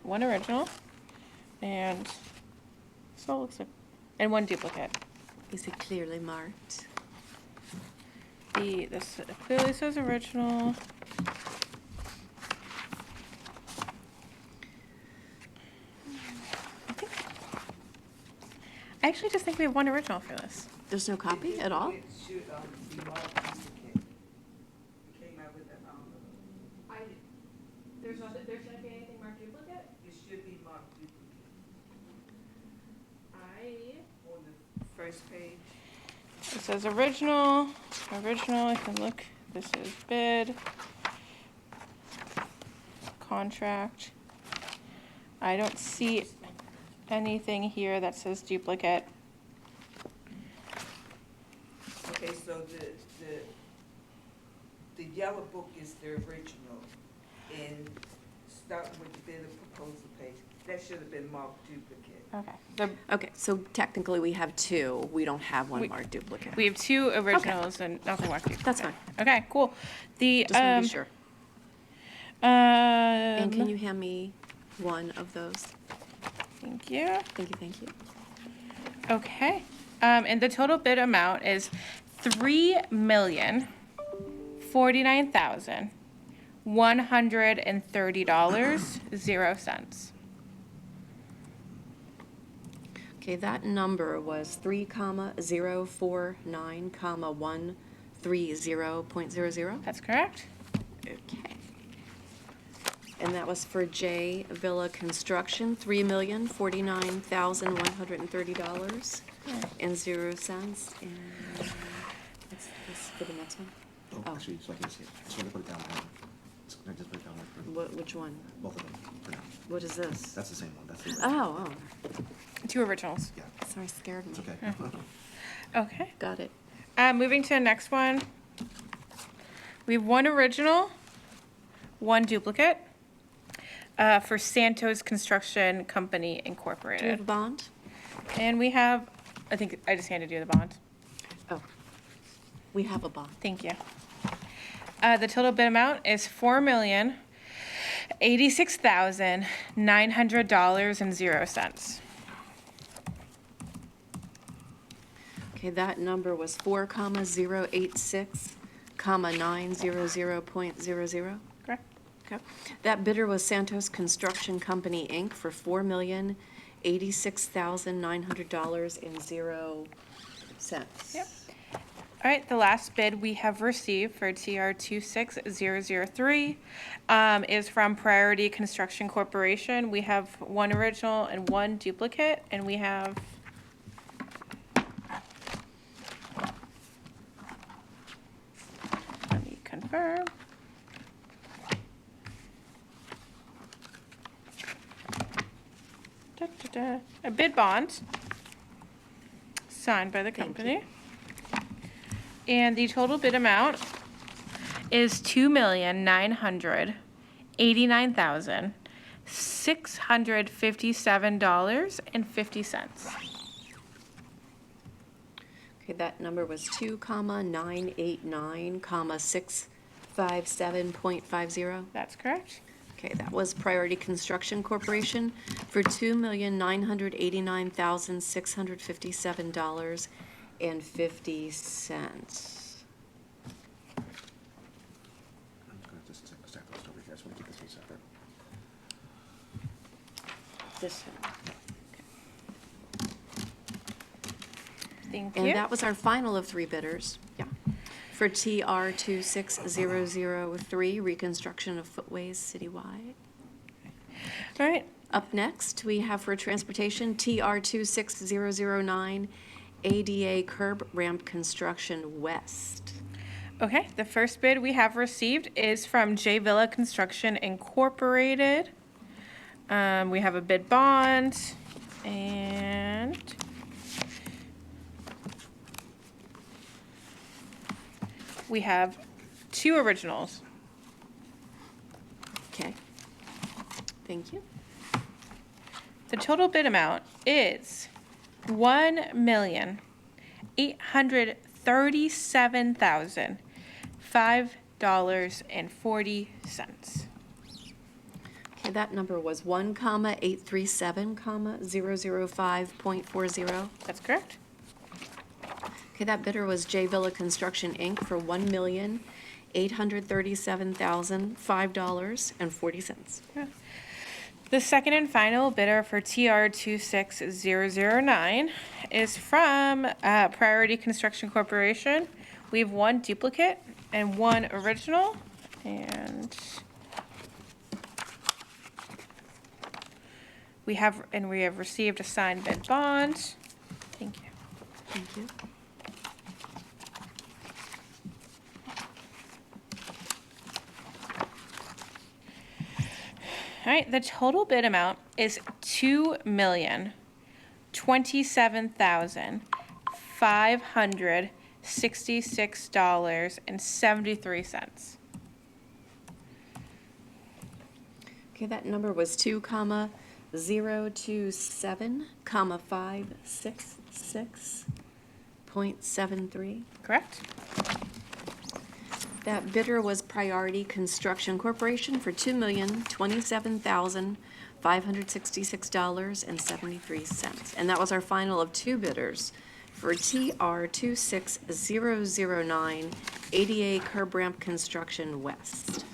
so it looks like, and one duplicate. Is it clearly marked? This clearly says original. I actually just think we have one original for this. There's no copy at all? There shouldn't be anything marked duplicate? It should be marked duplicate. On the first page. It says original, I can look, this is bid, contract. I don't see anything here that says duplicate. Okay, so the yellow book is the original, and starting with the bid of proposal page, that should have been marked duplicate. Okay. Okay, so technically we have two. We don't have one marked duplicate. We have two originals and nothing marked duplicate. That's fine. Okay, cool. The, Just want to be sure. And can you hand me one of those? Thank you. Thank you, thank you. Okay, and the total bid amount is $3,049,130.00. Okay, that number was 3,049,130.00. That's correct. Okay. And that was for J Villa Construction, $3,049,130.00. And 0 cents. And what's this for the next one? Oh, actually, so I can see it. Just want to put it down there. I just put it down there. Which one? Both of them, for now. What is this? That's the same one. That's the original. Oh, Two originals. Yeah. sorry, scared me. It's okay. Okay. Got it. Moving to the next one. We have one original, one duplicate, for Santos Construction Company Do we have a Incorporated. bond? And we have, I think I just handed you the bond. Oh, we have a bond. Thank you. The total bid amount is $4,086,900.00. Okay, that number was 4,086,900.00. Correct. Okay. That bidder was Santos Construction Company, Inc. for $4,086,900.00. Yep. All right, the last bid we have received for TR 26003 is from Priority Construction Corporation. We have one original and one duplicate, and we have let me confirm. A bid bond signed by the company. And the total bid amount is $2,989,657.50. Okay, that number was 2,989,657.50. That's correct. Okay, that was Priority Construction Corporation for $2,989,657.50. I'm gonna just stack those over here. I just want to keep this one separate. This one. Thank you. And that was our final of three bidders. Yeah. For TR 26003, reconstruction of footways citywide. All right. Up next, we have for transportation, TR 26009, ADA curb ramp construction west. Okay, the first bid we have received is from J Villa Construction Incorporated. We have a bid bond, and we have two originals. Okay. Thank you. The total bid amount is $1,837,005.40. Okay, that number was 1,837,005.40. That's correct. Okay, that bidder was J Villa Construction, Inc. for $1,837,005.40. Yeah. The second and final bidder for TR 26009 is from Priority Construction Corporation. We have one duplicate and one original, and we have received a signed bid bond. Thank you. Thank you. All right, the total bid amount is $2,027,566.73. Okay, that number was 2,027,566.73. Correct? That bidder was Priority Construction Corporation for $2,027,566.73. And that was our final of two bidders for TR 26009 ADA Curb Ramp Construction West.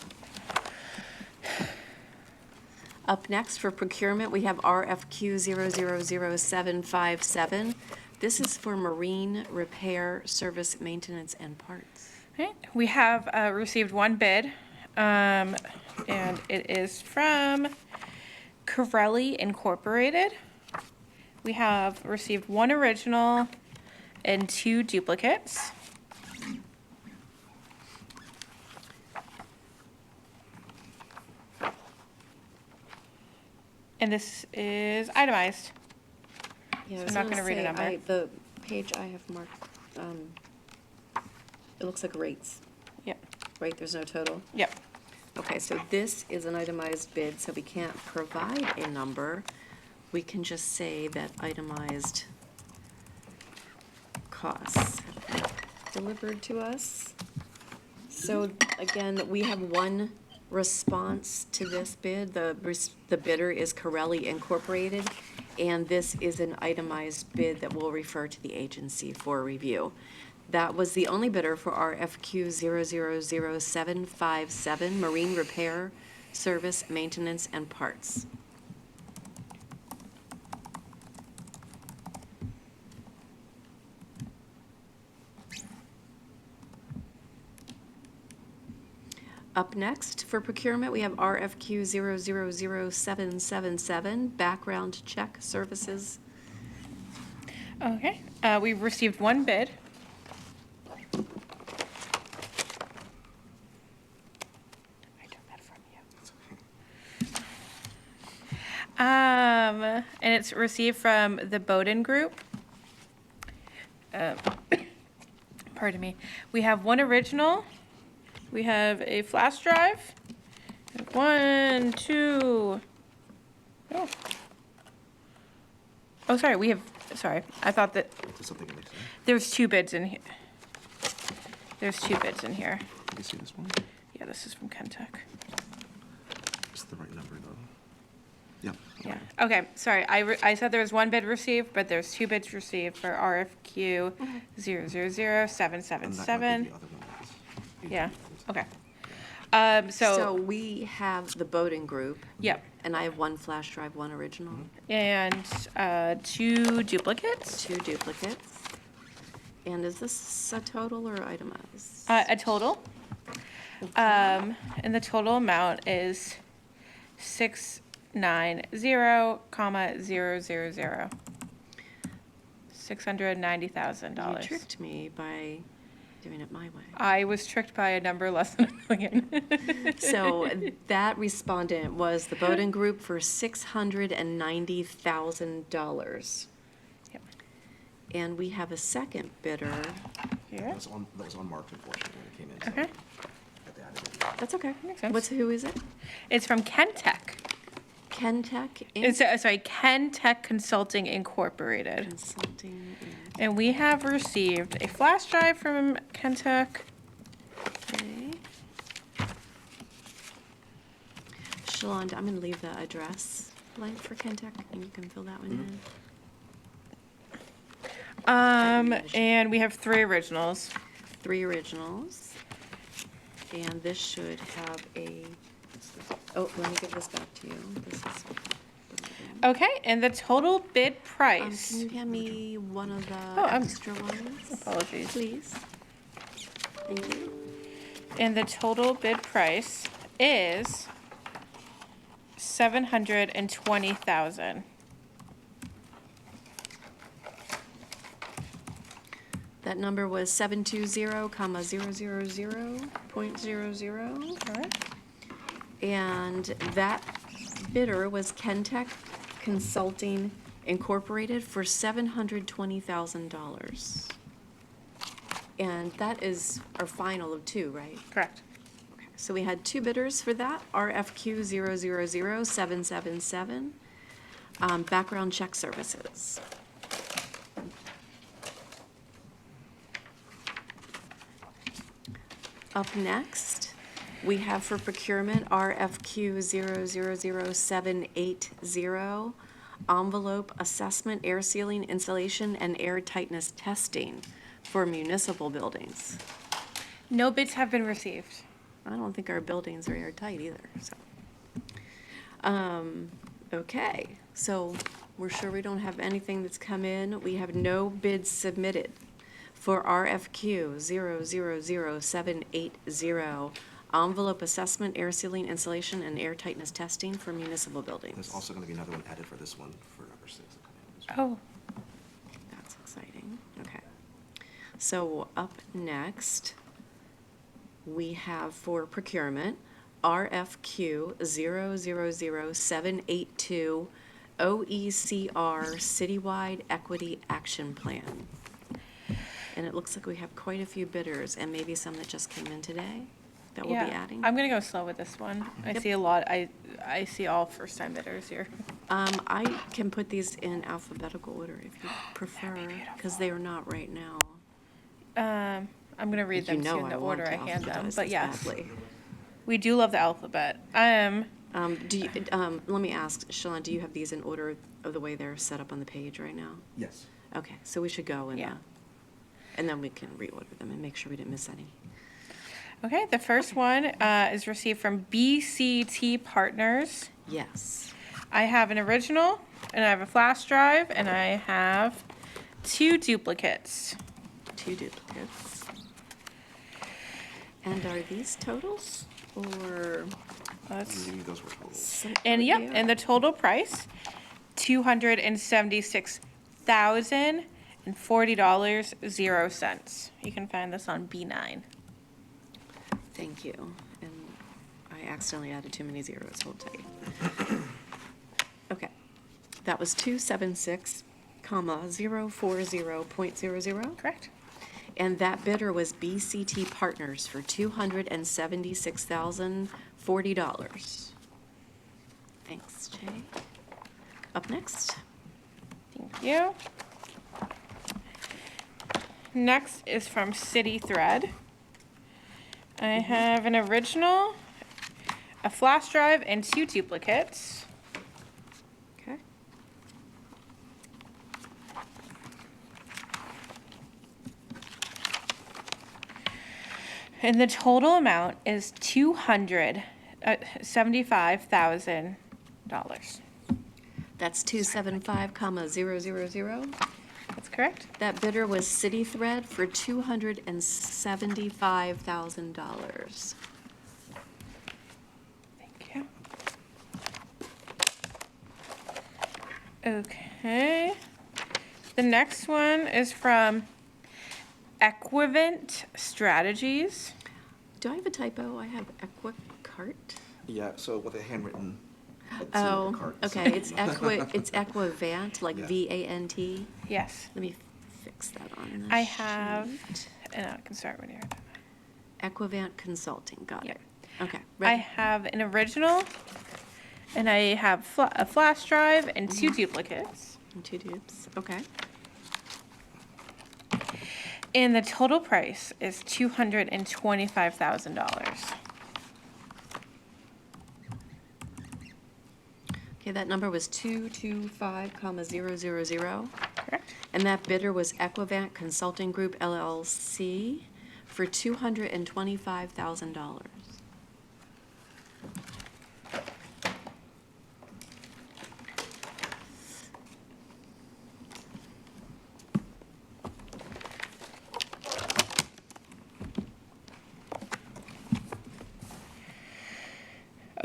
Up next for procurement, we have RFQ 000757. This is for marine repair, service, maintenance, and parts. Okay, we have received one bid, and it is from Corelli Incorporated. We have received one original and two duplicates. And this is itemized. Yeah, I So was I'm not going to read a say, number. The page I have marked, it looks like rates. Yep. Right, there's no total? Yep. Okay, so this is an itemized bid, so we can't provide a number. We can just say that itemized costs have been delivered to us. So again, we have one response to this bid. The bidder is Corelli Incorporated, and this is an itemized bid that will refer to the agency for review. That was the only bidder for RFQ 000757, Marine Repair, Service, Maintenance, and Parts. Up next for procurement, we have RFQ 000777, Background Check Services. Okay, we've received one bid. And it's received from the Bowden Group. Pardon me. We have one original. We have a flash drive. One, two. Oh, sorry. We have. Sorry, I thought that there's two bids in here. There's two bids in here. You see this one? Yeah, this is from Kentech. It's the right number, though. Yeah. Yeah, okay, sorry, I said there was one bid received, but there's two bids received for RFQ 000777. Yeah, okay. So we have the Bowden Group. Yep. And I have one flash drive, one original. And two duplicates? Two duplicates. And is this a total or itemized? A total. And the total amount is 690,000. $690,000. You tricked me by doing it my way. I was tricked by a number less than $1 million. So that respondent was the Bowden Group for $690,000. Yep. And we have a second bidder. Here. That was unmarked, unfortunately, when it came in. Okay. That's okay. Makes sense. Who is it? It's from Kentech. Kentech Inc. It's, sorry, Kentech Consulting Incorporated. Consulting Inc. And we have received a flash drive from Kentech. Okay. Shalonda, I'm gonna leave the address blank for Kentech, and you can fill that one in. And we have three originals. Three originals. And this should have a, oh, let me give this back to you. This is. Okay, and the total bid price. Can you hand me one of the I'm- extra ones? Apologies. Please. Thank you. And the total bid price is $720,000. That number was 720,000.00. Correct. And that bidder was Kentech Consulting Incorporated for $720,000. And that is our final of two, right? Correct. Okay, so we had two bidders for that, RFQ 000777, background check services. Up next, we have for procurement RFQ 000780, envelope assessment, air sealing, insulation, and air tightness testing for municipal buildings. No bids have been received. I don't think our buildings are airtight either, so. Okay, so we're sure we don't have anything that's come in. We have no bids submitted for RFQ 000780, envelope assessment, air sealing, insulation, and air tightness testing for municipal buildings. There's also going to be another one added for this one for number 6. Oh. That's exciting, okay. So up next, we have for procurement, RFQ 000782, OECR Citywide Equity Action Plan. And it looks like we have quite a few bidders, and maybe some that just came in today that we'll be adding. I'm gonna go slow with this one. I see a lot, I see all first-time bidders here. I can put these in alphabetical order if you prefer, because they are not right now. I'm gonna read You them to know you in I the want order to I hand them, alphabetize but this yes. badly. We do love the alphabet. Do you, let me ask, Shalon, do you have these in order of the way they're set up on the page right now? Yes. Okay, so we should go and, Yeah. and then we can reorder them and make sure we didn't miss any. Okay, the first one is received from BCT Partners. Yes. I have an original, and I have a flash drive, and I have 2 duplicates. 2 duplicates. And are these totals, or? Let's, Those were total. and yep, and the total price, $276,040.00. You can find this on B9. Thank you. And I accidentally added too many zeros, hold tight. Okay, that was 276, 040.00. Correct. And that bidder was BCT Partners for $276,040. Thanks, Jay. Up next. Thank you. Next is from City Thread. I have an original, a flash drive, and 2 duplicates. Okay. And the total amount is $275,000. That's 275,000. That's correct. That bidder was City Thread for $275,000. Thank you. Okay. The next one is from Equivent Strategies. Do I have a typo? I have Equicart. Yeah, so with a handwritten. Oh, okay, it's Equivant, like Yeah. VANT. Yes. Let me fix that on the I have, sheet. and I can start when you're done. Equivant Consulting, got it. Okay, I ready? have an original, and I have a flash drive and 2 duplicates. And 2 dupes, okay. And the total price is $225,000. Okay, that number was 225,000. Correct. And that bidder was Equivant Consulting Group LLC for $225,000.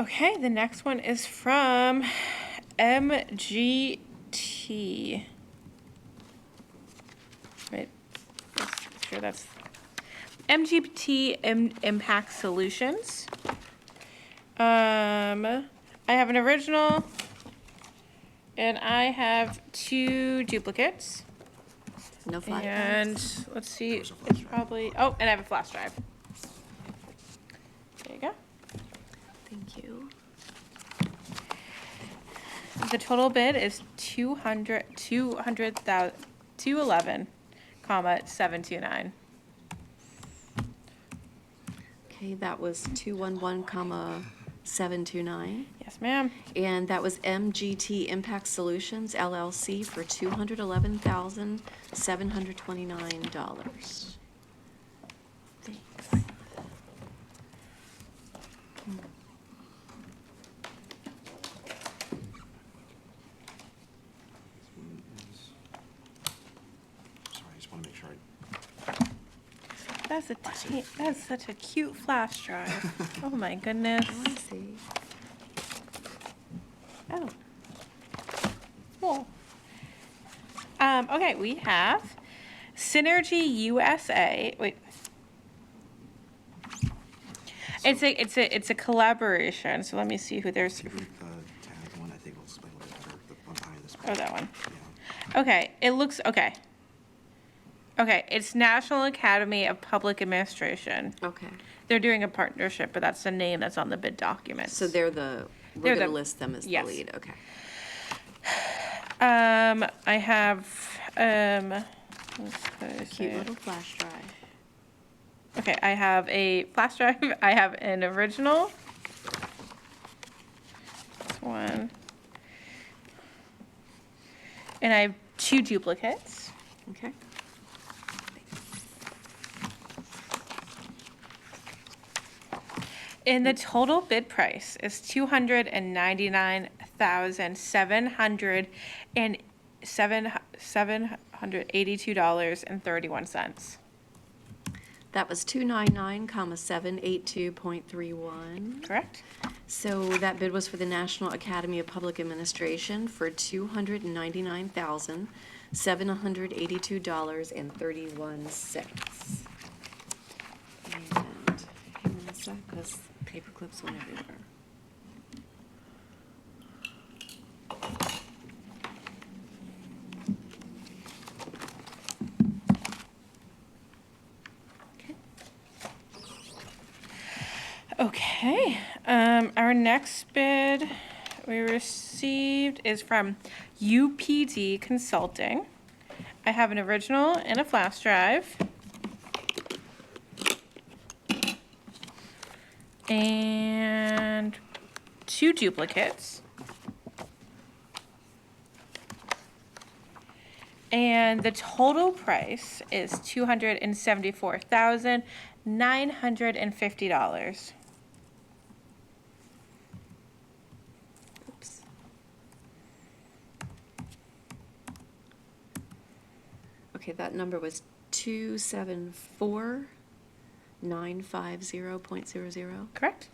Okay, the next one is from MGT. Wait, let's make sure that's MGT Impact Solutions. I have an original, and I have 2 duplicates. No flash And drives? let's see, it's probably, oh, and I have a flash drive. There you go. Thank you. The total bid is 211,729. Okay, that was 211,729. Yes, ma'am. And that was MGT Impact Solutions LLC for $211,729. Thanks. Sorry, I just want to make sure That's such a cute flash drive. Oh my goodness. Oh, I see. Oh. Cool. Okay, we have Synergy USA. Wait. It's a collaboration. So let me see who there's. the tag one, I think will explain a little bit better, the one behind this. Oh, that one. Okay, it looks okay. Okay, it's National Academy of Public Administration. Okay. They're doing a partnership, but that's the name that's on the bid document. So we're going to list them as the yes. lead, okay. I have, A cute little flash drive. okay, I have a flash drive, I have an original. This one. And I have 2 duplicates. Okay. And the total bid price is $299,782.31. That was 299,782.31. Correct. So that bid was for the National Academy of Public Administration for $299,782.31. And hang on a sec, because paper clips went everywhere. Okay, our next bid we received is from UPD Consulting. I have an original and a flash drive. And 2 duplicates. And the total price is $274,950. Oops. Okay, that number was 274,950.00. Correct.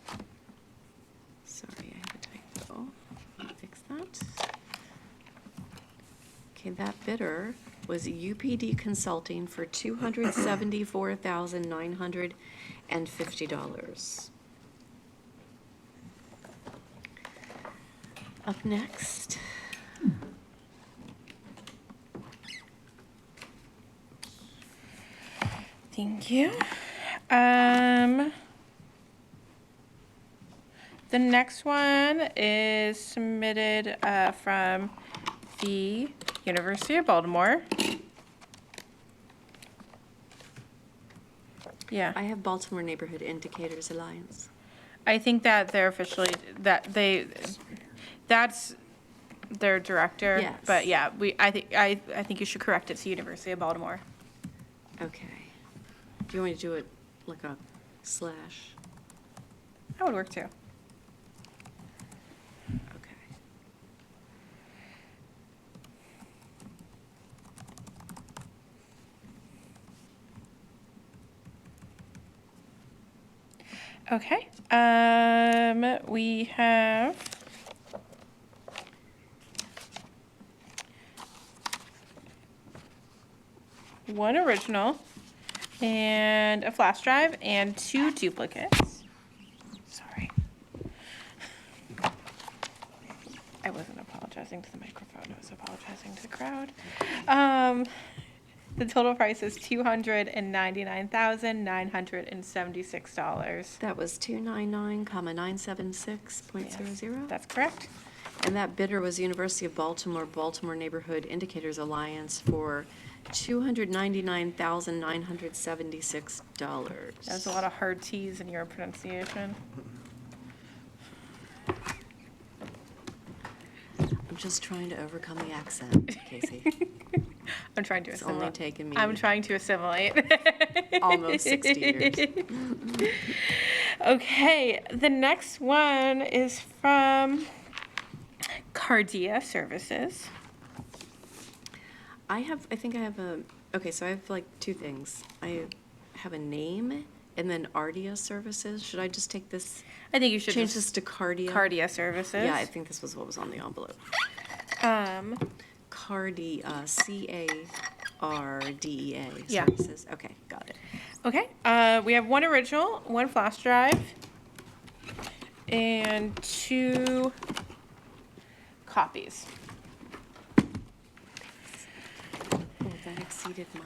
Sorry, I have a typo. Let me fix that. Okay, that bidder was UPD Consulting for $274,950. Up next. Thank you. The next one is submitted from the University of Baltimore. Yeah. I have Baltimore Neighborhood Indicators Alliance. I think that they're officially, that's their director. Yes. But yeah, I think you should correct it to University of Baltimore. Okay. Do you want me to do it like a slash? That would work too. Okay. Okay, we have one original and a flash drive and 2 duplicates. Sorry. talking to the crowd. The total price is $299,976. That was 299,976.00. That's correct. And that bidder was University of Baltimore, Baltimore Neighborhood Indicators Alliance for $299,976. That was a lot of hard T's in your pronunciation. I'm just trying to overcome the accent, Casey. I'm trying to It's assimilate. only taken me I'm trying to assimilate. almost 60 years. Okay, the next one is from Cardia Services. I think I have so I have like two things. I have a name and then Ardia Services. Should I just take this? I think you should change just- this to Cardia. Cardia Services. Yeah, I think this was what was on the envelope. Cardia, C-A-R-D-E-A Yeah. Services. Okay, got it. Okay, we have one original, one flash drive, and 2 copies. Oh, that exceeded my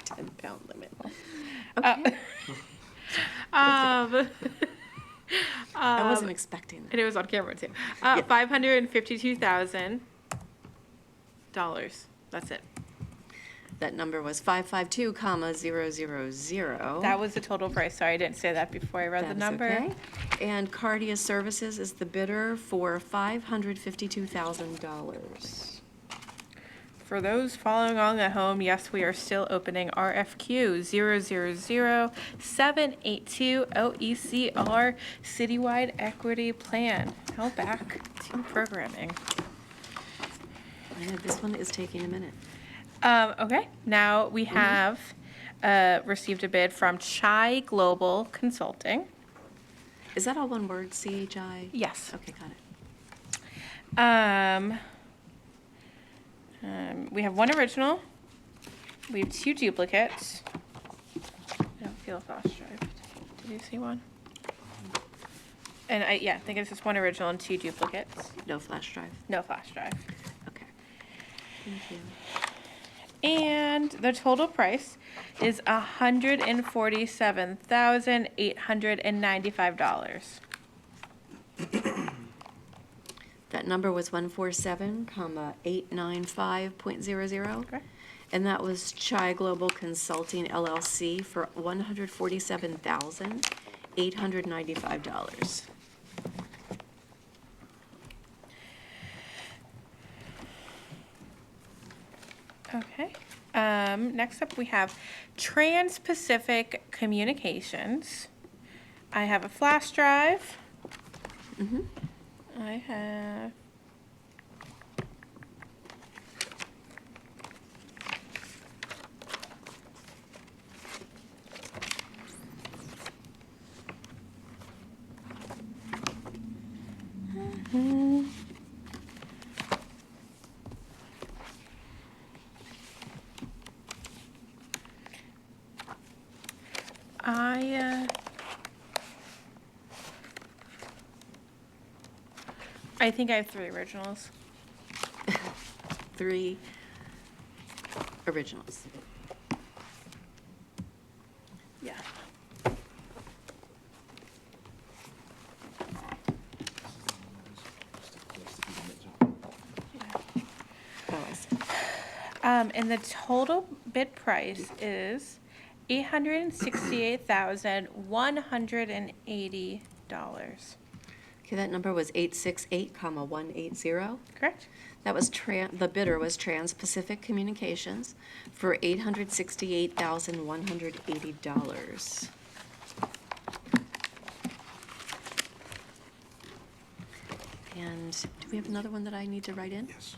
10-pound limit. Okay. I wasn't expecting that. And it was on camera too. $552,000. That's it. That number was 552,000. That was the total price. Sorry, I didn't say that before I read That the is number. okay. And Cardia Services is the bidder for $552,000. For those following along at home, yes, we are still opening RFQ 000782 OECR Citywide Equity Plan. Now back to programming. I know this one is taking a minute. Okay, now we have received a bid from Chai Global Consulting. Is that all one word, CHI? Yes. Okay, got it. We have one original. We have 2 duplicates. I don't feel a flash drive. Did you see one? And I think it's just one original and 2 duplicates. No flash drive. No flash drive. Okay. Thank you. And the total price is $147,895. That number was 147,895.00. Okay. And that was Chai Global Consulting LLC for $147,895. Okay. Next up, we have Trans-Pacific Communications. I have a flash drive. I have I think I have 3 originals. 3 originals. Yeah. Oh, I see. And the total bid price is $868,180. Okay, that number was 868,180. Correct? That was, the bidder was Trans-Pacific Communications for $868,180. And do we have another one that I need to write in? Yes.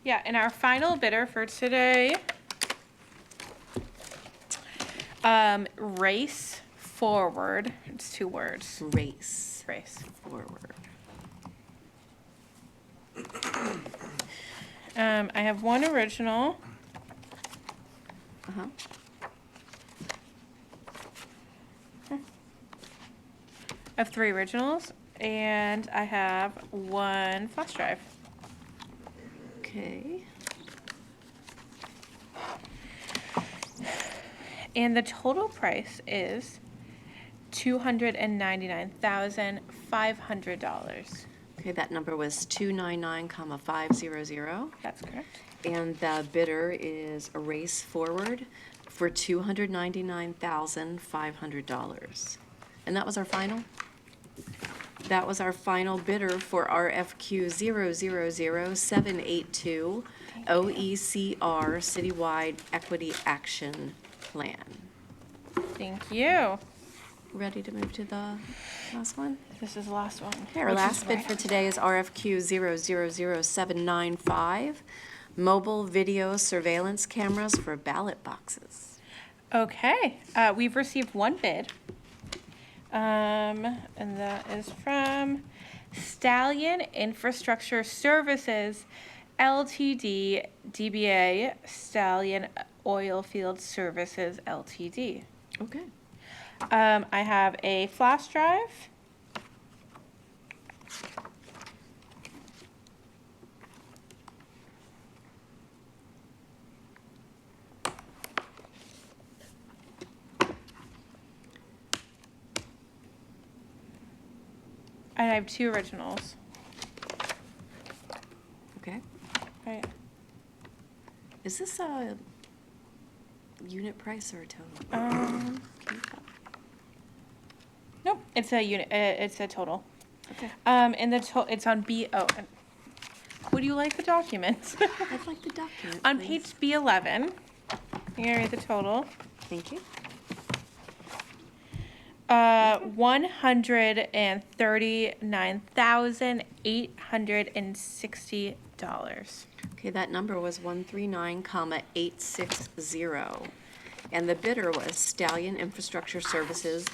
Yeah, and our final bidder for today, Race Forward. It's 2 words. Race Race. Forward. I have 1 original. Uh-huh. I have 3 originals And I have one flash drive. Okay. And the total price is $299,500. Okay, that number was 299,500. That's correct. And the bidder is Erase Forward for $299,500. And that was our final? That was our final bidder for RFQ 000782, OECR Citywide Equity Action Plan. Thank you. Ready to move to the last one? This is the last one. Okay, our which is last bid right. for today is RFQ 000795, Mobile Video Surveillance Cameras for Ballot Boxes. Okay, we've received one bid. And that is from Stallion Infrastructure Services LTD, DBA Stallion Oilfield Services LTD. Okay. I have a flash drive. And I have two originals. Okay. Right. Is this a unit price or a total? Nope, it's a unit, it's a total. Okay. And it's on and would you like the document? I'd like the document, On please. page B11, you're gonna read the total. Thank you. $139,860. Okay, that number was 139,860. And the bidder was Stallion Infrastructure Services,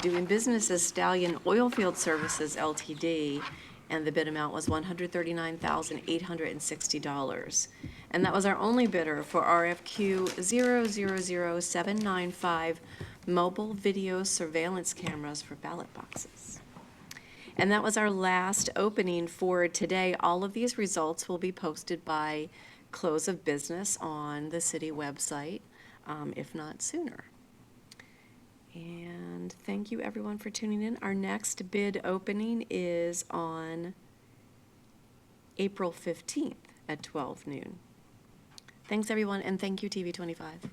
doing business as Stallion Oilfield Services LTD, and the bid amount was $139,860. And that was our only bidder for RFQ 000795, Mobile Video Surveillance Cameras for Ballot Boxes. And that was our last opening for today. All of these results will be posted by close of business on the city website, if not sooner. And thank you, everyone, for tuning in. Our next bid opening is on April 15th at 12 noon. Thanks, everyone, and thank you, TV 25.